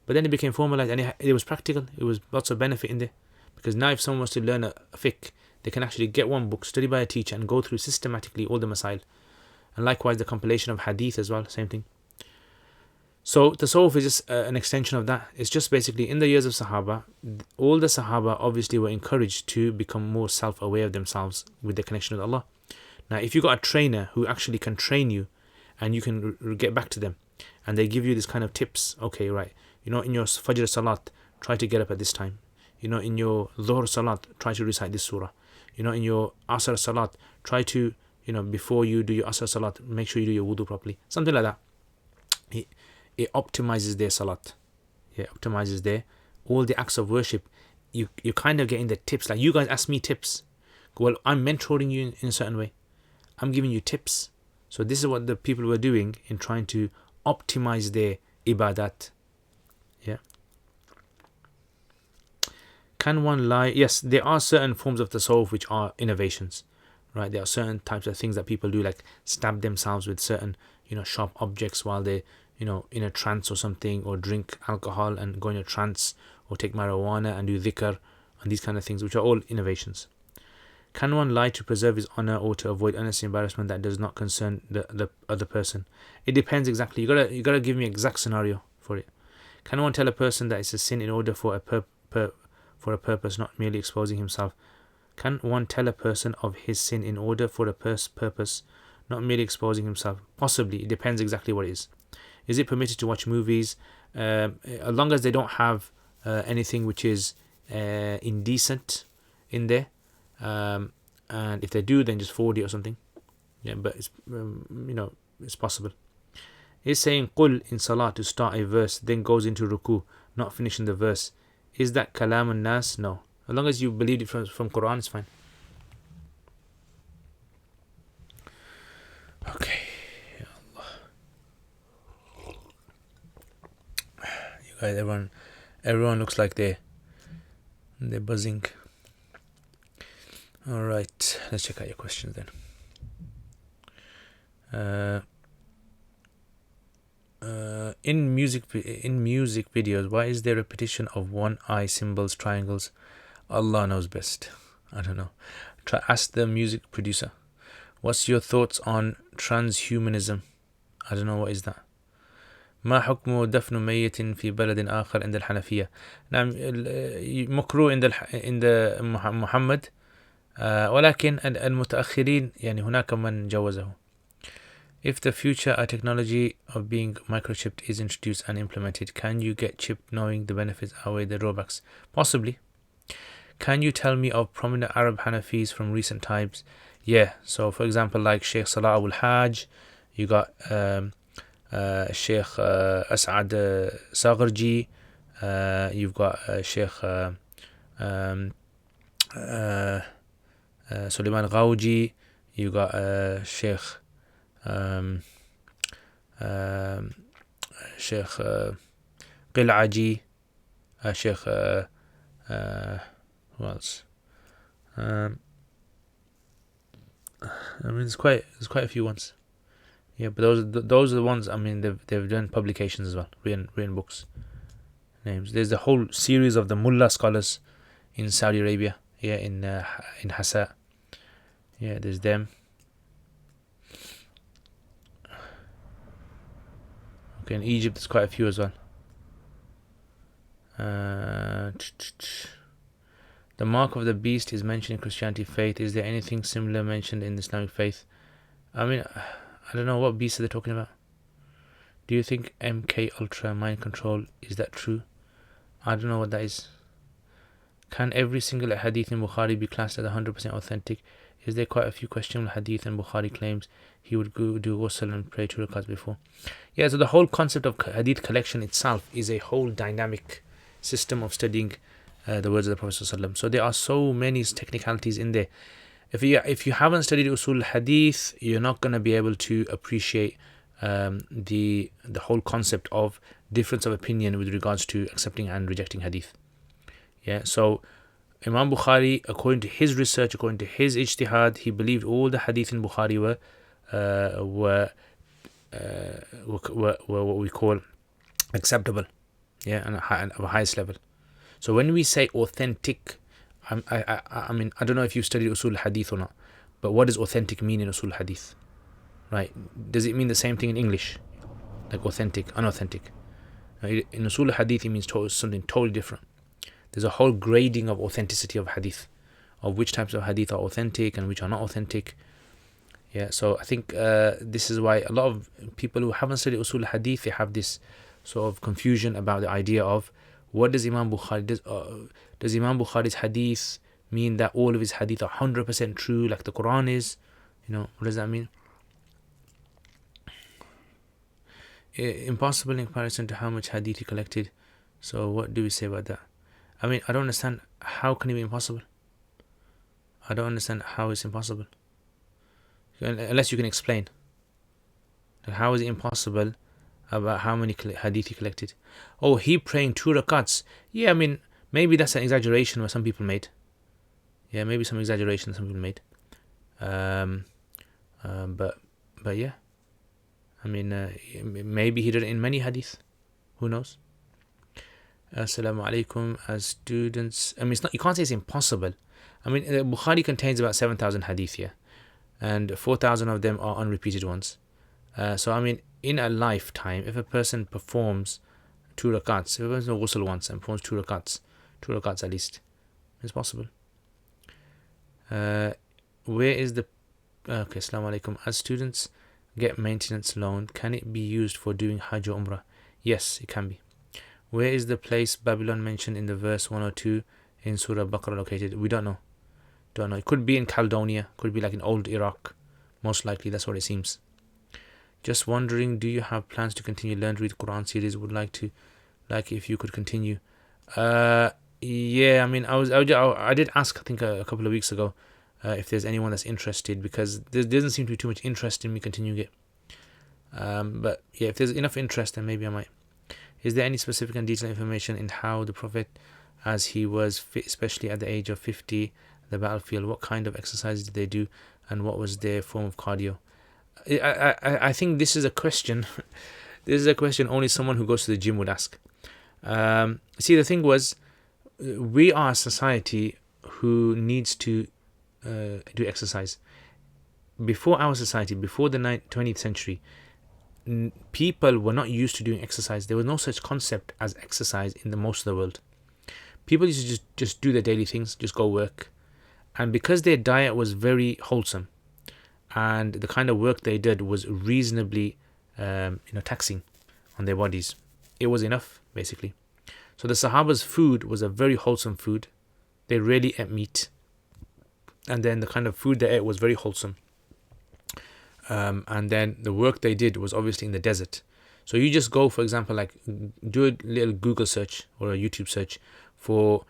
But then it became formalized, and it was practical. It was lots of benefit in there. Because now if someone wants to learn a fiqh, they can actually get one book, study by a teacher, and go through systematically all the masail. And likewise, the compilation of hadith as well, same thing. So tasawwuf is just an extension of that. It's just basically, in the years of Sahaba, all the Sahaba obviously were encouraged to become more self-aware of themselves with their connection with Allah. Now, if you got a trainer who actually can train you, and you can get back to them, and they give you this kind of tips, okay, right, you know, in your Fajr Salat, try to get up at this time. You know, in your Dhuhr Salat, try to recite this surah. You know, in your Asr Salat, try to, you know, before you do your Asr Salat, make sure you do your wudu properly. Something like that. It optimizes their salat. Yeah, optimizes their all the acts of worship. You kind of getting the tips. Like, you guys ask me tips. Well, I'm mentoring you in a certain way. I'm giving you tips. So this is what the people were doing in trying to optimize their ibadat. Yeah. Can one lie? Yes, there are certain forms of tasawwuf which are innovations, right? There are certain types of things that people do, like stab themselves with certain, you know, sharp objects while they, you know, in a trance or something, or drink alcohol and go in a trance, or take marijuana and do dhikr, and these kind of things, which are all innovations. Can one lie to preserve his honor or to avoid unnecessary embarrassment that does not concern the other person? It depends exactly. You gotta give me an exact scenario for it. Can one tell a person that it's a sin in order for a purpose, not merely exposing himself? Can one tell a person of his sin in order for a purpose, not merely exposing himself? Possibly. It depends exactly what it is. Is it permitted to watch movies? As long as they don't have anything which is indecent in there. And if they do, then just forward it or something. Yeah, but it's, it's possible. Is saying qul in salah to start a verse, then goes into ruku, not finishing the verse, is that kalam nas? No. As long as you believe it from Quran, it's fine. Okay. You guys, everyone looks like they're buzzing. All right, let's check out your questions then. In music videos, why is there repetition of one eye symbols, triangles? Allah knows best. I don't know. Ask the music producer. What's your thoughts on transhumanism? I don't know, what is that? ما حكم دفن ميت في بلد آخر عند الحنفية؟ نعم، مكروه عند محمد، ولكن المتأخرين يعني هناك من جوزه. If the future technology of being microchipped is introduced and implemented, can you get chipped knowing the benefits outweigh the drawbacks? Possibly. Can you tell me of prominent Arab Hanafis from recent times? Yeah, so for example, like Sheikh Salah al-Hajj, you got Sheikh As'ad Sagharji, you've got Sheikh Suleiman Ghawji, you got Sheikh Sheikh Qil'aji, Sheikh who else? I mean, there's quite a few ones. Yeah, but those are the ones. I mean, they've done publications as well, written books. Names. There's the whole series of the Mullah scholars in Saudi Arabia. Yeah, in Hassa. Yeah, there's them. Okay, in Egypt there's quite a few as well. The mark of the beast is mentioned in Christianity faith. Is there anything similar mentioned in the Islamic faith? I mean, I don't know what beast are they talking about. Do you think MK Ultra mind control, is that true? I don't know what that is. Can every single hadith in Bukhari be classed as 100% authentic? Is there quite a few questionable hadith, and Bukhari claims he would go do ghusl and pray 2 rakats before? Yeah, so the whole concept of hadith collection itself is a whole dynamic system of studying the words of the Prophet ﷺ. So there are so many technicalities in there. If you haven't studied usul hadith, you're not going to be able to appreciate the whole concept of difference of opinion with regards to accepting and rejecting hadith. Yeah, so Imam Bukhari, according to his research, according to his ijtihad, he believed all the hadith in Bukhari were what we call acceptable, yeah, and of a highest level. So when we say authentic, I mean, I don't know if you've studied usul hadith or not, but what does authentic mean in usul hadith? Right? Does it mean the same thing in English, like authentic, unauthentic? In usul hadith, it means something totally different. There's a whole grading of authenticity of hadith, of which types of hadith are authentic and which are not authentic. Yeah, so I think this is why a lot of people who haven't studied usul hadith, they have this sort of confusion about the idea of what does Imam Bukhari does Imam Bukhari's hadith mean that all of his hadith are 100% true like the Quran is? You know, what does that mean? Impossible in comparison to how much hadith he collected. So what do we say about that? I mean, I don't understand, how can it be impossible? I don't understand how it's impossible. Unless you can explain. How is it impossible about how many hadith he collected? Oh, he praying 2 rakats. Yeah, I mean, maybe that's an exaggeration what some people made. Yeah, maybe some exaggeration some people made. But yeah. I mean, maybe he did it in many hadith. Who knows? Assalamu alaikum. As students, I mean, it's not, you can't say it's impossible. I mean, Bukhari contains about 7,000 hadith here, and 4,000 of them are unrepeated ones. So I mean, in a lifetime, if a person performs 2 rakats, if a person ghusl once and performs 2 rakats at least, it's possible. Where is the okay? Assalamu alaikum. As students get maintenance loan, can it be used for doing Hajj or Umrah? Yes, it can be. Where is the place Babylon mentioned in the verse 102 in Surah Baqarah located? We don't know. It could be in Caledonia, could be like in old Iraq. Most likely, that's what it seems. Just wondering, do you have plans to continue Learn to Read Quran series? Would like if you could continue. Yeah, I mean, I did ask, I think a couple of weeks ago, if there's anyone that's interested, because there doesn't seem to be too much interest in me continuing it. But yeah, if there's enough interest, then maybe I might. Is there any specific and detailed information in how the Prophet, as he was fit, especially at the age of 50, the battlefield, what kind of exercises did they do, and what was their form of cardio? I think this is a question. This is a question only someone who goes to the gym would ask. See, the thing was, we are a society who needs to do exercise. Before our society, before the 20th century, people were not used to doing exercise. There was no such concept as exercise in the most of the world. People used to just do their daily things, just go work. And because their diet was very wholesome, and the kind of work they did was reasonably taxing on their bodies, it was enough, basically. So the Sahaba's food was a very wholesome food. They rarely ate meat. And then the kind of food they ate was very wholesome. And then the work they did was obviously in the desert. So you just go, for example, like do a little Google search or a YouTube search for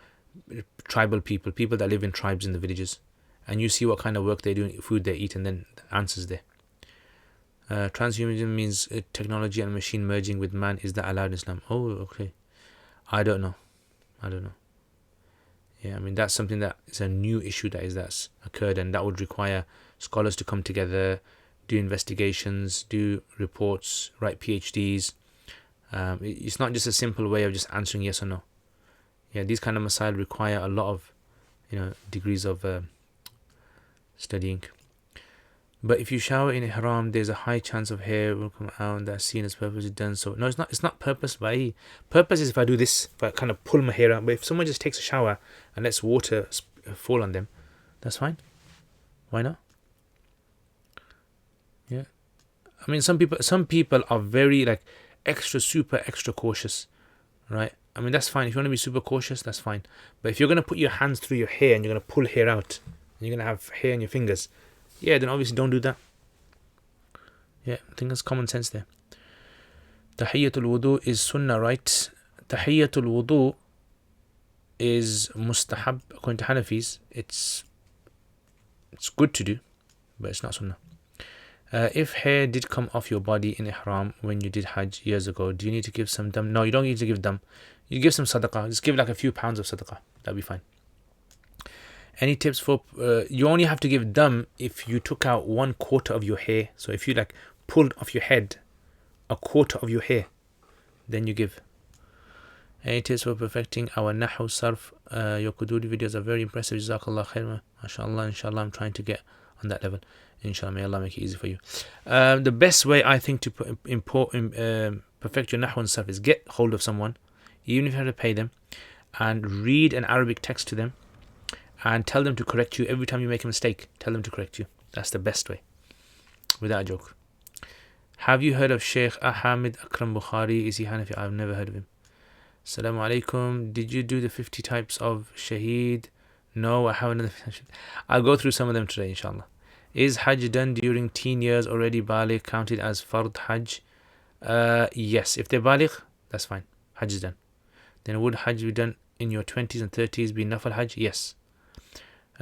tribal people that live in tribes in the villages, and you see what kind of work they do, food they eat, and then the answers there. Transhumanism means technology and machine merging with man. Is that allowed in Islam? Oh, okay. I don't know. Yeah, I mean, that's something that is a new issue that's occurred, and that would require scholars to come together, do investigations, do reports, write PhDs. It's not just a simple way of just answering yes or no. Yeah, these kind of masail require a lot of, degrees of studying. But if you shower in ihram, there's a high chance of hair will come out, and that's seen as purposely done. So no, it's not. It's not purpose. By purpose is if I do this, if I kind of pull my hair out. But if someone just takes a shower and lets water fall on them, that's fine. Why not? Yeah. I mean, some people are very like super extra cautious, right? I mean, that's fine. If you want to be super cautious, that's fine. But if you're going to put your hands through your hair and you're going to pull hair out, and you're going to have hair in your fingers, yeah, then obviously don't do that. Yeah, I think that's common sense there. Tahiyyatul wudu is sunnah, right? Tahiyyatul wudu is mustahab according to Hanafis. It's good to do, but it's not sunnah. If hair did come off your body in ihram when you did Hajj years ago, do you need to give some dam? No, you don't need to give dam. You give some sadaqah. Just give like a few pounds of sadaqah. That'll be fine. Any tips for you only have to give dam if you took out 1/4 of your hair. So if you like pulled off your head 1/4 of your hair, then you give. Any tips for perfecting our nahu sarf? Your Quduri videos are very impressive. Jazakallah khair. MashaAllah, inshallah, I'm trying to get on that level. Inshallah, may Allah make it easy for you. The best way I think to perfect your nahu and sarf is get hold of someone, even if you have to pay them, and read an Arabic text to them, and tell them to correct you every time you make a mistake. Tell them to correct you. That's the best way, without a joke. Have you heard of Sheikh Ahmed Akram Bukhari? Is he Hanafi? I've never heard of him. Assalamu alaikum. Did you do the 50 types of shaheed? No, I haven't. I'll go through some of them today, inshallah. Is Hajj done during teen years already baligh counted as fard Hajj? Yes, if they're baligh, that's fine. Hajj is done. Then would Hajj be done in your 20s and 30s be nafal Hajj? Yes.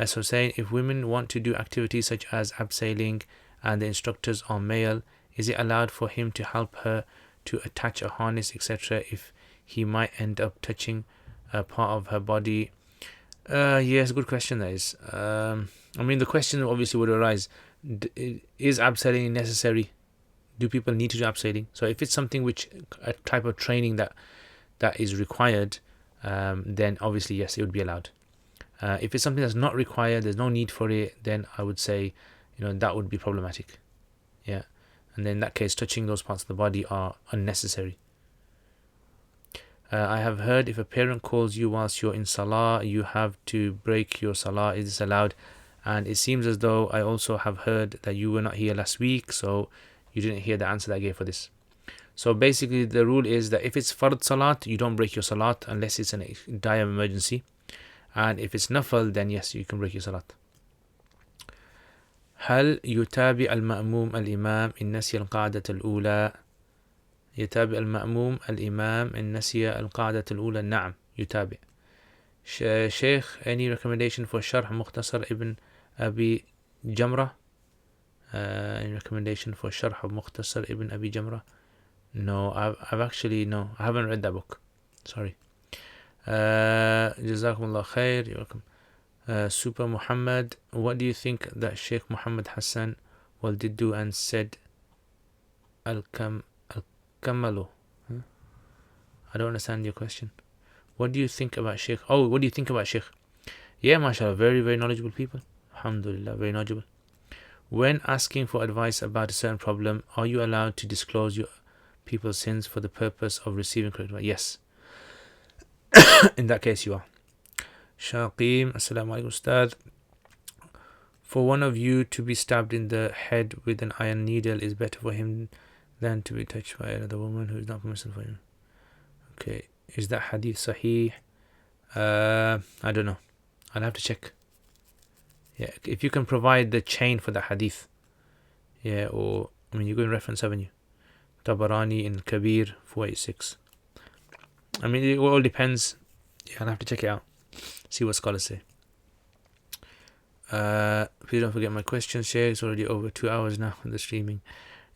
So saying, if women want to do activities such as abseiling and the instructors are male, is it allowed for him to help her to attach a harness, etc., if he might end up touching a part of her body? Yes, good question that is. I mean, the question obviously would arise, is abseiling necessary? Do people need to do abseiling? So if it's something which, a type of training that is required, then obviously yes, it would be allowed. If it's something that's not required, there's no need for it, then I would say, that would be problematic. Yeah. And then in that case, touching those parts of the body are unnecessary. I have heard if a parent calls you whilst you're in salah, you have to break your salah. Is this allowed? And it seems as though I also have heard that you were not here last week, so you didn't hear the answer that I gave for this. So basically the rule is that if it's fard salat, you don't break your salat unless it's a dire emergency. And if it's nafal, then yes, you can break your salat. هل يتابع المأموم الإمام إن نسي القاعدة الأولى؟ يتابع المأموم الإمام إن نسي القاعدة الأولى. نعم يتابع. Sheikh, any recommendation for Sharh Mukhtasar Ibn Abi Jamrah? Any recommendation for Sharh Mukhtasar Ibn Abi Jamrah? No, I've actually, no, I haven't read that book. Sorry. Jazakumullah khair. You're welcome. Super Muhammad, what do you think that Sheikh Muhammad Hassan did do and said Al-Kamalu? I don't understand your question. What do you think about Sheikh? Oh, what do you think about Sheikh? Yeah, mashallah, very, very knowledgeable people. Alhamdulillah, very knowledgeable. When asking for advice about a certain problem, are you allowed to disclose your people's sins for the purpose of receiving correct advice? Yes. In that case, you are. Shaqim, Assalamu alaikum Ustad. For one of you to be stabbed in the head with an iron needle is better for him than to be touched by another woman who is not permissible for him. Okay, is that hadith sahih? I don't know. I'll have to check. Yeah, if you can provide the chain for the hadith. Yeah, or, I mean, you're going reference, haven't you? Tabarani in Kabir 486. I mean, it all depends. Yeah, I'll have to check it out. See what scholars say. Please don't forget my question, Sheikh. It's already over 2 hours now in the streaming.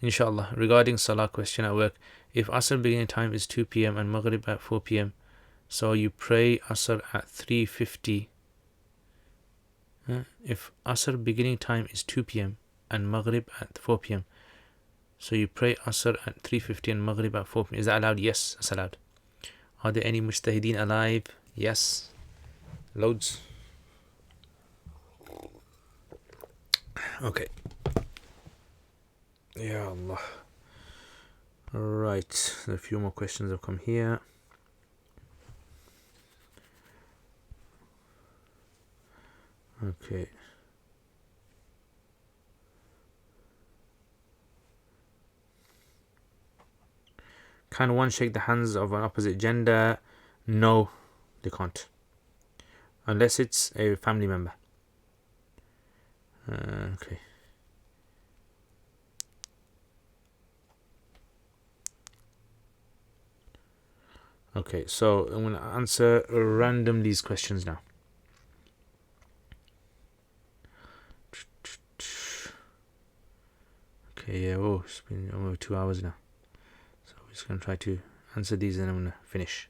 Inshallah. Regarding Salah question at work, if Asr beginning time is 2 p.m. and Maghrib at 4 p.m., so you pray Asr at 3:50. If Asr beginning time is 2 p.m. and Maghrib at 4 p.m. So you pray Asr at 3:50 and Maghrib at 4 p.m. Is that allowed? Yes, that's allowed. Are there any mujtahideen alive? Yes. Loads. Okay. Ya Allah. Right. A few more questions have come here. Okay. Can one shake the hands of an opposite gender? No, they can't. Unless it's a family member. Okay. Okay, so I'm going to answer randomly these questions now. Okay, yeah, oh, it's been over 2 hours now. So we're just going to try to answer these and I'm going to finish,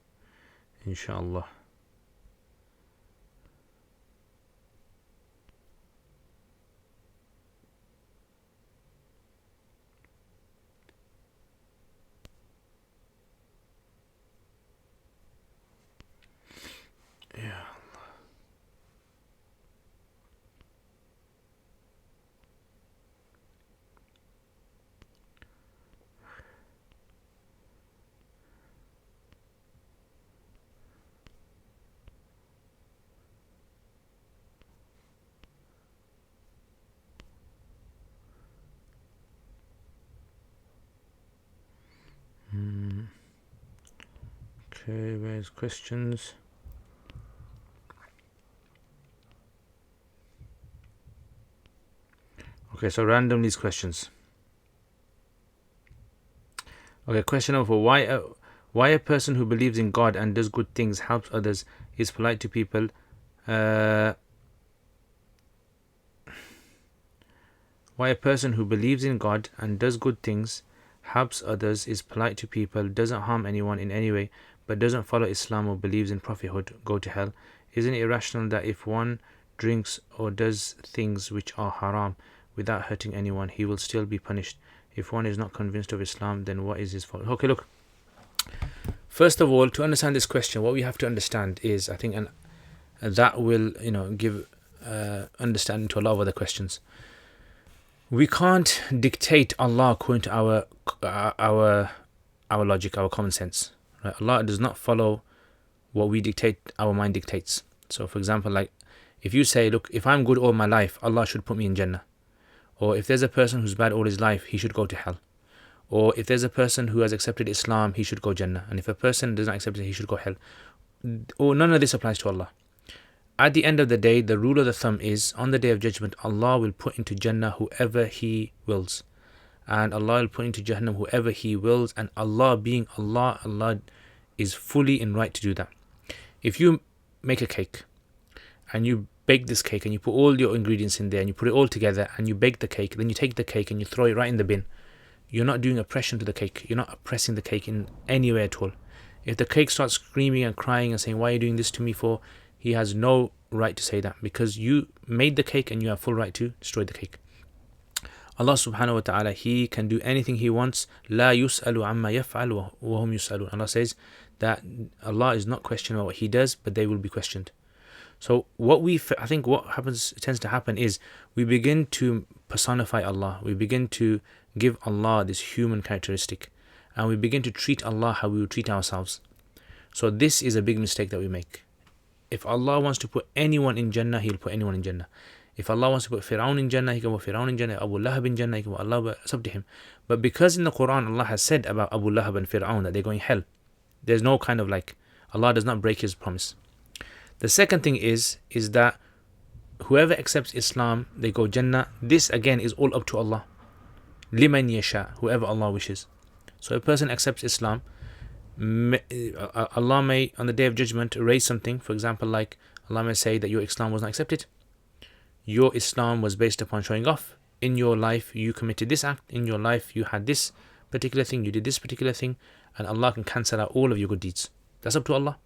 inshallah. Yeah. Okay, where's questions? Okay, so random these questions. Okay, question number 4. Why a person who believes in God and does good things, helps others, is polite to people? Why a person who believes in God and does good things, helps others, is polite to people, doesn't harm anyone in any way, but doesn't follow Islam or believes in prophethood, go to hell? Isn't it irrational that if one drinks or does things which are haram without hurting anyone, he will still be punished? If one is not convinced of Islam, then what is his fault? Okay, look. First of all, to understand this question, what we have to understand is, I think, and that will, give understanding to a lot of other questions. We can't dictate Allah according to our logic, our common sense. Right? Allah does not follow what we dictate, our mind dictates. So, for example, like if you say, look, if I'm good all my life, Allah should put me in Jannah. Or if there's a person who's bad all his life, he should go to hell. Or if there's a person who has accepted Islam, he should go Jannah. And if a person does not accept it, he should go hell. Or none of this applies to Allah. At the end of the day, the rule of the thumb is, on the Day of Judgment, Allah will put into Jannah whoever He wills. And Allah will put into Jahannam whoever He wills. And Allah being Allah, Allah is fully in right to do that. If you make a cake, and you bake this cake, and you put all your ingredients in there, and you put it all together, and you bake the cake, then you take the cake and you throw it right in the bin, you're not doing oppression to the cake. You're not oppressing the cake in any way at all. If the cake starts screaming and crying and saying, why are you doing this to me for? He has no right to say that, because you made the cake and you have full right to destroy the cake. Allah subhanahu wa ta'ala, He can do anything He wants. لا يسأل عما يفعل وهم يسألون. Allah says that Allah is not questioned about what He does, but they will be questioned. So I think what tends to happen is we begin to personify Allah. We begin to give Allah this human characteristic, and we begin to treat Allah how we would treat ourselves. So this is a big mistake that we make. If Allah wants to put anyone in Jannah, He'll put anyone in Jannah. If Allah wants to put Fir'aun in Jannah, He can put Fir'aun in Jannah. Abu Lahab in Jannah, He can put Allah. It's up to Him. But because in the Quran Allah has said about Abu Lahab and Fir'aun that they're going hell, there's no kind of Allah does not break His promise. The second thing is that whoever accepts Islam, they go Jannah. This again is all up to Allah. Liman yasha, whoever Allah wishes. So a person accepts Islam, Allah may on the Day of Judgment raise something. For example, like Allah may say that your Islam was not accepted. Your Islam was based upon showing off. In your life you committed this act. In your life you had this particular thing. You did this particular thing. And Allah can cancel out all of your good deeds. That's up to Allah.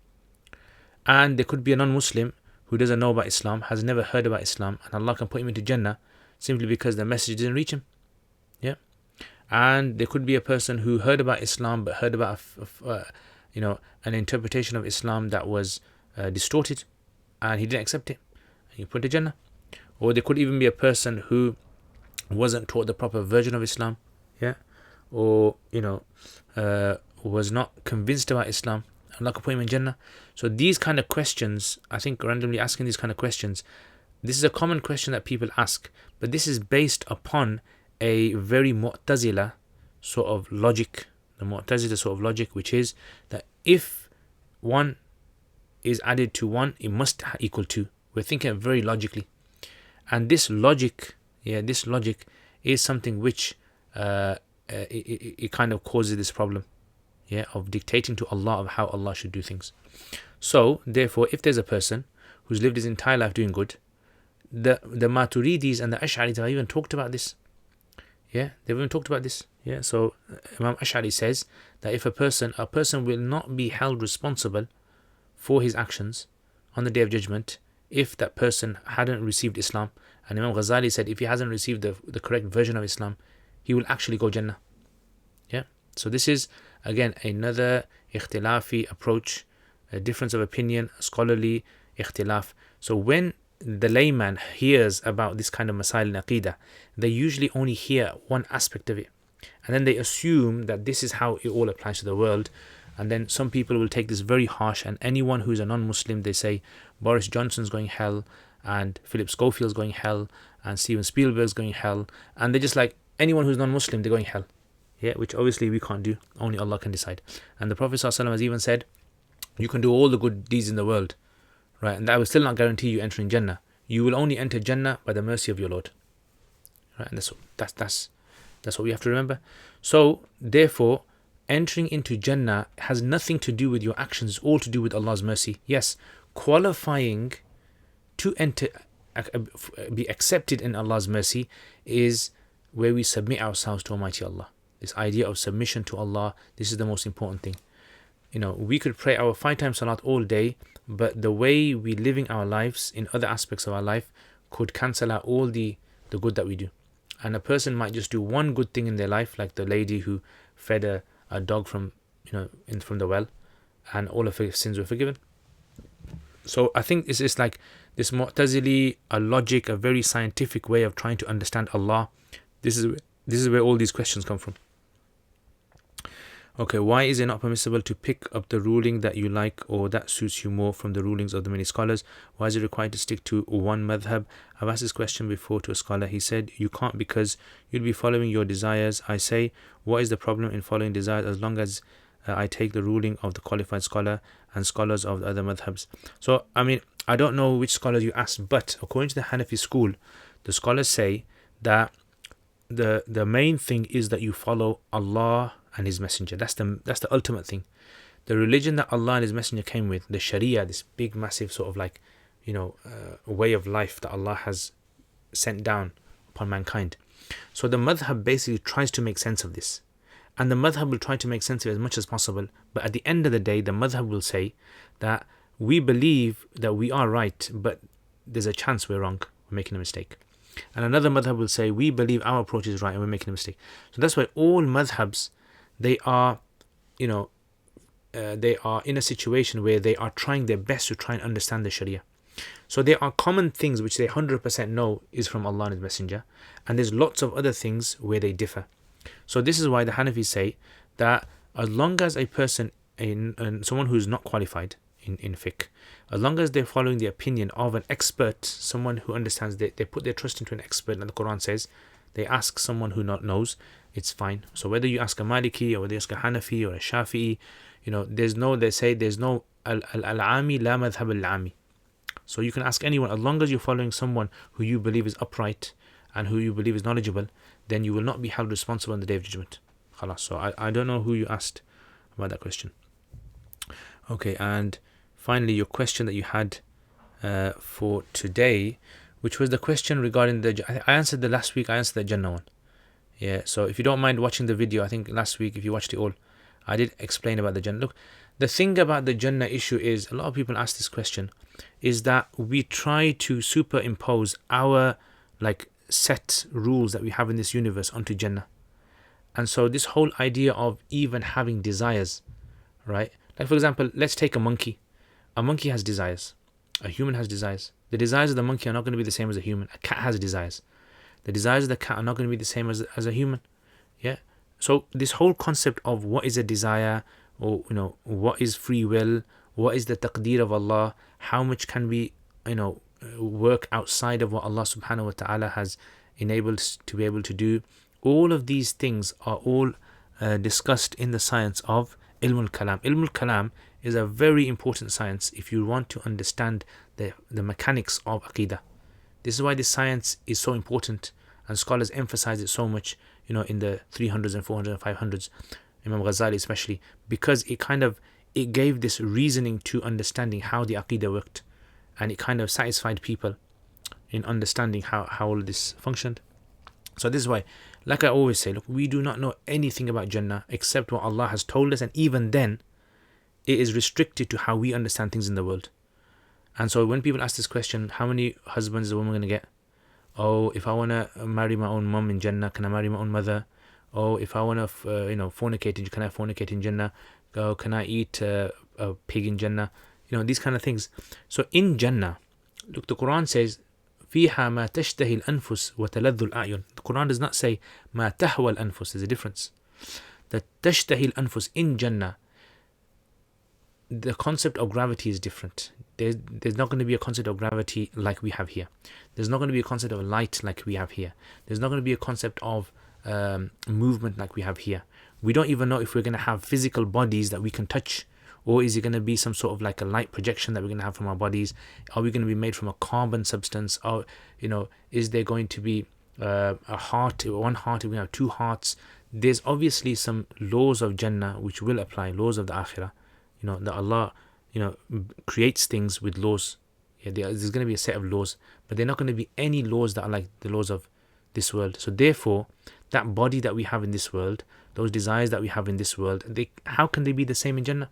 And there could be a non-Muslim who doesn't know about Islam, has never heard about Islam, and Allah can put him into Jannah simply because the message didn't reach him. Yeah. And there could be a person who heard about Islam but heard about an interpretation of Islam that was distorted, and he didn't accept it, and you put to Jannah. Or there could even be a person who wasn't taught the proper version of Islam, yeah, or was not convinced about Islam, and Allah could put him in Jannah. So these kind of questions, I think, randomly asking these kind of questions, this is a common question that people ask, but this is based upon a very Mu'tazila sort of logic, the Mu'tazila sort of logic, which is that if 1 is added to 1, it must equal 2. We're thinking very logically, and this logic is something which it kind of causes this problem, of dictating to Allah of how Allah should do things. So therefore, if there's a person who's lived his entire life doing good, the Maturidis and the Ash'aris have even talked about this. They've even talked about this. So Imam Ash'ari says that if a person will not be held responsible for his actions on the Day of Judgment if that person hadn't received Islam. And Imam Ghazali said if he hasn't received the correct version of Islam, he will actually go Jannah. So this is again another ikhtilafi approach, a difference of opinion, scholarly ikhtilaf. So when the layman hears about this kind of masail in Aqidah, they usually only hear one aspect of it, and then they assume that this is how it all applies to the world. And then some people will take this very harsh, and anyone who's a non-Muslim, they say Boris Johnson's going hell, and Philip Schofield's going hell, and Steven Spielberg's going hell, and they're just like, anyone who's non-Muslim, they're going hell. Which obviously we can't do, only Allah can decide. And the Prophet ﷺ has even said, you can do all the good deeds in the world, right, and that will still not guarantee you entering Jannah. You will only enter Jannah by the mercy of your Lord, right? And that's what we have to remember. So therefore, entering into Jannah has nothing to do with your actions, it's all to do with Allah's mercy. Yes, qualifying to enter, be accepted in Allah's mercy, is where we submit ourselves to Almighty Allah. This idea of submission to Allah, this is the most important thing. We could pray our 5 times salat all day, but the way we living our lives in other aspects of our life could cancel out all the good that we do. And a person might just do one good thing in their life, like the lady who fed a dog from the well, and all of her sins were forgiven. So I think this is like this Mu'tazili, a logic, a very scientific way of trying to understand Allah. This is where all these questions come from. Okay, why is it not permissible to pick up the ruling that you like or that suits you more from the rulings of the many scholars? Why is it required to stick to one madhab? I've asked this question before to a scholar. He said, you can't because you'll be following your desires. I say, what is the problem in following desires as long as I take the ruling of the qualified scholar and scholars of the other madhabs? So, I mean, I don't know which scholars you asked, but according to the Hanafi school, the scholars say that the main thing is that you follow Allah and His Messenger. That's the ultimate thing. The religion that Allah and His Messenger came with, the Sharia, this big massive sort of like way of life that Allah has sent down upon mankind. So the madhab basically tries to make sense of this, and the madhab will try to make sense of it as much as possible. But at the end of the day, the madhab will say that we believe that we are right, but there's a chance we're wrong, we're making a mistake. And another madhab will say we believe our approach is right and we're making a mistake. So that's why all madhabs, they are in a situation where they are trying their best to try and understand the Sharia. So there are common things which they 100% know is from Allah and His Messenger, and there's lots of other things where they differ. So this is why the Hanafis say that as long as a person, someone who's not qualified in fiqh, as long as they're following the opinion of an expert, someone who understands, they put their trust into an expert, and the Quran says they ask someone who not knows, it's fine. So whether you ask a Maliki or whether you ask a Hanafi or a Shafi'i, they say there's no al-ami la madhhab al-ami. So you can ask anyone, as long as you're following someone who you believe is upright and who you believe is knowledgeable, then you will not be held responsible on the Day of Judgment. Khalas. So I don't know who you asked about that question. Okay, and finally your question that you had for today, which was the question regarding I answered the last week, I answered the Jannah one. Yeah, so if you don't mind watching the video, I think last week, if you watched it all, I did explain about the Jannah. Look, the thing about the Jannah issue is, a lot of people ask this question, is that we try to superimpose our like set rules that we have in this universe onto Jannah. And so this whole idea of even having desires, right? Like for example, let's take a monkey. A monkey has desires. A human has desires. The desires of the monkey are not going to be the same as a human. A cat has desires. The desires of the cat are not going to be the same as a human. Yeah. So this whole concept of what is a desire, or what is free will, what is the taqdeer of Allah, how much can we work outside of what Allah subhanahu wa ta'ala has enabled to be able to do. All of these things are all discussed in the science of Ilm al-Kalam. Ilm al-Kalam is a very important science if you want to understand the mechanics of Aqidah. This is why this science is so important, and scholars emphasize it so much, in the 300s and 400s and 500s, Imam Ghazali especially, because it gave this reasoning to understanding how the Aqidah worked, and it kind of satisfied people in understanding how all of this functioned. So this is why, like I always say, look, we do not know anything about Jannah except what Allah has told us, and even then it is restricted to how we understand things in the world. And so when people ask this question, how many husbands is a woman going to get? Oh, if I want to marry my own mum in Jannah, can I marry my own mother? Oh, if I want to fornicate, can I fornicate in Jannah? Oh, can I eat a pig in Jannah? These kind of things. So in Jannah, look, the Quran says فيها ما تشتهي الأنفس وتلذ الأعين. The Quran does not say ما تهوى الأنفس. There's a difference. The تشتهي الأنفس in Jannah, the concept of gravity is different. There's not going to be a concept of gravity like we have here. There's not going to be a concept of light like we have here. There's not going to be a concept of movement like we have here. We don't even know if we're going to have physical bodies that we can touch, or is it going to be some sort of like a light projection that we're going to have from our bodies? Are we going to be made from a carbon substance? Or is there going to be a heart, one heart? If we have two hearts, there's obviously some laws of Jannah which will apply, laws of the Akhirah. That Allah creates things with laws. There's going to be a set of laws, but they're not going to be any laws that are like the laws of this world. So therefore, that body that we have in this world, those desires that we have in this world, how can they be the same in Jannah?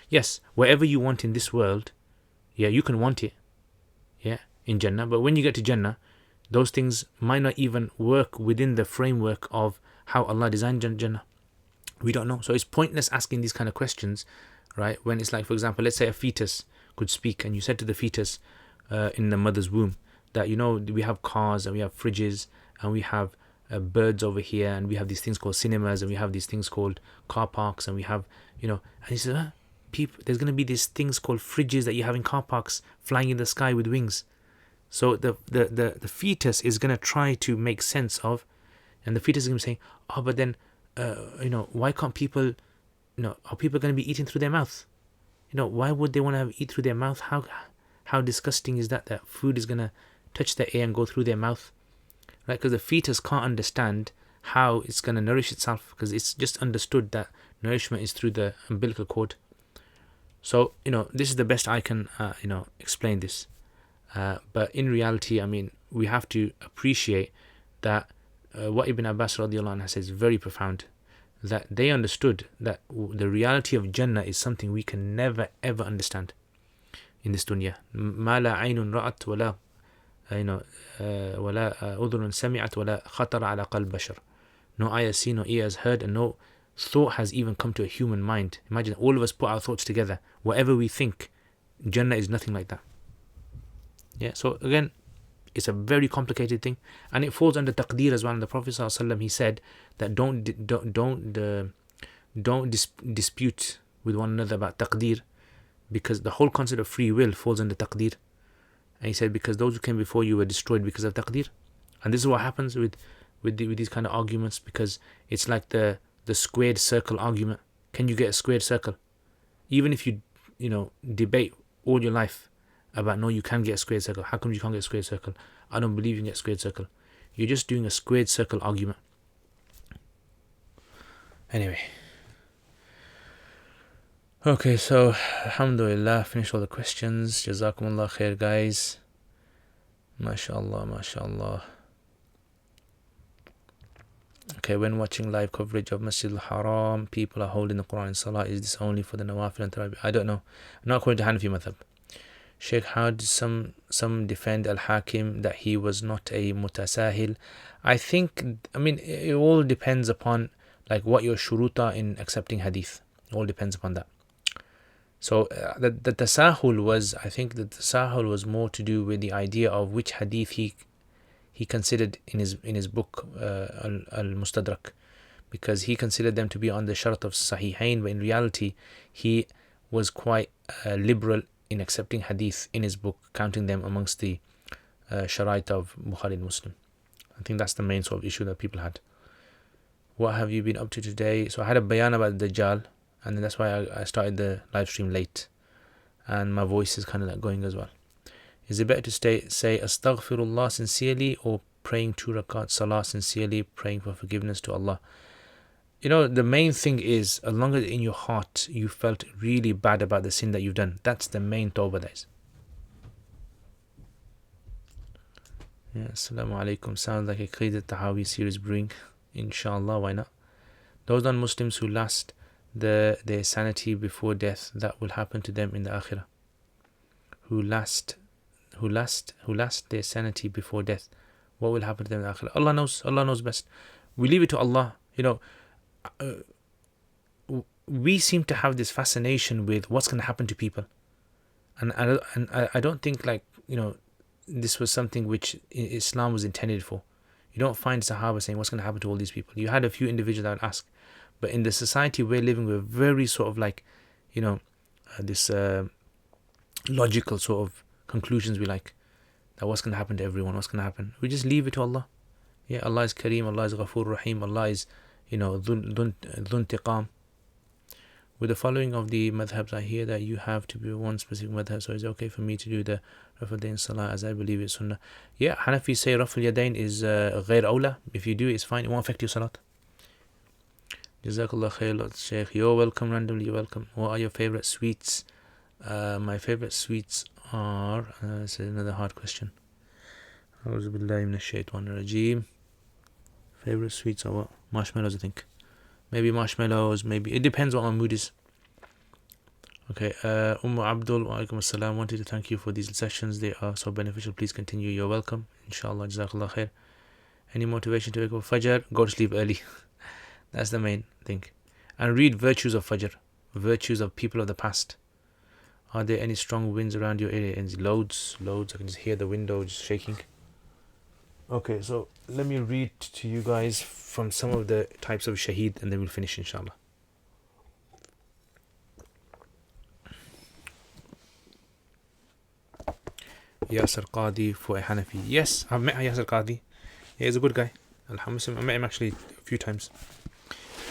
Yes, whatever you want in this world, you can want it, in Jannah. But when you get to Jannah, those things might not even work within the framework of how Allah designed Jannah. We don't know. So it's pointless asking these kind of questions, right? When it's like, for example, let's say a fetus could speak, and you said to the fetus in the mother's womb that, we have cars and we have fridges and we have birds over here, and we have these things called cinemas, and we have these things called car parks, and we have, and he said, people, there's going to be these things called fridges that you have in car parks flying in the sky with wings. So the fetus is going to try to make sense of, and the fetus is going to be saying, oh, but then, why can't people, are people going to be eating through their mouth? Why would they want to eat through their mouth? How disgusting is that food is going to touch the air and go through their mouth? Right? Because the fetus can't understand how it's going to nourish itself, because it's just understood that nourishment is through the umbilical cord. So, this is the best I can, explain this. But in reality, we have to appreciate that what Ibn Abbas radiallahu anhu says is very profound. That they understood that the reality of Jannah is something we can never ever understand in this dunya. ما لا عين رأت ولا ولا أذن سمعت ولا خطر على قلب بشر. No eye has seen, no ear has heard, and no thought has even come to a human mind. Imagine all of us put our thoughts together. Whatever we think, Jannah is nothing like that. So again, it's a very complicated thing, and it falls under taqdeer as well. And the Prophet ﷺ, he said that don't dispute with one another about taqdeer, because the whole concept of free will falls under taqdeer. And he said, because those who came before you were destroyed because of taqdeer. And this is what happens with these kind of arguments, because it's like the squared circle argument. Can you get a squared circle? Even if you debate all your life about, no, you can get a squared circle. How come you can't get a squared circle? I don't believe you can get a squared circle. You're just doing a squared circle argument. Anyway. Okay, so alhamdulillah, finished all the questions. Jazakumullah khair, guys. MashaAllah, MashaAllah. Okay, when watching live coverage of Masjid al-Haram, people are holding the Quran in Salah. Is this only for the Nawafil and Tarawih? I don't know. Not according to Hanafi madhab. Sheikh, how did some defend Al-Hakim that he was not a mutasahil? I mean, it all depends upon like what your shuruta in accepting hadith. It all depends upon that. So the tasahul was, I think the tasahul was more to do with the idea of which hadith he considered in his book Al-Mustadrak, because he considered them to be on the sharat of Sahihain, but in reality he was quite liberal in accepting hadith in his book, counting them amongst the sharait of Bukhari and Muslim. I think that's the main sort of issue that people had. What have you been up to today? So I had a bayan about the Dajjal, and that's why I started the live stream late, and my voice is kind of like going as well. Is it better to say astaghfirullah sincerely, or praying 2 rakat salah sincerely, praying for forgiveness to Allah? You know, the main thing is, as long as in your heart you felt really bad about the sin that you've done, that's the main tawbah that is. Yeah, assalamu alaikum. Sounds like a Qaid al-Tahawi series brewing. Inshallah, why not? Those non-Muslims who lost their sanity before death, that will happen to them in the akhirah. Who lost their sanity before death, what will happen to them in the akhirah? Allah knows best. We leave it to Allah. You know, we seem to have this fascination with what's going to happen to people, and I don't think, like, you know, this was something which Islam was intended for. You don't find Sahaba saying what's going to happen to all these people. You had a few individuals that would ask, but in the society we're living, we're very sort of like, you know, this logical sort of conclusions we like, that what's going to happen to everyone, what's going to happen. We just leave it to Allah. Yeah, Allah is Kareem, Allah is Ghafoor Rahim, Allah is, you know, Dhun Tiqam. With the following of the madhabs, I hear that you have to be one specific madhab, so is it okay for me to do the Rafal Yadain Salah as I believe it's Sunnah? Yeah, Hanafi say Rafal Yadain is Ghair Awla. If you do, it's fine, it won't affect your Salat. Jazakallah khair, Shaykh. You're welcome, randomly, you're welcome. What are your favorite sweets? My favorite sweets are, this is another hard question. A'udhu billahi minash shaitanir rajeem. Favorite sweets are what? Marshmallows, I think. Maybe marshmallows, maybe. It depends what my mood is. Okay, Abdul, wa alaikum assalam. Wanted to thank you for these sessions. They are so beneficial. Please continue. You're welcome. Inshallah, jazakallah khair. Any motivation to wake up Fajr? Go to sleep early. That's the main thing. And read virtues of Fajr. Virtues of people of the past. Are there any strong winds around your area? And loads. I can just hear the window just shaking. Okay, so let me read to you guys from some of the types of shaheed, and then we'll finish, inshallah. Yasir Qadi for a Hanafi. Yes, I've met Yasir Qadi. Yeah, he's a good guy. Alhamdulillah, I met him actually a few times.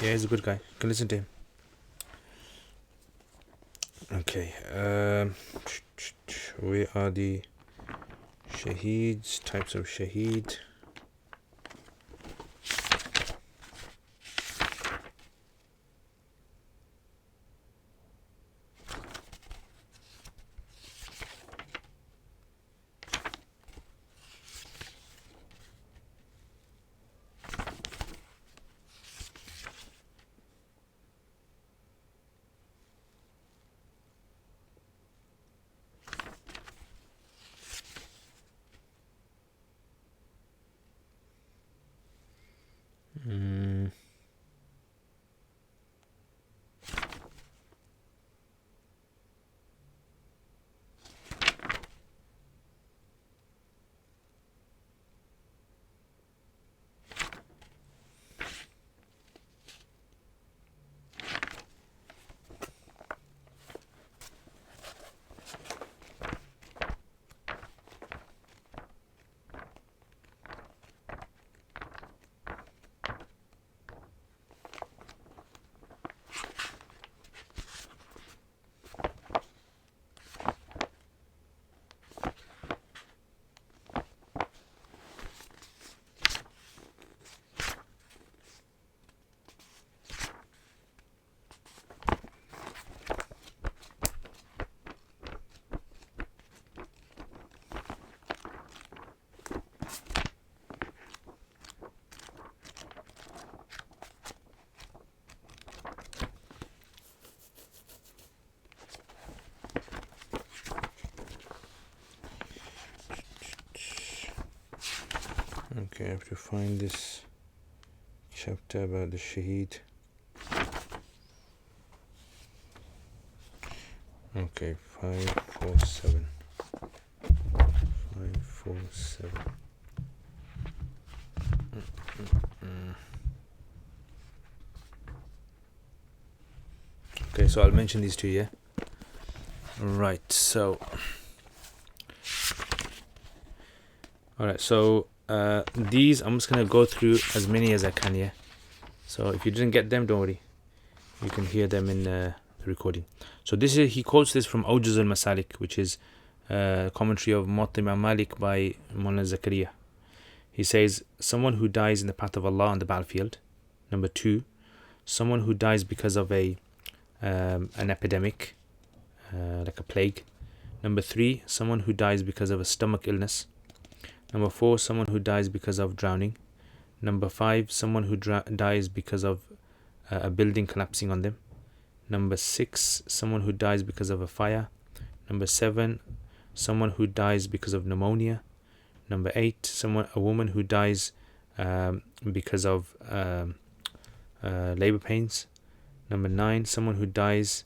Yeah, he's a good guy. You can listen to him. Okay, where are the shaheeds, types of shaheed? Okay, I have to find this chapter about the Shaheed. Okay, 547. 547. Okay, so I'll mention these two, yeah? Right, so... Alright, so these, I'm just going to go through as many as I can, yeah? So if you didn't get them, don't worry. You can hear them in the recording. So this is, he quotes this from Awjuz al-Masalik, which is commentary of Muwatta Imam Malik by Mullah Zakaria. He says, someone who dies in the path of Allah on the battlefield. Number 2, someone who dies because of an epidemic, like a plague. Number 3, someone who dies because of a stomach illness. Number 4, someone who dies because of drowning. Number 5, someone who dies because of a building collapsing on them. Number 6, someone who dies because of a fire. Number 7, someone who dies because of pneumonia. Number 8, a woman who dies because of labor pains. Number 9, someone who dies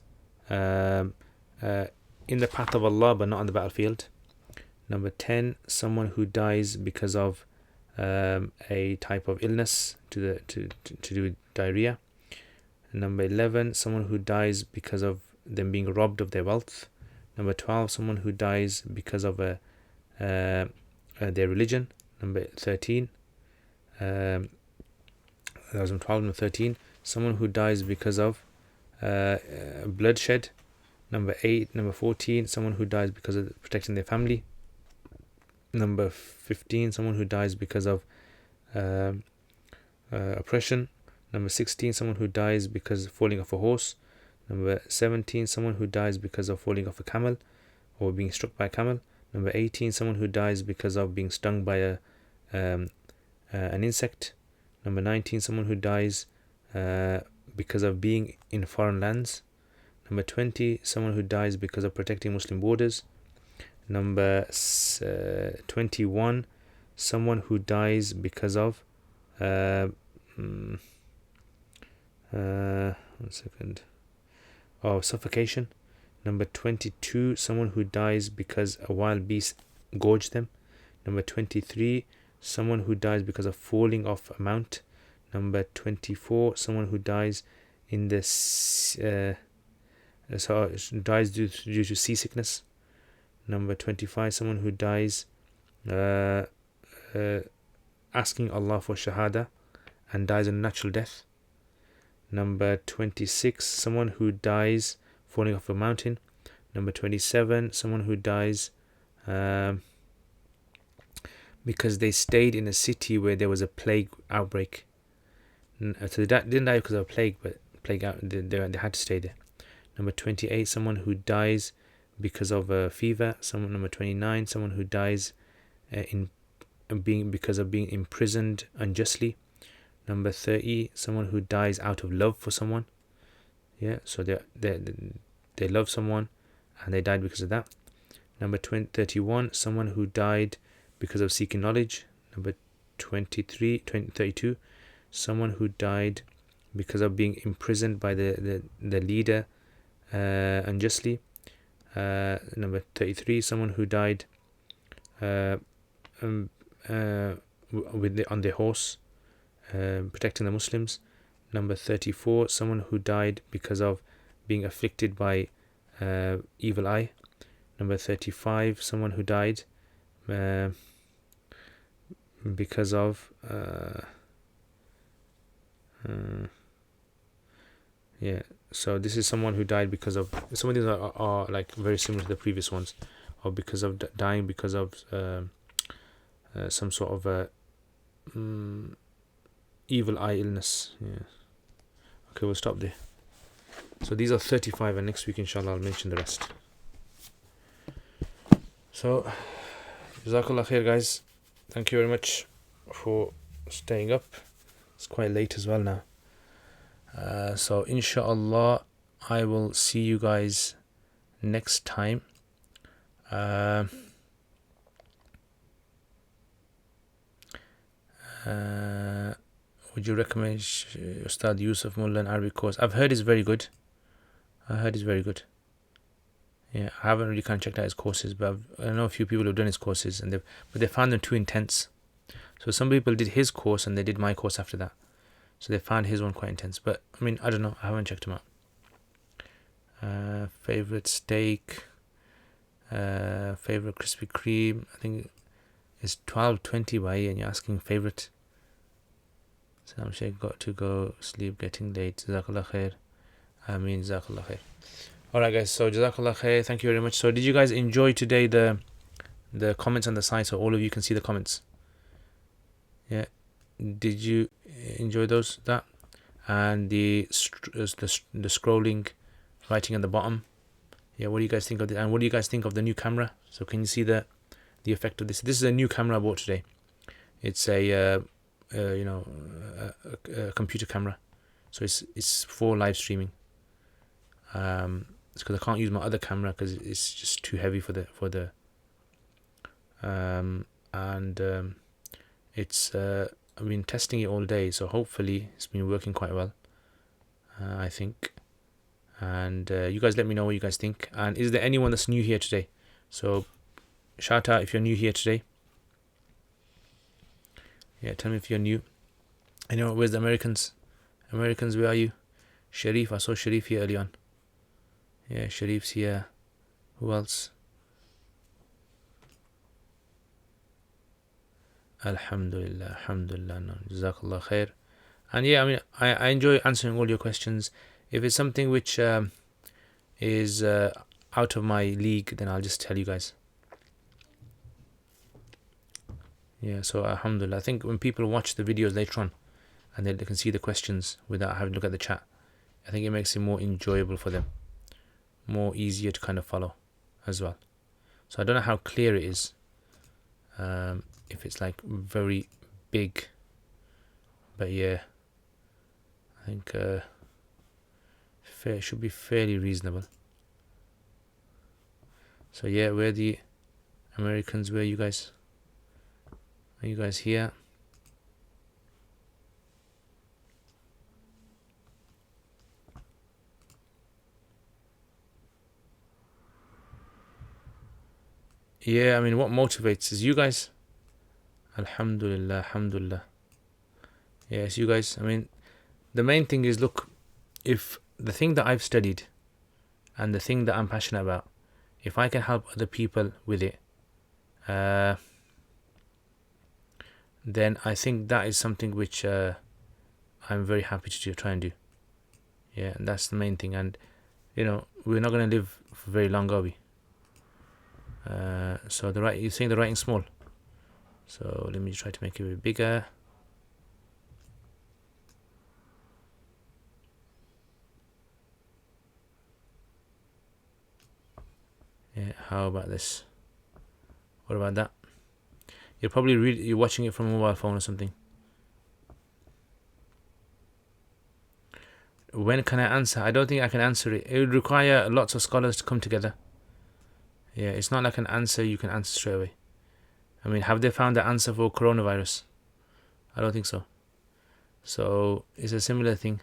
in the path of Allah but not on the battlefield. Number 10, someone who dies because of a type of illness to do with diarrhea. Number 11, someone who dies because of them being robbed of their wealth. Number 12, someone who dies because of their religion. Number 13, that was number 12. Number 13, someone who dies because of bloodshed. Number 14, someone who dies because of protecting their family. Number 15, someone who dies because of oppression. Number 16, someone who dies because of falling off a horse. Number 17, someone who dies because of falling off a camel or being struck by a camel. Number 18, someone who dies because of being stung by an insect. Number 19, someone who dies because of being in foreign lands. Number 20, someone who dies because of protecting Muslim borders. Number 21, someone who dies because of suffocation. Number 22, someone who dies because a wild beast gorged them. Number 23, someone who dies because of falling off a mount. Number 24, someone who dies in dies due to seasickness. Number 25, someone who dies asking Allah for shahada and dies a natural death. Number 26, someone who dies falling off a mountain. Number 27, someone who dies because they stayed in a city where there was a plague outbreak. So they didn't die because of a plague, but they had to stay there. Number 28, someone who dies because of a fever. Number 29, someone who dies because of being imprisoned unjustly. Number 30, someone who dies out of love for someone. Yeah, so they love someone and they died because of that. Number 31, someone who died because of seeking knowledge. Number 32, someone who died because of being imprisoned by the leader unjustly. Number 33, someone who died on their horse, protecting the Muslims. Number 34, someone who died because of being afflicted by evil eye. Number 35, someone who died because of so this is someone who died because of, some of these are like very similar to the previous ones, or because of dying because of some sort of evil eye illness. Yeah. Okay, we'll stop there. So these are 35, and next week inshallah I'll mention the rest. So Jazakallah khair, guys. Thank you very much for staying up. It's quite late as well now. So inshallah I will see you guys next time. Would you recommend Ustad Yusuf Mullah Arabic course? I've heard it's very good. Yeah, I haven't really kind of checked out his courses, but I know a few people who've done his courses, but they found them too intense. So some people did his course and they did my course after that. So they found his one quite intense. But I mean, I don't know. I haven't checked him out. Favorite steak, favorite Krispy Kreme. I think it's 12:20 by, and you're asking favorite. So I'm sure got to go sleep, getting late. Jazakallah khair. I mean, Jazakallah khair. Alright guys, so Jazakallah khair, thank you very much. So did you guys enjoy today the comments on the site, so all of you can see the comments? Yeah, did you enjoy that? And the scrolling, writing on the bottom. Yeah, what do you guys think of it? And what do you guys think of the new camera? So can you see the effect of this? This is a new camera I bought today. It's a computer camera, so it's for live streaming. It's because I can't use my other camera because it's just too heavy for the it's I've been testing it all day, so hopefully it's been working quite well, I think. And you guys let me know what you guys think. And is there anyone that's new here today? So shout out if you're new here today. Yeah, tell me if you're new. I know, where's the Americans? Americans, where are you? Sharif, I saw Sharif here early on. Yeah, Sharif's here. Who else? Alhamdulillah, alhamdulillah. No, Jazakallah khair. And yeah, I mean, I enjoy answering all your questions. If it's something which is out of my league, then I'll just tell you guys. Yeah, so alhamdulillah. I think when people watch the videos later on and they can see the questions without having to look at the chat, I think it makes it more enjoyable for them, more easier to kind of follow as well. So I don't know how clear it is, if it's like very big, but yeah, I think it should be fairly reasonable. So yeah, where the Americans, where you guys? Are you guys here? Yeah, I mean, what motivates is you guys. Alhamdulillah, alhamdulillah. Yes, you guys. I mean, the main thing is, look, if the thing that I've studied and the thing that I'm passionate about, if I can help other people with it, then I think that is something which I'm very happy to try and do. Yeah, and that's the main thing. And you know, we're not going to live for very long, are we? So you're saying the writing small. So let me try to make it a bit bigger. Yeah, how about this? What about that? You're probably you're watching it from a mobile phone or something. When can I answer? I don't think I can answer it. It would require lots of scholars to come together. Yeah, it's not like an answer you can answer straight away. I mean, have they found the answer for coronavirus? I don't think so. So it's a similar thing.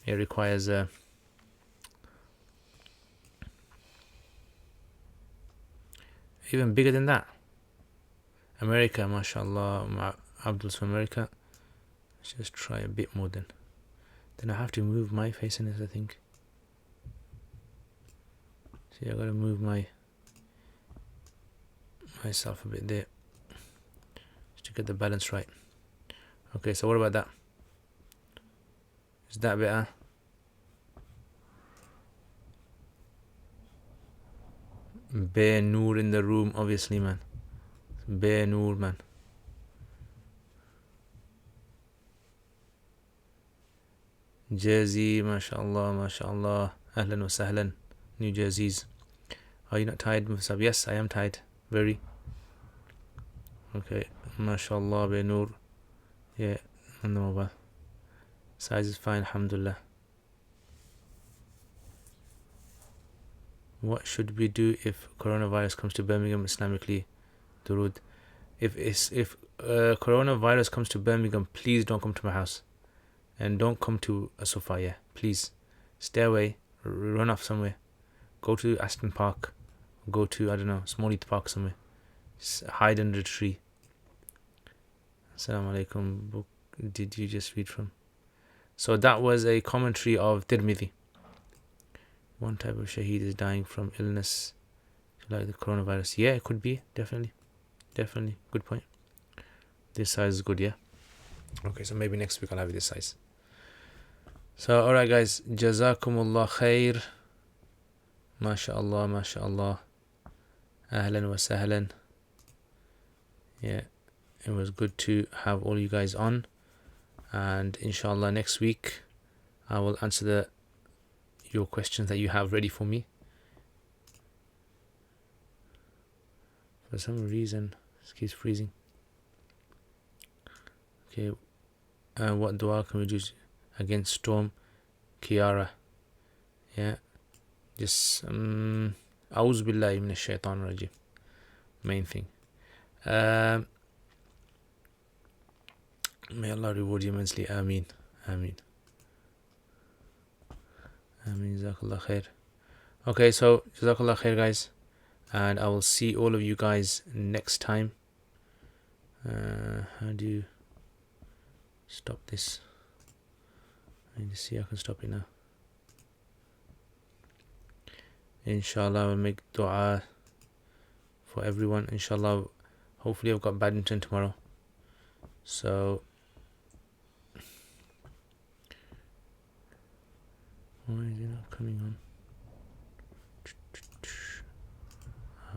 It requires even bigger than that. America, mashallah, Abdul's from America. Let's just try a bit more then. Then I have to move my face in it, I think. See, I gotta move myself a bit there just to get the balance right. Okay, so what about that? Is that better? Bare Noor in the room, obviously, man. Bare Noor, man. Jersey, mashallah, mashallah. Ahlan wa sahlan. New Jerseys. Are you not tired, Musab? Yes, I am tired. Very. Okay, mashallah, Bare Noor. Yeah, on the mobile. Size is fine, alhamdulillah. What should we do if coronavirus comes to Birmingham Islamically? Durud. if coronavirus comes to Birmingham, please don't come to my house, and don't come to Sofa. Yeah, please stay away. Run off somewhere. Go to Aston Park. Go to, I don't know, Smallheath Park somewhere. Hide under a tree. Assalamu alaikum. Book did you just read from? So that was a commentary of Tirmidhi. One type of shaheed is dying from illness like the coronavirus. Yeah, it could be. Definitely. Good point. This size is good, yeah? Okay, so maybe next week I'll have it this size. So, alright guys. Jazakumullah khair. MashaAllah, MashaAllah. Ahlan wa sahlan. Yeah, it was good to have all you guys on. And inshallah next week I will answer your questions that you have ready for me. For some reason it keeps freezing. Okay, what dua can we do against Storm Kiara? Yeah, just A'udhu billahi minash shaitan rajim. Main thing. May Allah reward you immensely. Ameen. Jazakallah khair. Okay, so Jazakallah khair guys, and I will see all of you guys next time. How do you stop this? I need to see I can stop it now. Inshallah I will make dua for everyone. Inshallah, hopefully I've got badminton tomorrow, so why is it not coming on?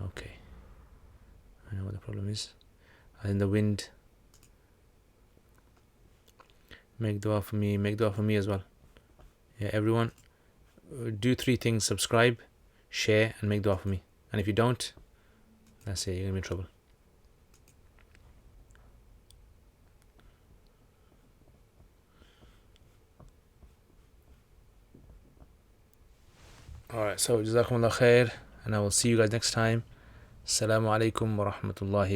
Okay, I know what the problem is. In the wind. Make dua for me as well. Yeah, everyone, do 3 things: subscribe, share, and make dua for me. And if you don't, that's it, you're gonna be in trouble. Alright, so Jazakumullah khair, and I will see you guys next time. Assalamu alaikum wa rahmatullahi